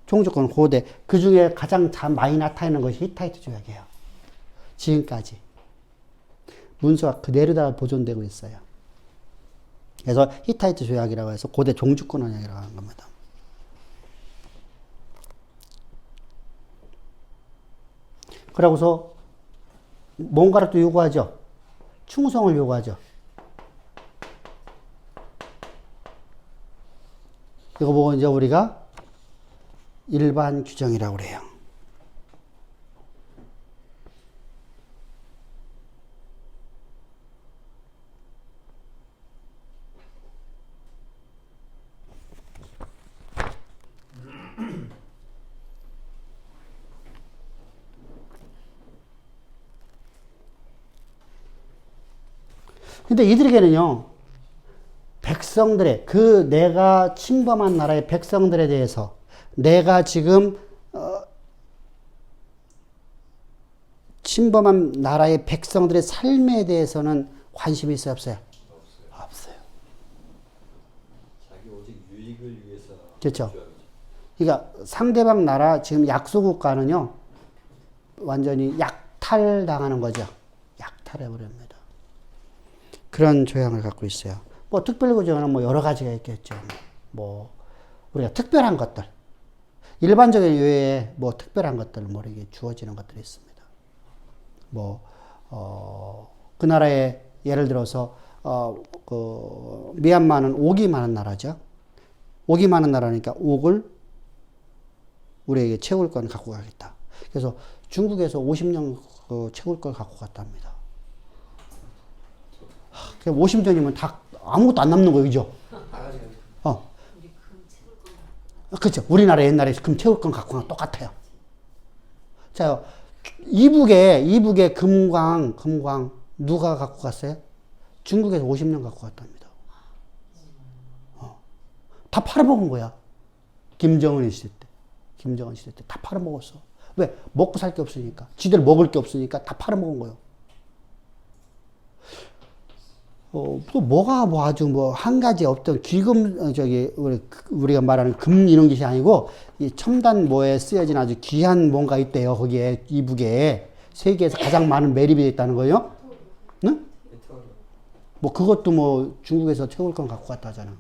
종주권 고대. 그 중에 가장 많이 나타나는 것이 히타이트 조약이에요. 지금까지 문서가 그대로 다 보존되고 있어요. 그래서 히타이트 조약이라고 해서 고대 종주권 언약이라고 하는 겁니다. 그러고서 뭔가를 또 요구하죠. 충성을 요구하죠. 이거 보고 이제 우리가 일반 규정이라고 그래요. 근데 이들에게는요, 백성들의 그 내가 침범한 나라의 백성들에 대해서 내가 지금 침범한 나라의 백성들의 삶에 대해서는 관심이 있어요, 없어요? 없어요.
자기 오직 유익을 위해서.
그렇죠. 그러니까 상대방 나라 지금 약소국가는요 완전히 약탈당하는 거죠. 약탈해버립니다. 그런 조향을 갖고 있어요. 뭐 특별구조는 뭐 여러 가지가 있겠죠. 뭐 우리가 특별한 것들, 일반적인 외에 뭐 특별한 것들 뭐 이렇게 주어지는 것들이 있습니다. 뭐 그 나라에 예를 들어서 그 미얀마는 옥이 많은 나라죠. 옥이 많은 나라니까 옥을 우리에게 채울 건 갖고 가겠다. 그래서 중국에서 50년 채울 걸 갖고 갔답니다. 50년이면 다 아무것도 안 남는 거예요, 그죠?
우리 금 채울 거.
그렇죠. 우리나라 옛날에 금 채울 건 갖고 간 똑같아요. 자, 이북에 금광 누가 갖고 갔어요? 중국에서 50년 갖고 갔답니다. 다 팔아먹은 거야. 김정은 시대 때 다 팔아먹었어. 왜? 먹고 살 게 없으니까. 지들 먹을 게 없으니까 다 팔아먹은 거예요. 또 뭐가 뭐 아주 뭐 한 가지 없던 귀금, 우리가 말하는 금 이런 것이 아니고, 이 첨단 뭐에 쓰여진 아주 귀한 뭔가 있대요. 거기에, 이북에. 세계에서 가장 많은 매립이 있다는 거예요. 응? 뭐 그것도 뭐 중국에서 채울 건 갖고 갔다 하잖아.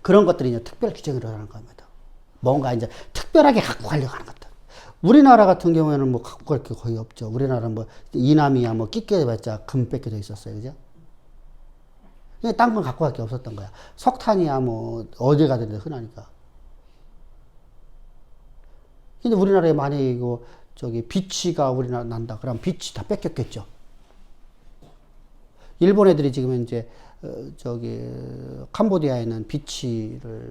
그런 것들이 이제 특별 규정으로 하는 겁니다. 뭔가 이제 특별하게 갖고 가려고 하는 것들. 우리나라 같은 경우에는 뭐 갖고 갈 게 거의 없죠. 우리나라는 뭐 이남이야 뭐 끼껴봤자 금 뺏겨져 있었어요. 그죠? 딴 건 갖고 갈 게 없었던 거야. 석탄이야 뭐 어디 가든지 흔하니까. 근데 우리나라에 만약에 이거 비치가 우리나라 난다. 그럼 비치 다 뺏겼겠죠. 일본 애들이 지금 이제 캄보디아에 있는 비치를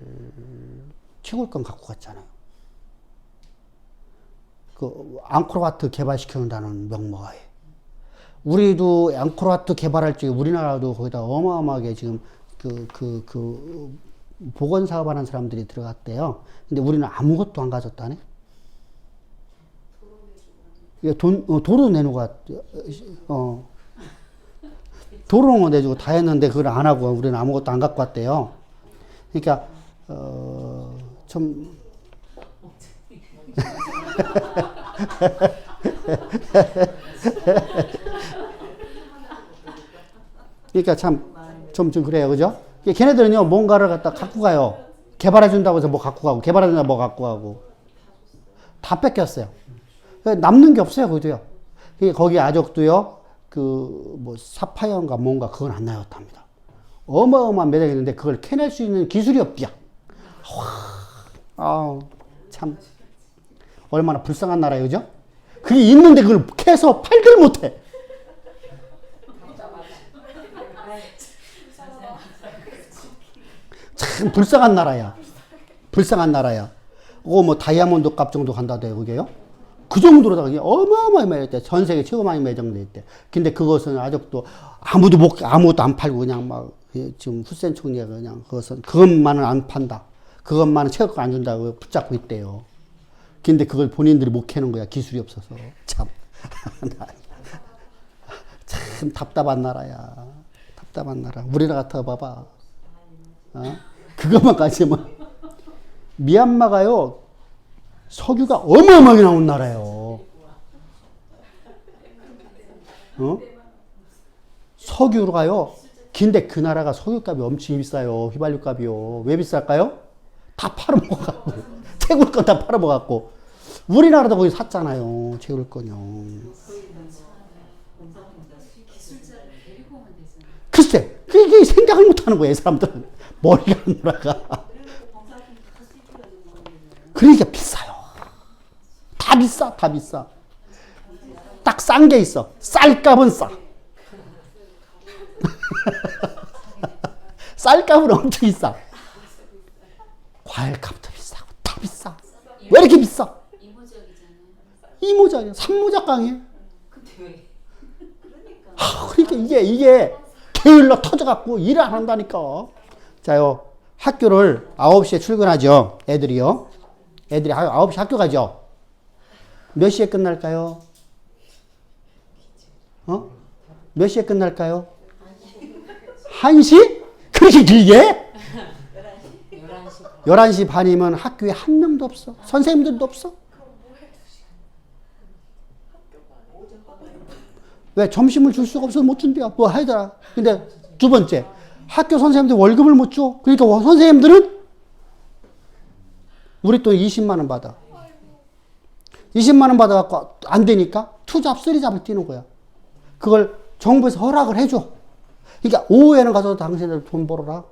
채굴 건 갖고 갔잖아요. 그 앙코르와트 개발시켜놓는다는 명목하에. 우리도 앙코르와트 개발할 적에 우리나라도 거기다 어마어마하게 지금 보건 사업하는 사람들이 들어갔대요. 근데 우리는 아무것도 안 가졌다네. 도로 내놓고 도로 내주고 다 했는데 그걸 안 하고 우리는 아무것도 안 갖고 왔대요. 그러니까 좀 그러니까 참 좀 그래요, 그죠? 걔네들은요 뭔가를 갖다 갖고 가요. 개발해 준다고 해서 뭐 갖고 가고 개발해 준다고 뭐 갖고 가고 다 뺏겼어요. 남는 게 없어요, 거기도요. 거기 아족도요, 뭐 사파이어인가 뭔가 그건 안 나왔답니다. 어마어마한 매력이 있는데 그걸 캐낼 수 있는 기술이 없디야. 참 얼마나 불쌍한 나라예요, 그죠? 그게 있는데 그걸 캐서 팔들 못해. 참 불쌍한 나라야. 불쌍한 나라야. 뭐 다이아몬드 값 정도 간다대요, 그게요? 그 정도로다가 어마어마하게 매졌대. 전 세계 최고 많이 매장돼 있대. 근데 그것은 아직도 아무것도 안 팔고 그냥 막 지금 후센 총리가 그냥 그것만은 안 판다. 그것만은 채권을 안 준다고 붙잡고 있대요. 근데 그걸 본인들이 못 캐는 거야. 기술이 없어서. 참. 참 답답한 나라야. 답답한 나라. 우리나라 같아 봐봐. 그것만 가지면 미얀마가요. 석유가 어마어마하게 나온 나라예요. 석유가요. 근데 그 나라가 석유값이 엄청 비싸요. 휘발유값이요. 왜 비쌀까요? 다 팔아먹어갖고. 채굴 건 다 팔아먹어갖고. 우리나라도 거기 샀잖아요. 채굴 건요. 글쎄, 그게 생각을 못하는 거예요. 사람들은. 머리가 안 돌아가. 그러니까 비싸요. 다 비싸, 다 비싸. 딱 싼 게 있어. 쌀값은 싸. 쌀값은 엄청 비싸. 과일값도 비싸고 다 비싸. 왜 이렇게 비싸? 이모작이야. 삼모작 강해. 그러니까 이게 게을러 터져갖고 일을 안 한다니까. 자요, 학교를 9시에 출근하죠. 애들이요. 애들이 9시 학교 가죠. 몇 시에 끝날까요? 몇 시에 끝날까요? 1시? 그렇게 길게? 11시 반이면 학교에 한 명도 없어. 선생님들도 없어. 왜? 점심을 줄 수가 없어서 못 준대요. 뭐 하더라. 근데 두 번째, 학교 선생님들 월급을 못 줘. 그러니까 선생님들은 우리 돈 20만 원 받아. 20만 원 받아갖고 안 되니까 투잡, 쓰리잡을 뛰는 거야. 그걸 정부에서 허락을 해줘. 그러니까 오후에는 가서 당신들 돈 벌어라.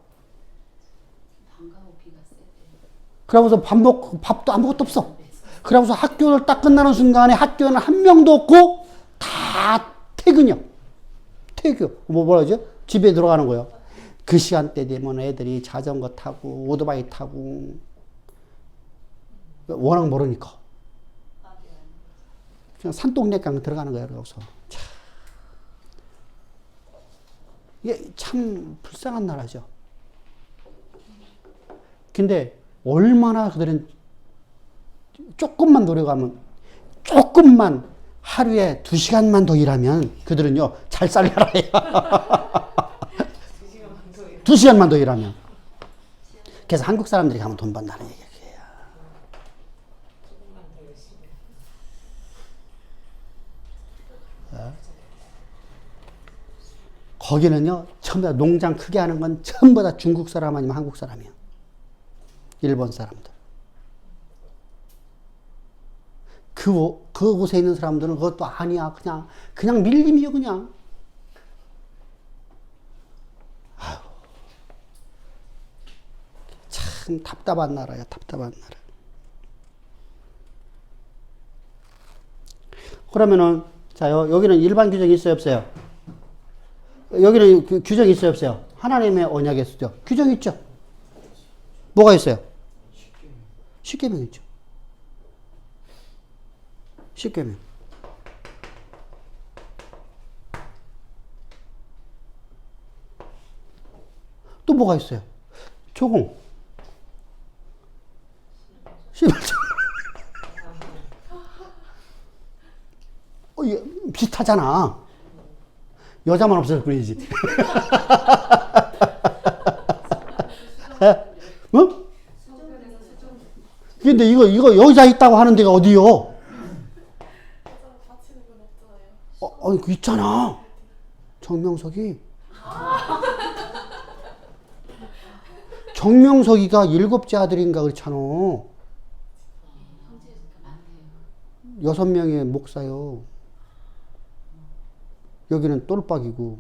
그러고서 밥도 아무것도 없어. 그러고서 학교를 딱 끝나는 순간에 학교에는 한 명도 없고 다 퇴근이요. 뭐라 하죠? 집에 들어가는 거예요. 그 시간대 되면 애들이 자전거 타고 오토바이 타고 워낙 모르니까 그냥 산동네강 들어가는 거예요. 그래서 이게 참 불쌍한 나라죠. 근데 얼마나 그들은 조금만 노력하면, 조금만 하루에 2시간만 더 일하면 그들은요 잘 살 나라예요. 2시간만 더 일하면. 그래서 한국 사람들이 가면 돈 번다는 얘기예요. 거기는요 전부 다 농장 크게 하는 건 전부 다 중국 사람 아니면 한국 사람이에요. 일본 사람들. 그곳에 있는 사람들은 그것도 아니야. 그냥 밀림이요, 그냥. 아유. 참 답답한 나라야, 답답한 나라. 그러면은, 자요, 여기는 일반 규정이 있어요, 없어요? 여기는 규정이 있어요, 없어요? 하나님의 언약에 있죠. 규정 있죠? 뭐가 있어요? 십계명 있죠. 십계명. 또 뭐가 있어요? 조공. 11조. 이게 비슷하잖아. 여자만 없어서 뿐이지. 어? 근데 이거 여자 있다고 하는 데가 어디요? 그 있잖아. 정명석이. 정명석이가 7째 아들인가 그렇잖아. 6명의 목사요. 여기는 똘박이고.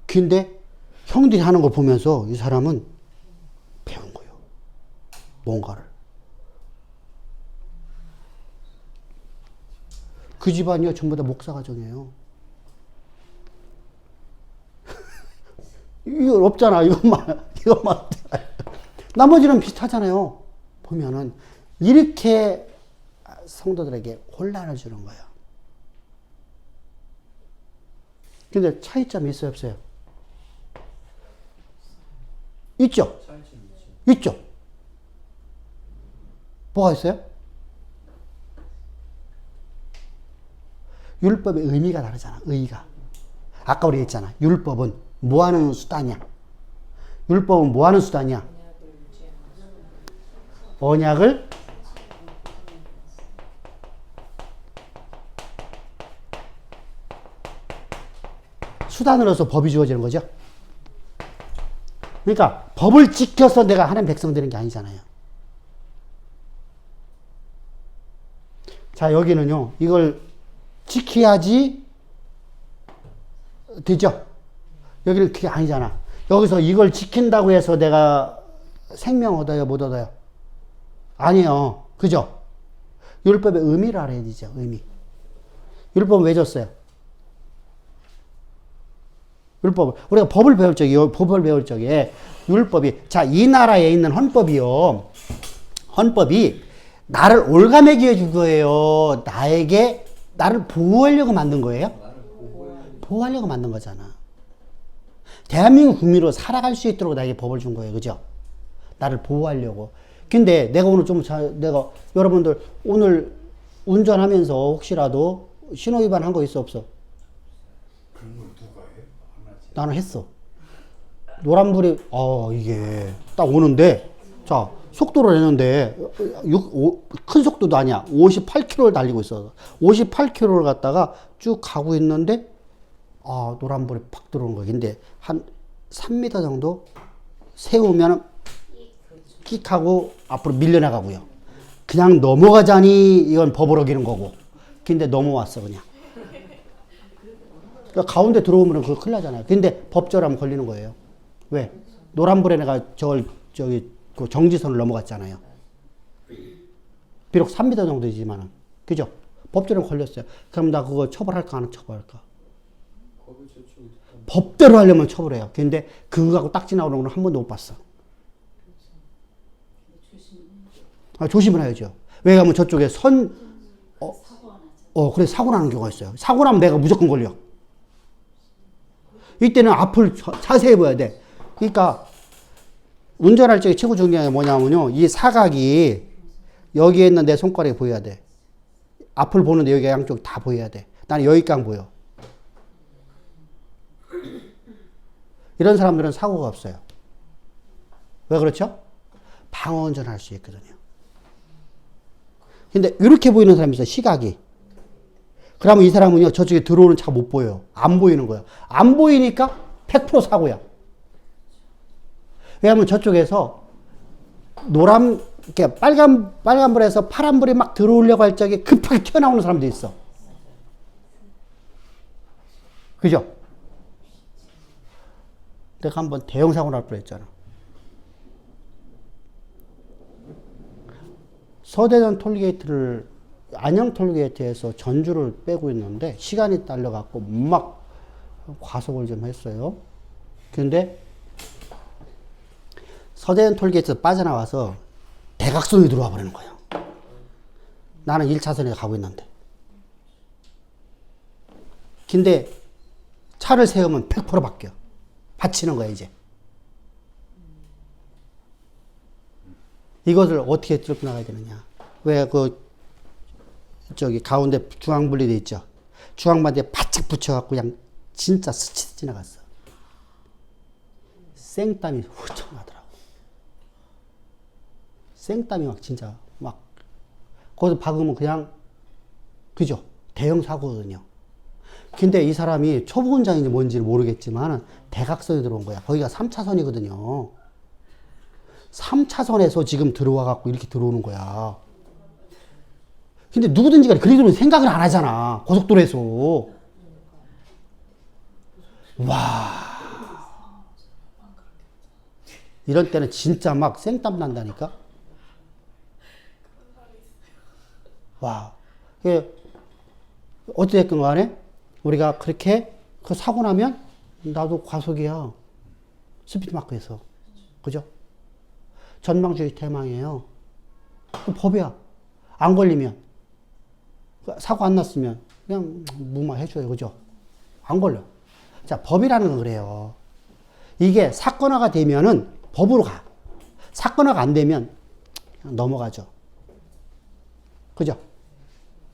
근데 형들이 하는 걸 보면서 이 사람은 배운 거예요. 뭔가를. 그 집안이요 전부 다 목사 가정이에요. 이거 없잖아. 이것만. 나머지는 비슷하잖아요. 보면은 이렇게 성도들에게 혼란을 주는 거예요. 근데 차이점이 있어요, 없어요? 있죠? 있죠? 뭐가 있어요? 율법의 의미가 다르잖아, 의의가. 아까 우리 했잖아. 율법은 뭐 하는 수단이야? 율법은 뭐 하는 수단이야? 언약을 수단으로서 법이 주어지는 거죠. 그러니까 법을 지켜서 내가 하나님 백성 되는 게 아니잖아요. 자, 여기는요. 이걸 지켜야지 되죠. 여기는 그게 아니잖아. 여기서 이걸 지킨다고 해서 내가 생명 얻어요, 못 얻어요? 아니에요. 그죠? 율법의 의미를 알아야 되죠. 의미. 율법은 왜 줬어요? 율법. 우리가 법을 배울 적에 율법이, 자, 이 나라에 있는 헌법이요. 헌법이 나를 올가매게 해준 거예요. 나를 보호하려고 만든 거예요? 보호하려고 만든 거잖아. 대한민국 국민으로 살아갈 수 있도록 나에게 법을 준 거예요. 그죠? 나를 보호하려고. 근데 내가 오늘 내가 여러분들 오늘 운전하면서 혹시라도 신호 위반한 거 있어 없어?
그런 걸 누가 해? 안 하지.
나는 했어. 노란불이 이게 딱 오는데 자 속도를 내는데 큰 속도도 아니야. 58km를 달리고 있어. 58km를 갔다가 쭉 가고 있는데 노란불이 팍 들어오는 거야. 근데 한 3m 정도 세우면 끽 하고 앞으로 밀려나가고요. 그냥 넘어가자니 이건 법을 어기는 거고. 근데 넘어왔어 그냥. 그러니까 가운데 들어오면 그거 큰일 나잖아요. 근데 법조라면 걸리는 거예요. 왜? 노란불에 내가 그 정지선을 넘어갔잖아요. 비록 3m 정도이지만은. 그죠? 법조라면 걸렸어요. 그럼 나 그거 처벌할까 안 처벌할까? 법대로 하려면 처벌해요. 근데 그거 갖고 딱지 나오는 건 한 번도 못 봤어. 조심을 해야죠. 왜냐하면 저쪽에 그래 사고 나는 경우가 있어요. 사고 나면 내가 무조건 걸려. 이때는 앞을 자세히 봐야 돼. 그러니까 운전할 적에 최고 중요한 게 뭐냐면요. 이 사각이 여기에 있는 내 손가락이 보여야 돼. 앞을 보는데 여기가 양쪽 다 보여야 돼. 나는 여기까지 보여. 이런 사람들은 사고가 없어요. 왜 그렇죠? 방어 운전할 수 있거든요. 근데 이렇게 보이는 사람이 있어요. 시각이. 그러면 이 사람은요. 저쪽에 들어오는 차가 못 보여요. 안 보이는 거예요. 안 보이니까 100% 사고야. 왜냐하면 저쪽에서 이렇게 빨간불에서 파란불이 막 들어오려고 할 적에 급하게 튀어나오는 사람도 있어. 그죠? 내가 한번 대형 사고 날 뻔했잖아. 서대전 톨게이트를 안양 톨게이트에서 전주를 빼고 있는데 시간이 딸려갖고 막 과속을 좀 했어요. 근데 서대전 톨게이트에서 빠져나와서 대각선이 들어와 버리는 거예요. 나는 1차선에 가고 있는데. 근데 차를 세우면 100% 바뀌어. 받치는 거야 이제. 이것을 어떻게 뚫고 나가야 되느냐. 왜 가운데 중앙분리대 있죠. 중앙반대에 바짝 붙여갖고 그냥 진짜 스치듯 지나갔어. 생땀이 훌쩍 나더라고. 생땀이 막 진짜 막 거기서 박으면 그냥 그죠? 대형 사고거든요. 근데 이 사람이 초보 운전인지 뭔지를 모르겠지만 대각선에 들어온 거야. 거기가 3차선이거든요. 3차선에서 지금 들어와 갖고 이렇게 들어오는 거야. 근데 누구든지 간에 그리 들어오면 생각을 안 하잖아. 고속도로에서. 와. 이런 때는 진짜 막 생땀 난다니까. 와. 어찌됐든 간에 우리가 그렇게 그 사고 나면 나도 과속이야. 스피드마크에서. 그죠? 전방주의 태망이에요. 법이야. 안 걸리면. 사고 안 났으면 그냥 무마해줘요. 그죠? 안 걸려. 자, 법이라는 건 그래요. 이게 사건화가 되면은 법으로 가. 사건화가 안 되면 그냥 넘어가죠. 그죠?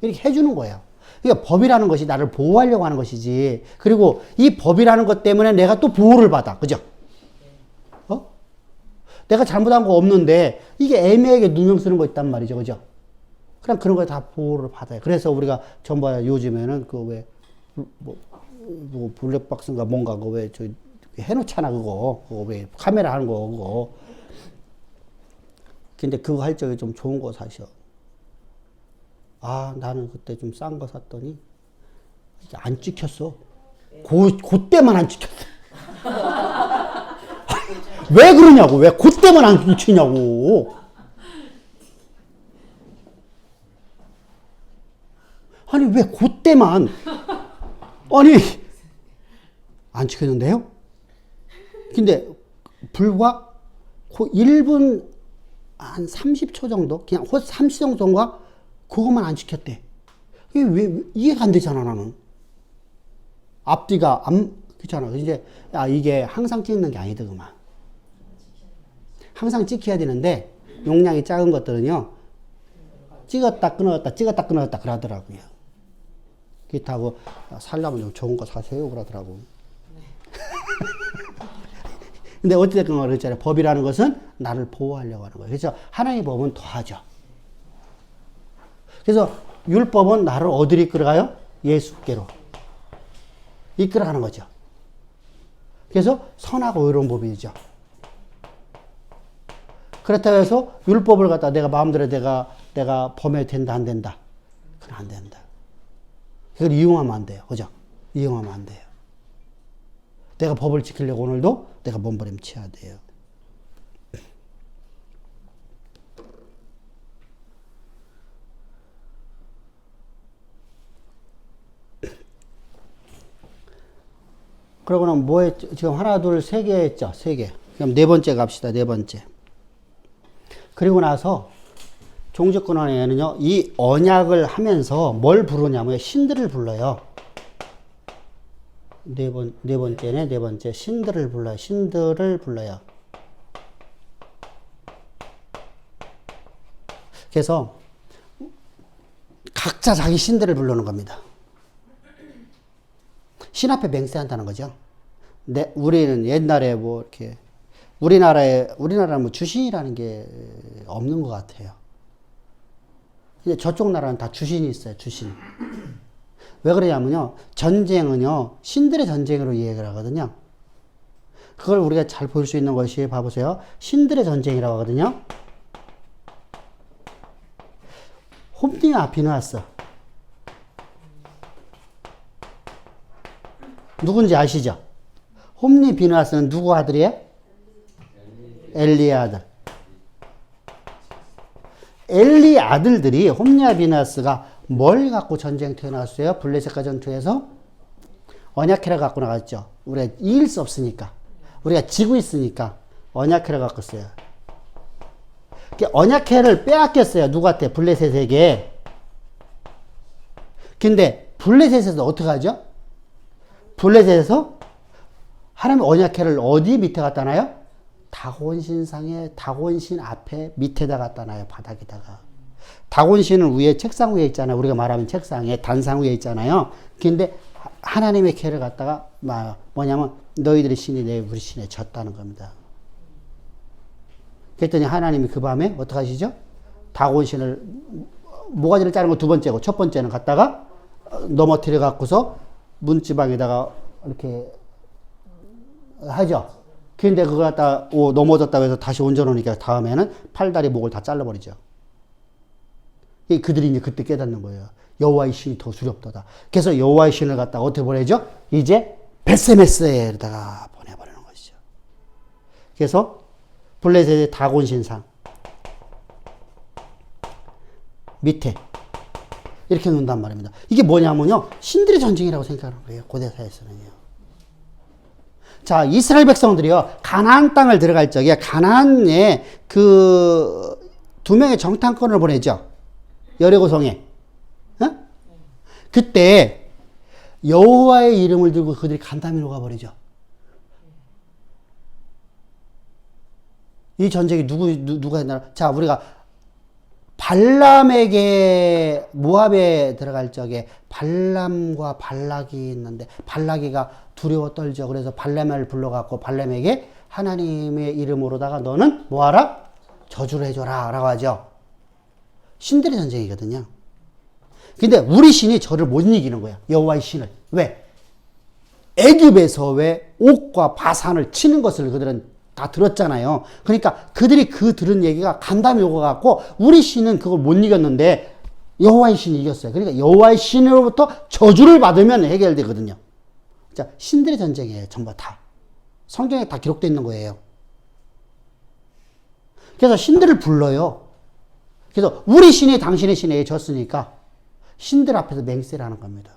이렇게 해주는 거예요. 그러니까 법이라는 것이 나를 보호하려고 하는 것이지. 그리고 이 법이라는 것 때문에 내가 또 보호를 받아. 그죠? 내가 잘못한 거 없는데 이게 애매하게 누명 쓰는 거 있단 말이죠. 그죠? 그냥 그런 거에 다 보호를 받아요. 그래서 우리가 전부 요즘에는 블랙박스인가 뭔가 해놓잖아. 그거 왜 카메라 하는 거 그거. 근데 그거 할 적에 좀 좋은 거 사셔. 나는 그때 좀 싼 거 샀더니 안 찍혔어. 그때만 안 찍혔어. 왜 그러냐고. 왜 그때만 안 찍히냐고. 아니 왜 그때만 안 찍혔는데요? 근데 불과 1분 한 30초 정도 그냥 30초 정도인가 그것만 안 찍혔대. 이게 왜 이해가 안 되잖아. 나는 앞뒤가 그렇잖아. 이제 이게 항상 찍는 게 아니다 그만. 항상 찍혀야 되는데 용량이 작은 것들은요 찍었다 끊었다 찍었다 끊었다 그러더라고요. 그렇다고 살려면 좀 좋은 거 사세요 그러더라고. 근데 어찌됐건 그랬잖아요. 법이라는 것은 나를 보호하려고 하는 거예요. 그래서 하나님의 법은 더하죠. 그래서 율법은 나를 어디로 이끌어가요? 예수께로 이끌어가는 거죠. 그래서 선하고 의로운 법이죠. 그렇다고 해서 율법을 갖다 내가 마음대로 내가 범해도 된다 안 된다? 그건 안 된다. 그걸 이용하면 안 돼요. 그죠? 이용하면 안 돼요. 내가 법을 지키려고 오늘도 내가 몸부림쳐야 돼요. 그러고는 뭐 했죠? 지금 하나, 둘, 세 개 했죠? 세 개. 그럼 네 번째 갑시다. 네 번째. 그리고 나서 종주권원에는요, 이 언약을 하면서 뭘 부르냐면 신들을 불러요. 네 번째네, 네 번째. 신들을 불러요. 신들을 불러요. 그래서 각자 자기 신들을 부르는 겁니다. 신 앞에 맹세한다는 거죠. 우리는 옛날에 뭐 이렇게 우리나라는 뭐 주신이라는 게 없는 것 같아요. 근데 저쪽 나라는 다 주신이 있어요. 주신. 왜 그러냐면요. 전쟁은요. 신들의 전쟁으로 이해를 하거든요. 그걸 우리가 잘 볼 수 있는 것이 봐보세요. 신들의 전쟁이라고 하거든요. 홈리와 비누아스. 누군지 아시죠? 홈리 비누아스는 누구 아들이에요? 엘리의 아들. 엘리의 아들들이 홈리와 비누아스가 뭘 갖고 전쟁터에 나왔어요? 블레셋과 전투에서 언약궤를 갖고 나갔죠. 우리가 이길 수 없으니까. 우리가 지고 있으니까 언약궤를 갖고 써요. 언약궤를 빼앗겼어요. 누구한테? 블레셋에게. 근데 블레셋에서 어떻게 하죠? 블레셋에서 하나님 언약궤를 어디 밑에 갖다 놔요? 다곤신상에 다곤신 앞에 밑에다 갖다 놔요. 바닥에다가. 다곤신은 위에 책상 위에 있잖아요. 우리가 말하면 책상에 단상 위에 있잖아요. 근데 하나님의 궤를 갖다가 뭐냐면 너희들의 신이 내 우리 신에 졌다는 겁니다. 그랬더니 하나님이 그 밤에 어떻게 하시죠? 다곤신을 모가지를 자른 거 두 번째고 첫 번째는 갖다가 넘어뜨려 갖고서 문지방에다가 이렇게 하죠. 근데 그거 갖다 넘어졌다고 해서 다시 온전하니까 다음에는 팔다리 목을 다 잘라버리죠. 그들이 이제 그때 깨닫는 거예요. 여호와의 신이 더 두렵도다. 그래서 여호와의 신을 갖다가 어떻게 보내죠? 이제 베세메스에다가 보내버리는 것이죠. 그래서 블레셋의 다곤신상 밑에 이렇게 놓는단 말입니다. 이게 뭐냐면요. 신들의 전쟁이라고 생각하는 거예요. 고대사에서는요. 자, 이스라엘 백성들이요. 가나안 땅을 들어갈 적에 가나안에 그 두 명의 정탐꾼을 보내죠. 여리고성에. 어? 그때 여호와의 이름을 들고 그들이 간담이 녹아버리죠. 이 전쟁이 누가 했나? 자, 우리가 발람에게 모압에 들어갈 적에 발람과 발락이 있는데 발락이가 두려워 떨죠. 그래서 발람을 불러갖고 발람에게 하나님의 이름으로다가 너는 뭐하라? 저주를 해줘라 라고 하죠. 신들의 전쟁이거든요. 근데 우리 신이 저를 못 이기는 거야. 여호와의 신을. 왜? 애굽에서 왜 옥과 바산을 치는 것을 그들은 다 들었잖아요. 그러니까 그들이 들은 얘기가 간담이 오고갖고 우리 신은 그걸 못 이겼는데 여호와의 신이 이겼어요. 그러니까 여호와의 신으로부터 저주를 받으면 해결되거든요. 자, 신들의 전쟁이에요. 전부 다. 성경에 다 기록되어 있는 거예요. 그래서 신들을 불러요. 그래서 우리 신이 당신의 신에게 졌으니까 신들 앞에서 맹세를 하는 겁니다.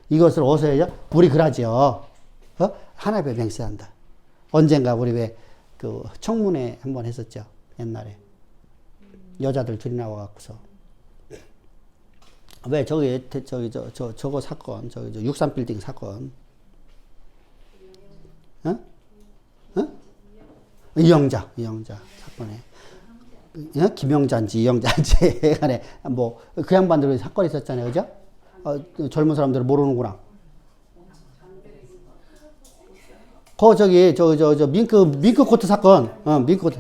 이것을 어디서 해요? 우리 그러죠. 하나님 앞에 맹세한다. 언젠가 우리 왜 그 청문회 한번 했었죠. 옛날에. 여자들 둘이 나와갖고서. 왜 저거 사건, 63빌딩 사건. 어? 어? 이영자 사건에. 어? 김영자인지 이영자인지 간에 뭐 그 양반들 사건이 있었잖아요. 그죠? 젊은 사람들은 모르는구나. 저기 밍크 코트 사건. 밍크 코트.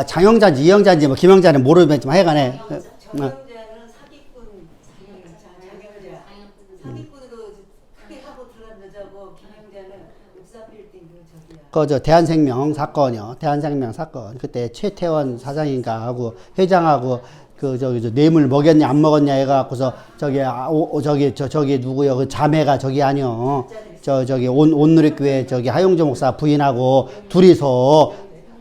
장영자인지 이영자인지 뭐 김영자는 모르겠지만 하여간에.
정영자는 사기꾼 사기꾼으로 크게 하고 들어간 여자고 김영자는 읍사필 때 저기야.
저 대한생명 사건이요. 대한생명 사건. 그때 최태원 사장인가 하고 회장하고 뇌물 먹였냐 안 먹었냐 해갖고서 저기 누구요? 그 자매가 저기 아니요. 저기 온누리교회 저기 하용조 목사 부인하고 둘이서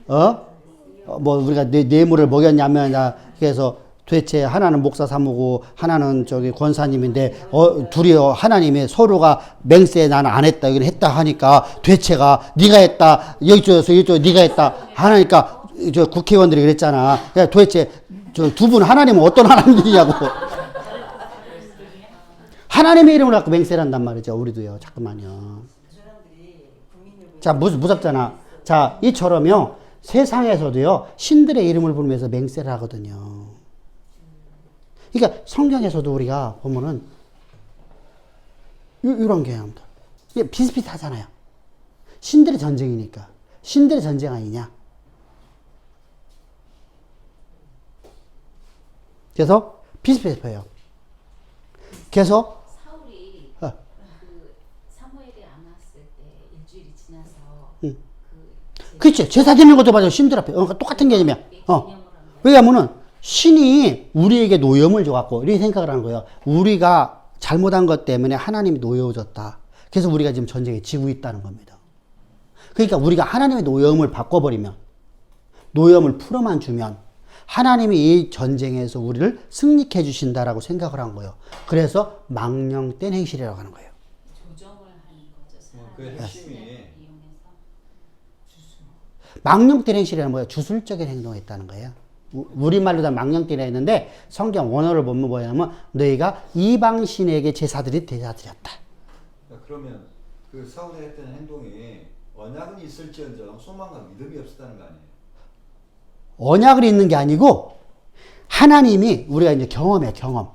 뭐 우리가 뇌물을 먹였냐면 그래서 도대체 하나는 목사 사무고 하나는 저기 권사님인데 둘이 하나님이 서로가 맹세 나는 안 했다 여기는 했다 하니까 대체가 네가 했다 여기쪽에서 네가 했다 하니까 저 국회의원들이 그랬잖아. 야, 도대체 저 두 분 하나님은 어떤 하나님이냐고. 하나님의 이름을 갖고 맹세를 한단 말이죠. 우리도요. 잠깐만요. 자, 무섭잖아. 자, 이처럼요. 세상에서도요. 신들의 이름을 부르면서 맹세를 하거든요. 그러니까 성경에서도 우리가 보면은 이런 개념들. 이게 비슷비슷하잖아요. 신들의 전쟁이니까. 신들의 전쟁 아니냐. 그래서 비슷비슷해요. 그래서
사울이 그 사무엘이 안 왔을 때 일주일이 지나서
그치. 제사 드리는 것도 맞아. 신들 앞에. 똑같은 개념이야. 왜냐면은 신이 우리에게 노염을 줘갖고 이렇게 생각을 하는 거예요. 우리가 잘못한 것 때문에 하나님이 노여워졌다. 그래서 우리가 지금 전쟁에 지고 있다는 겁니다. 그러니까 우리가 하나님의 노염을 바꿔버리면, 노염을 풀어만 주면 하나님이 이 전쟁에서 우리를 승리케 해주신다라고 생각을 한 거예요. 그래서 망령된 행실이라고 하는 거예요.
조정을 하는 거죠.
그 핵심이
이용해서
망령된 행실이라는 거예요. 주술적인 행동을 했다는 거예요. 우리말로 다 망령되라 했는데 성경 원어를 보면 뭐냐면 너희가 이방신에게 제사들이 대사드렸다.
그러면 그 사울이 했던 행동이 언약은 있을지언정 소망과 믿음이 없었다는 거 아니에요?
언약을 있는 게 아니고 하나님이 우리가 이제 경험해 경험.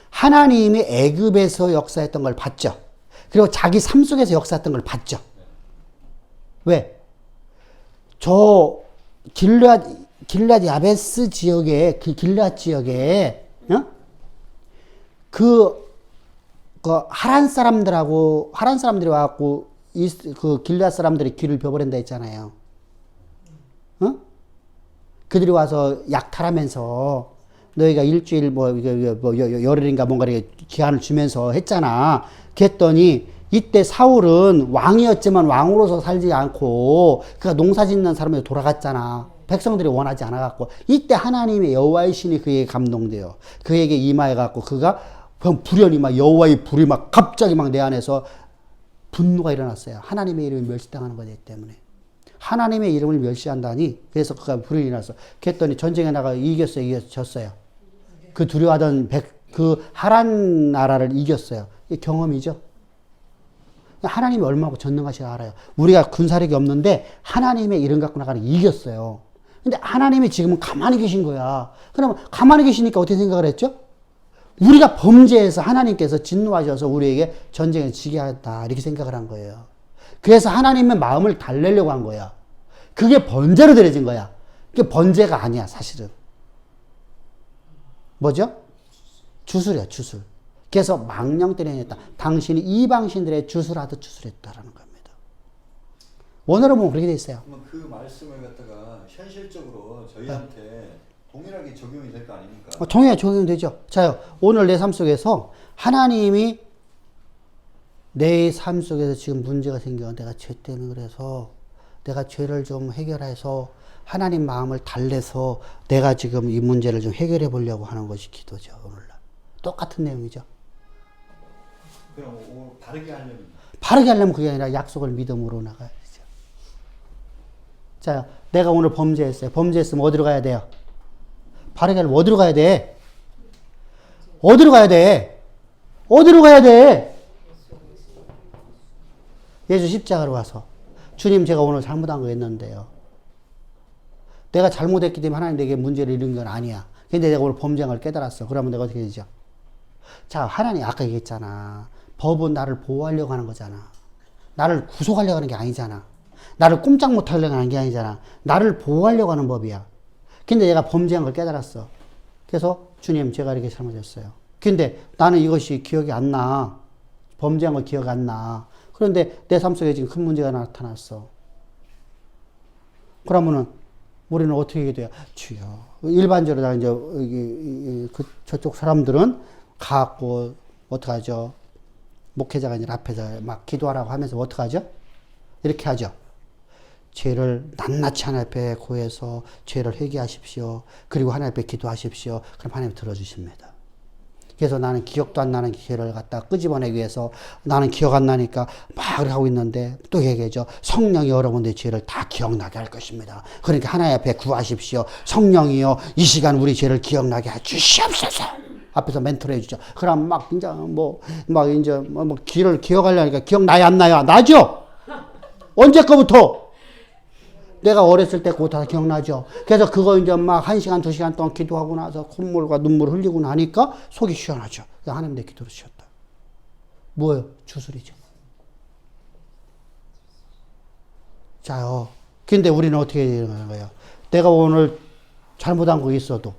하나님이 애굽에서 역사했던 걸 봤죠. 그리고 자기 삶 속에서 역사했던 걸 봤죠. 왜? 저 길앗 야베스 지역에 길앗 지역에 그 하란 사람들이 와갖고 그 길앗 사람들이 귀를 벼버린다 했잖아요. 그들이 와서 약탈하면서 너희가 일주일 열흘인가 뭔가 기한을 주면서 했잖아. 그랬더니 이때 사울은 왕이었지만 왕으로서 살지 않고 그가 농사 짓는 사람으로 돌아갔잖아. 백성들이 원하지 않아갖고 이때 하나님의 여호와의 신이 그에게 감동돼요. 그에게 임하여갖고 그가 불현이 막 여호와의 불이 막 갑자기 막 내 안에서 분노가 일어났어요. 하나님의 이름이 멸시당하는 거기 때문에. 하나님의 이름을 멸시한다니 그래서 그가 불이 일어났어. 그랬더니 전쟁에 나가 졌어요. 그 두려워하던 그 하란 나라를 이겼어요. 이게 경험이죠. 하나님이 얼마나 전능하시가 알아요. 우리가 군사력이 없는데 하나님의 이름 갖고 나가는 이겼어요. 근데 하나님이 지금은 가만히 계신 거야. 그러면 가만히 계시니까 어떻게 생각을 했죠? 우리가 범죄해서 하나님께서 진노하셔서 우리에게 전쟁을 지게 한다. 이렇게 생각을 한 거예요. 그래서 하나님의 마음을 달래려고 한 거야. 그게 번제로 드려진 거야. 그게 번제가 아니야, 사실은. 뭐죠? 주술이야, 주술. 그래서 망령되려 했다. 당신이 이방신들의 주술하듯 주술했다라는 겁니다. 원어로 보면 그렇게 돼 있어요.
그러면 그 말씀을 갖다가 현실적으로 저희한테 동일하게 적용이 될 거 아닙니까?
동일하게 적용되죠. 자요, 오늘 내 삶 속에서 하나님이 내 삶 속에서 지금 문제가 생겨. 내가 죄 때문에 그래서 내가 죄를 좀 해결해서 하나님 마음을 달래서 내가 지금 이 문제를 좀 해결해 보려고 하는 것이 기도죠. 오늘날. 똑같은 내용이죠.
그럼 다르게 하려면?
바르게 하려면 그게 아니라 약속을 믿음으로 나가야죠. 자, 내가 오늘 범죄했어요. 범죄했으면 어디로 가야 돼요? 바르게 하려면 어디로 가야 돼? 어디로 가야 돼? 어디로 가야 돼? 예수 십자가로 와서 주님 제가 오늘 잘못한 거 했는데요. 내가 잘못했기 때문에 하나님 내게 문제를 일으킨 건 아니야. 근데 내가 오늘 범죄한 걸 깨달았어. 그러면 내가 어떻게 되죠? 자, 하나님 아까 얘기했잖아. 법은 나를 보호하려고 하는 거잖아. 나를 구속하려고 하는 게 아니잖아. 나를 꼼짝 못하려고 하는 게 아니잖아. 나를 보호하려고 하는 법이야. 근데 내가 범죄한 걸 깨달았어. 그래서 주님 제가 이렇게 잘못했어요. 근데 나는 이것이 기억이 안 나. 범죄한 거 기억 안 나. 그런데 내 삶 속에 지금 큰 문제가 나타났어. 그러면은 우리는 어떻게 해야 돼요? 주여. 일반적으로 다 이제 저쪽 사람들은 가고 어떡하죠? 목회자가 이제 앞에서 막 기도하라고 하면서 어떡하죠? 이렇게 하죠. 죄를 낱낱이 하나님 앞에 고해서 죄를 회개하십시오. 그리고 하나님 앞에 기도하십시오. 그럼 하나님 들어주십니다. 그래서 나는 기억도 안 나는 죄를 갖다 끄집어내기 위해서 나는 기억 안 나니까 막 하고 있는데 또 얘기하죠. 성령이 여러분들의 죄를 다 기억나게 할 것입니다. 그러니까 하나님 앞에 구하십시오. 성령이여 이 시간 우리 죄를 기억나게 해 주시옵소서. 앞에서 멘토를 해주죠. 그럼 막 이제 길을 기억하려니까 기억나야 안 나요? 나죠? 언제 거부터? 내가 어렸을 때 그거 다 기억나죠. 그래서 그거 이제 막 1시간, 2시간 동안 기도하고 나서 콧물과 눈물 흘리고 나니까 속이 시원하죠. 하나님 내 기도를 주셨다. 뭐예요? 주술이죠. 자요. 근데 우리는 어떻게 해야 되는 거예요? 내가 오늘 잘못한 거 있어도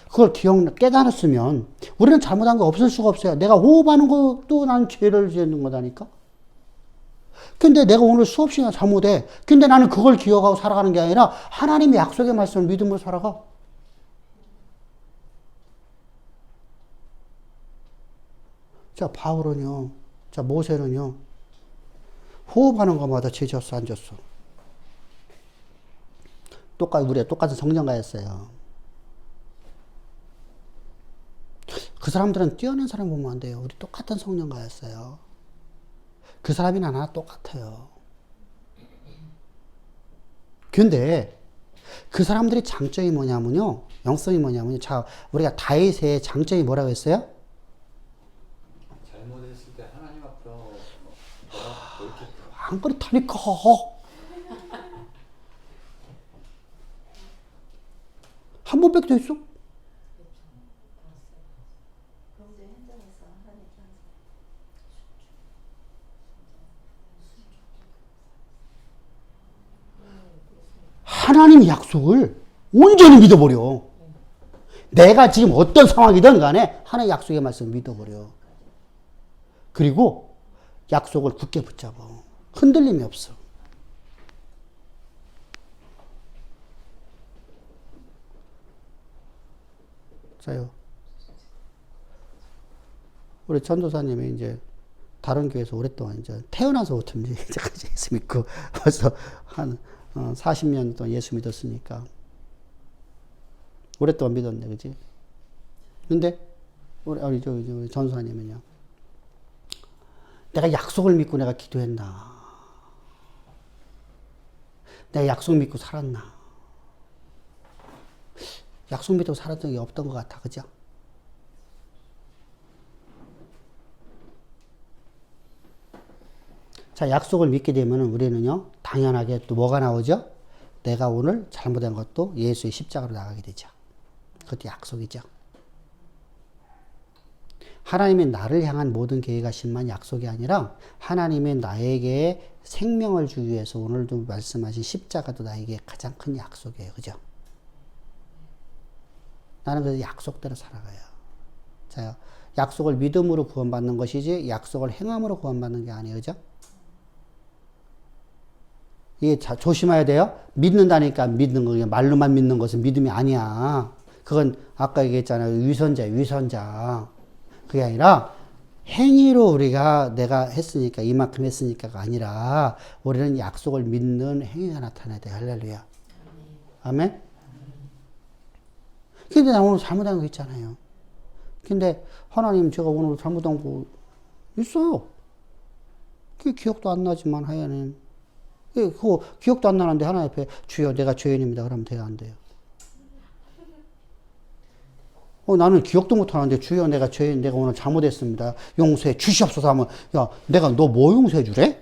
그걸 깨달았으면 우리는 잘못한 거 없을 수가 없어요. 내가 호흡하는 것도 난 죄를 짓는 거다니까. 근데 내가 오늘 수없이나 잘못해. 근데 나는 그걸 기억하고 살아가는 게 아니라 하나님의 약속의 말씀을 믿음으로 살아가. 자, 바울은요. 자, 모세는요. 호흡하는 것마다 죄 졌어, 안 졌어? 우리가 똑같은 성령가였어요. 그 사람들은 뛰어난 사람 보면 안 돼요. 우리 똑같은 성령가였어요. 그 사람이나 나 똑같아요. 근데 그 사람들의 장점이 뭐냐면요. 영성이 뭐냐면요. 자, 우리가 다윗의 장점이 뭐라고 했어요?
잘못했을 때 하나님 앞으로 이렇게
안 그렇다니까. 한 번 백도 있어?
범죄 현장에서 하나님
하나님 약속을 온전히 믿어버려. 내가 지금 어떤 상황이든 간에 하나님 약속의 말씀을 믿어버려. 그리고 약속을 굳게 붙잡아. 흔들림이 없어. 자요. 우리 전도사님이 이제 다른 교회에서 오랫동안 이제 태어나서부터 이제까지 예수 믿고 벌써 한 40년 동안 예수 믿었으니까 오랫동안 믿었네, 그지? 근데 우리 전도사님은요. 내가 약속을 믿고 내가 기도했나? 내가 약속 믿고 살았나? 약속 믿고 살았던 게 없던 것 같아, 그죠? 자, 약속을 믿게 되면 우리는요, 당연하게 또 뭐가 나오죠? 내가 오늘 잘못한 것도 예수의 십자가로 나가게 되죠. 그것도 약속이죠. 하나님의 나를 향한 모든 계획하심만 약속이 아니라 하나님의 나에게 생명을 주기 위해서 오늘도 말씀하신 십자가도 나에게 가장 큰 약속이에요. 그죠? 나는 그 약속대로 살아가요. 자, 약속을 믿음으로 구원받는 것이지 약속을 행함으로 구원받는 게 아니에요. 그죠? 이게 조심해야 돼요. 믿는다니까 믿는 거, 말로만 믿는 것은 믿음이 아니야. 그건 아까 얘기했잖아요. 위선자. 그게 아니라 행위로 우리가 내가 했으니까 이만큼 했으니까가 아니라 우리는 약속을 믿는 행위가 나타나야 돼. 할렐루야. 아멘. 근데 나 오늘 잘못한 거 있잖아요. 근데 하나님 제가 오늘 잘못한 거 있어요. 그게 기억도 안 나지만 하여는 그거 기억도 안 나는데 하나님 앞에 주여 내가 죄인입니다. 그러면 돼요, 안 돼요? 나는 기억도 못하는데 주여 내가 죄인 내가 오늘 잘못했습니다. 용서해 주시옵소서 하면 야 내가 너 뭐 용서해 주래?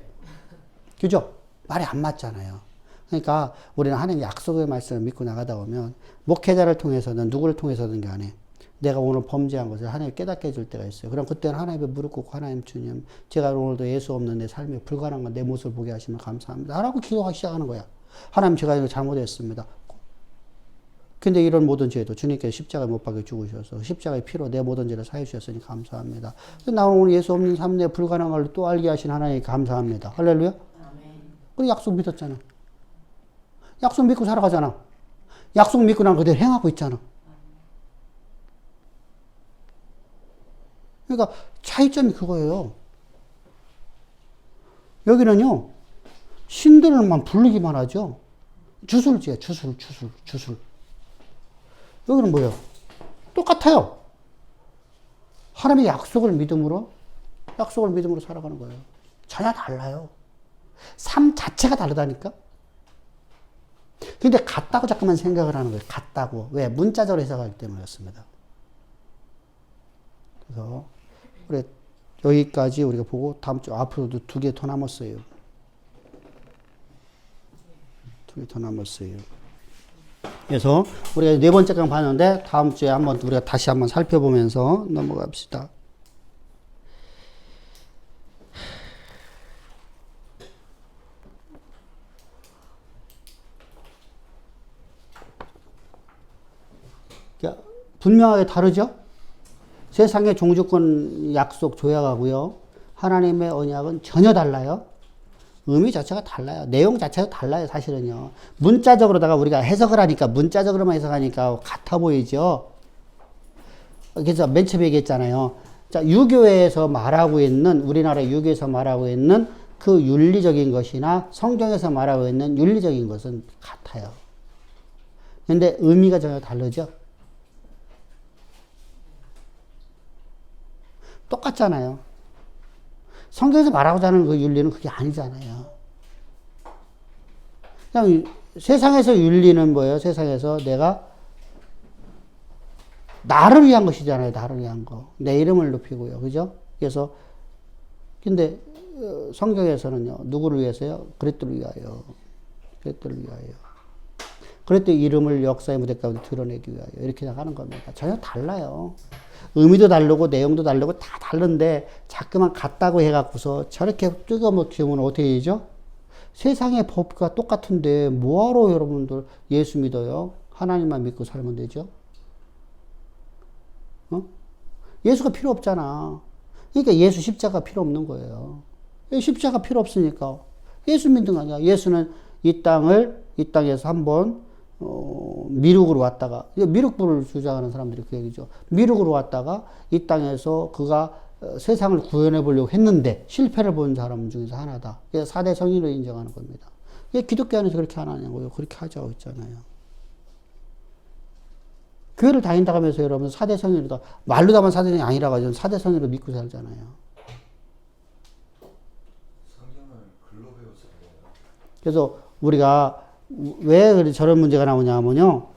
그죠? 말이 안 맞잖아요. 그러니까 우리는 하나님 약속의 말씀을 믿고 나가다 보면 목회자를 통해서든 누구를 통해서든 간에 내가 오늘 범죄한 것을 하나님 깨닫게 해줄 때가 있어요. 그럼 그때는 하나님의 무릎 꿇고 하나님 주님 제가 오늘도 예수 없는 내 삶에 불가능한 건 내 모습을 보게 하시면 감사합니다. 하라고 기도하기 시작하는 거야. 하나님 제가 이거 잘못했습니다. 근데 이런 모든 죄도 주님께서 십자가에 못 박혀 죽으셔서 십자가의 피로 내 모든 죄를 사해 주셨으니 감사합니다. 나는 오늘 예수 없는 삶 내 불가능한 걸 또 알게 하신 하나님께 감사합니다. 할렐루야. 그리고 약속 믿었잖아. 약속 믿고 살아가잖아. 약속 믿고 난 그대로 행하고 있잖아. 그러니까 차이점이 그거예요. 여기는요, 신들만 부르기만 하죠. 주술지야, 주술. 여기는 뭐예요? 똑같아요. 하나님의 약속을 믿음으로 살아가는 거예요. 전혀 달라요. 삶 자체가 다르다니까? 근데 같다고 자꾸만 생각을 하는 거예요. 같다고. 왜? 문자적으로 해석하기 때문이었습니다. 그래서, 그래, 여기까지 우리가 보고, 다음 주 앞으로도 2개 더 남았어요. 2개 더 남았어요. 그래서 우리가 4번째 강 봤는데, 다음 주에 한번 우리가 다시 한번 살펴보면서 넘어갑시다. 분명하게 다르죠? 세상의 종주권 약속 조약하고요. 하나님의 언약은 전혀 달라요. 의미 자체가 달라요. 내용 자체가 달라요, 사실은요. 문자적으로다가 우리가 해석을 하니까, 문자적으로만 해석하니까 같아 보이죠? 그래서 맨 처음에 얘기했잖아요. 자, 유교에서 말하고 있는, 우리나라 유교에서 말하고 있는 그 윤리적인 것이나 성경에서 말하고 있는 윤리적인 것은 같아요. 근데 의미가 전혀 다르죠? 똑같잖아요. 성경에서 말하고자 하는 그 윤리는 그게 아니잖아요. 그냥 세상에서 윤리는 뭐예요? 세상에서 내가 나를 위한 것이잖아요. 나를 위한 거. 내 이름을 높이고요. 그죠? 그래서 근데 성경에서는요. 누구를 위해서요? 그리스도를 위하여. 그리스도를 위하여. 그리스도의 이름을 역사의 무대 가운데 드러내기 위하여. 이렇게 나가는 겁니다. 전혀 달라요. 의미도 다르고 내용도 다르고 다 다른데 자꾸만 같다고 해갖고서 저렇게 뜯어먹히면 어떻게 되죠? 세상의 법과 똑같은데 뭐하러 여러분들 예수 믿어요? 하나님만 믿고 살면 되죠? 예수가 필요 없잖아. 그러니까 예수 십자가 필요 없는 거예요. 십자가 필요 없으니까 예수 믿는 거 아니야. 예수는 이 땅에서 한번 미륵으로 왔다가, 미륵불을 주장하는 사람들이 그 얘기죠. 미륵으로 왔다가 이 땅에서 그가 세상을 구원해 보려고 했는데 실패를 본 사람 중에서 하나다. 그래서 4대 성인으로 인정하는 겁니다. 기독교 안에서 그렇게 하냐고요. 그렇게 하자고 했잖아요. 교회를 다닌다고 하면서 여러분 4대 성인이다. 말로 다만 4대 성인이 아니라고 하죠. 4대 성인으로 믿고 살잖아요.
성경을 글로 배워서 그래요.
그래서 우리가 왜 저런 문제가 나오냐면요.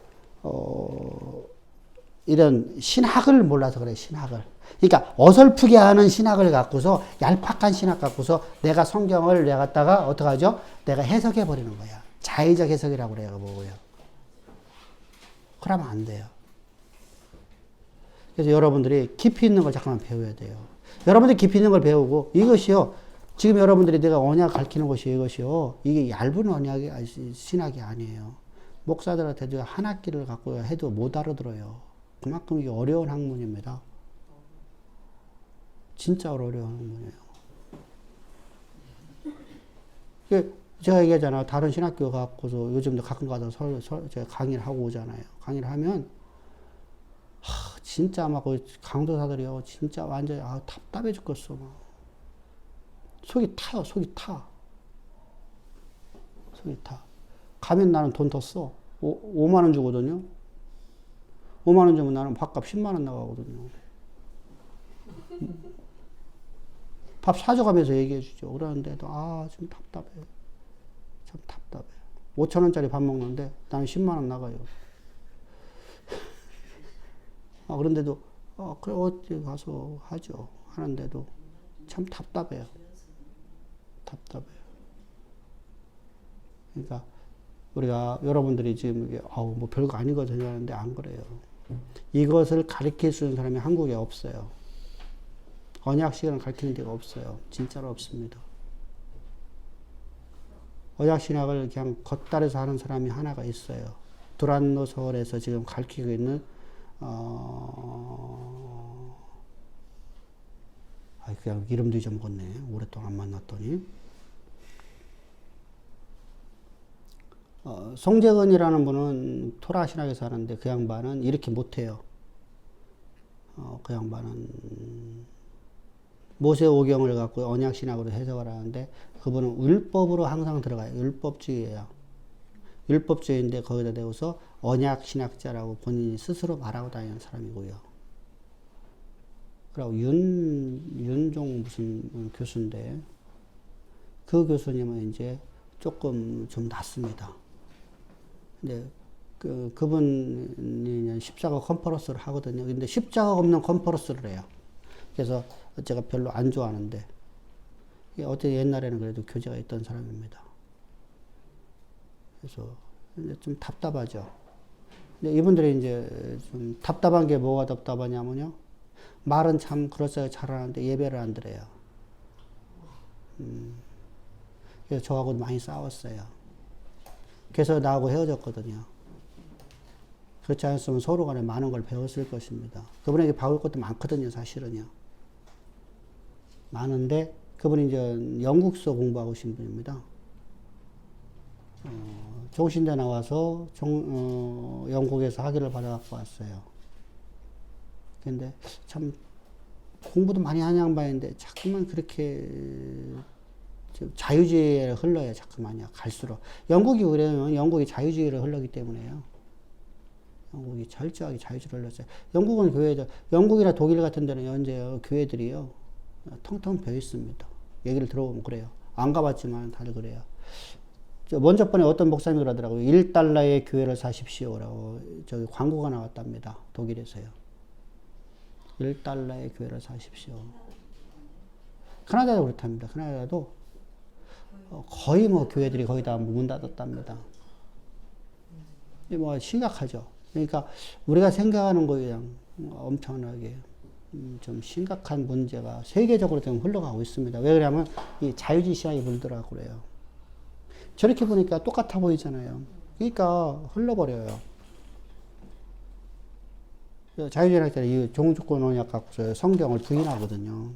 이런 신학을 몰라서 그래요. 신학을. 그러니까 어설프게 하는 신학을 갖고서 얄팍한 신학 갖고서 내가 성경을 내가 갖다가 어떻게 하죠? 내가 해석해 버리는 거야. 자의적 해석이라고 그래요. 뭐고요. 그러면 안 돼요. 그래서 여러분들이 깊이 있는 걸 잠깐만 배워야 돼요. 여러분들이 깊이 있는 걸 배우고 이것이요. 지금 여러분들이 내가 언약 가르치는 것이 이것이요. 이게 얇은 언약이 신학이 아니에요. 목사들한테도 한 학기를 갖고 해도 못 알아들어요. 그만큼 이게 어려운 학문입니다. 진짜 어려운 학문이에요. 제가 얘기하잖아요. 다른 신학교 갖고서 요즘도 가끔 가서 제가 강의를 하고 오잖아요. 강의를 하면 진짜 막 강도사들이요. 진짜 완전히 답답해 죽겠어. 막. 속이 타요. 속이 타. 가면 나는 돈 더 써. 5만 원 주거든요. 5만 원 주면 나는 밥값 10만 원 나가거든요. 밥 사줘가면서 얘기해 주죠. 그러는데도 좀 답답해. 참 답답해. 5천 원짜리 밥 먹는데 나는 10만 원 나가요. 그런데도 그래 어디 가서 하죠. 하는데도 참 답답해요. 답답해요. 그러니까 우리가 여러분들이 지금 이게 뭐 별거 아니거든요 하는데 안 그래요. 이것을 가르칠 수 있는 사람이 한국에 없어요. 언약 신학을 가르치는 데가 없어요. 진짜로 없습니다. 언약 신학을 그냥 겉다리서 하는 사람이 하나가 있어요. 두란노 서울에서 지금 가르치고 있는 그냥 이름도 잊어먹었네. 오랫동안 안 만났더니. 송재근이라는 분은 토라 신학에서 하는데 그 양반은 이렇게 못해요. 그 양반은 모세 오경을 갖고 언약 신학으로 해석을 하는데 그분은 율법으로 항상 들어가요. 율법주의예요. 율법주의인데 거기다 대고서 언약 신학자라고 본인이 스스로 말하고 다니는 사람이고요. 그리고 윤종 무슨 교수인데 그 교수님은 이제 조금 좀 낫습니다. 근데 그분이 십자가 컨퍼런스를 하거든요. 근데 십자가 없는 컨퍼런스를 해요. 그래서 제가 별로 안 좋아하는데 어때 옛날에는 그래도 교제가 있던 사람입니다. 그래서 이제 좀 답답하죠. 근데 이분들이 이제 좀 답답한 게 뭐가 답답하냐면요. 말은 참 그럴싸하게 잘하는데 예배를 안 드려요. 그래서 저하고 많이 싸웠어요. 그래서 나하고 헤어졌거든요. 그렇지 않았으면 서로 간에 많은 걸 배웠을 것입니다. 그분에게 배울 것도 많거든요, 사실은요. 많은데, 그분이 이제 영국서 공부하고 오신 분입니다. 종신대 나와서 영국에서 학위를 받아갖고 왔어요. 근데 참 공부도 많이 한 양반인데 자꾸만 그렇게 자유주의에 흘러요. 자꾸만요. 갈수록. 영국이 그래요. 영국이 자유주의를 흘러기 때문에요. 영국이 철저하게 자유주의를 흘렀어요. 영국은 교회들, 영국이나 독일 같은 데는 현재 교회들이요. 텅텅 비어 있습니다. 얘기를 들어보면 그래요. 안 가봤지만 다들 그래요. 먼저 번에 어떤 목사님이 그러더라고요. 1달러의 교회를 사십시오라고 저기 광고가 나왔답니다. 독일에서요. 1달러의 교회를 사십시오. 캐나다도 그렇답니다. 캐나다도 거의 뭐 교회들이 거의 다 문 닫았답니다. 뭐 심각하죠. 그러니까 우리가 생각하는 거랑 엄청나게 좀 심각한 문제가 세계적으로 좀 흘러가고 있습니다. 왜 그러냐면 이 자유주의 시장이 물더라고 그래요. 저렇게 보니까 똑같아 보이잖아요. 그러니까 흘러버려요. 자유주의학자들이 이 종주권 언약 갖고서 성경을 부인하거든요.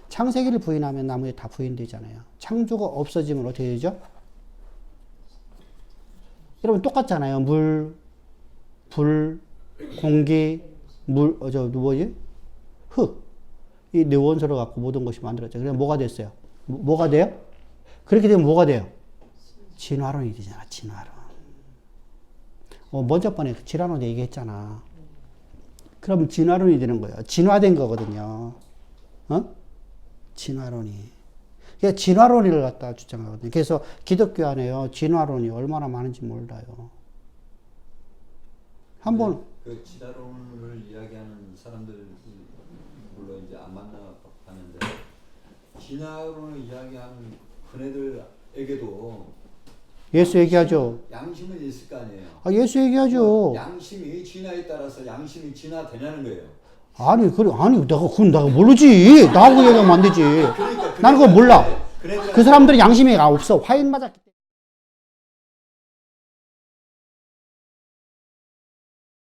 창세기를 부인하면 나머지 다 부인되잖아요. 창조가 없어지면 어떻게 되죠? 여러분 똑같잖아요. 물, 불, 공기, 뭐지? 흙. 이 네 원소를 갖고 모든 것이 만들어졌죠. 그래서 뭐가 됐어요? 뭐가 돼요? 그렇게 되면 뭐가 돼요? 진화론이 되잖아, 진화론. 먼저 번에 진화론 얘기했잖아. 그럼 진화론이 되는 거예요. 진화된 거거든요. 진화론이. 그러니까 진화론을 갖다 주장하거든요. 그래서 기독교 안에요. 진화론이 얼마나 많은지 몰라요. 한번
그 진화론을 이야기하는 사람들 물론 이제 안 만나봤는데 진화론을 이야기하는 그네들에게도
예수 얘기하죠.
양심은 있을 거 아니에요.
예수 얘기하죠.
양심이 진화에 따라서 양심이 진화되냐는 거예요.
아니, 내가 모르지. 나하고 얘기하면 안 되지. 나는 그거 몰라. 그 사람들은 양심이 없어. 화인 맞았기 때문에.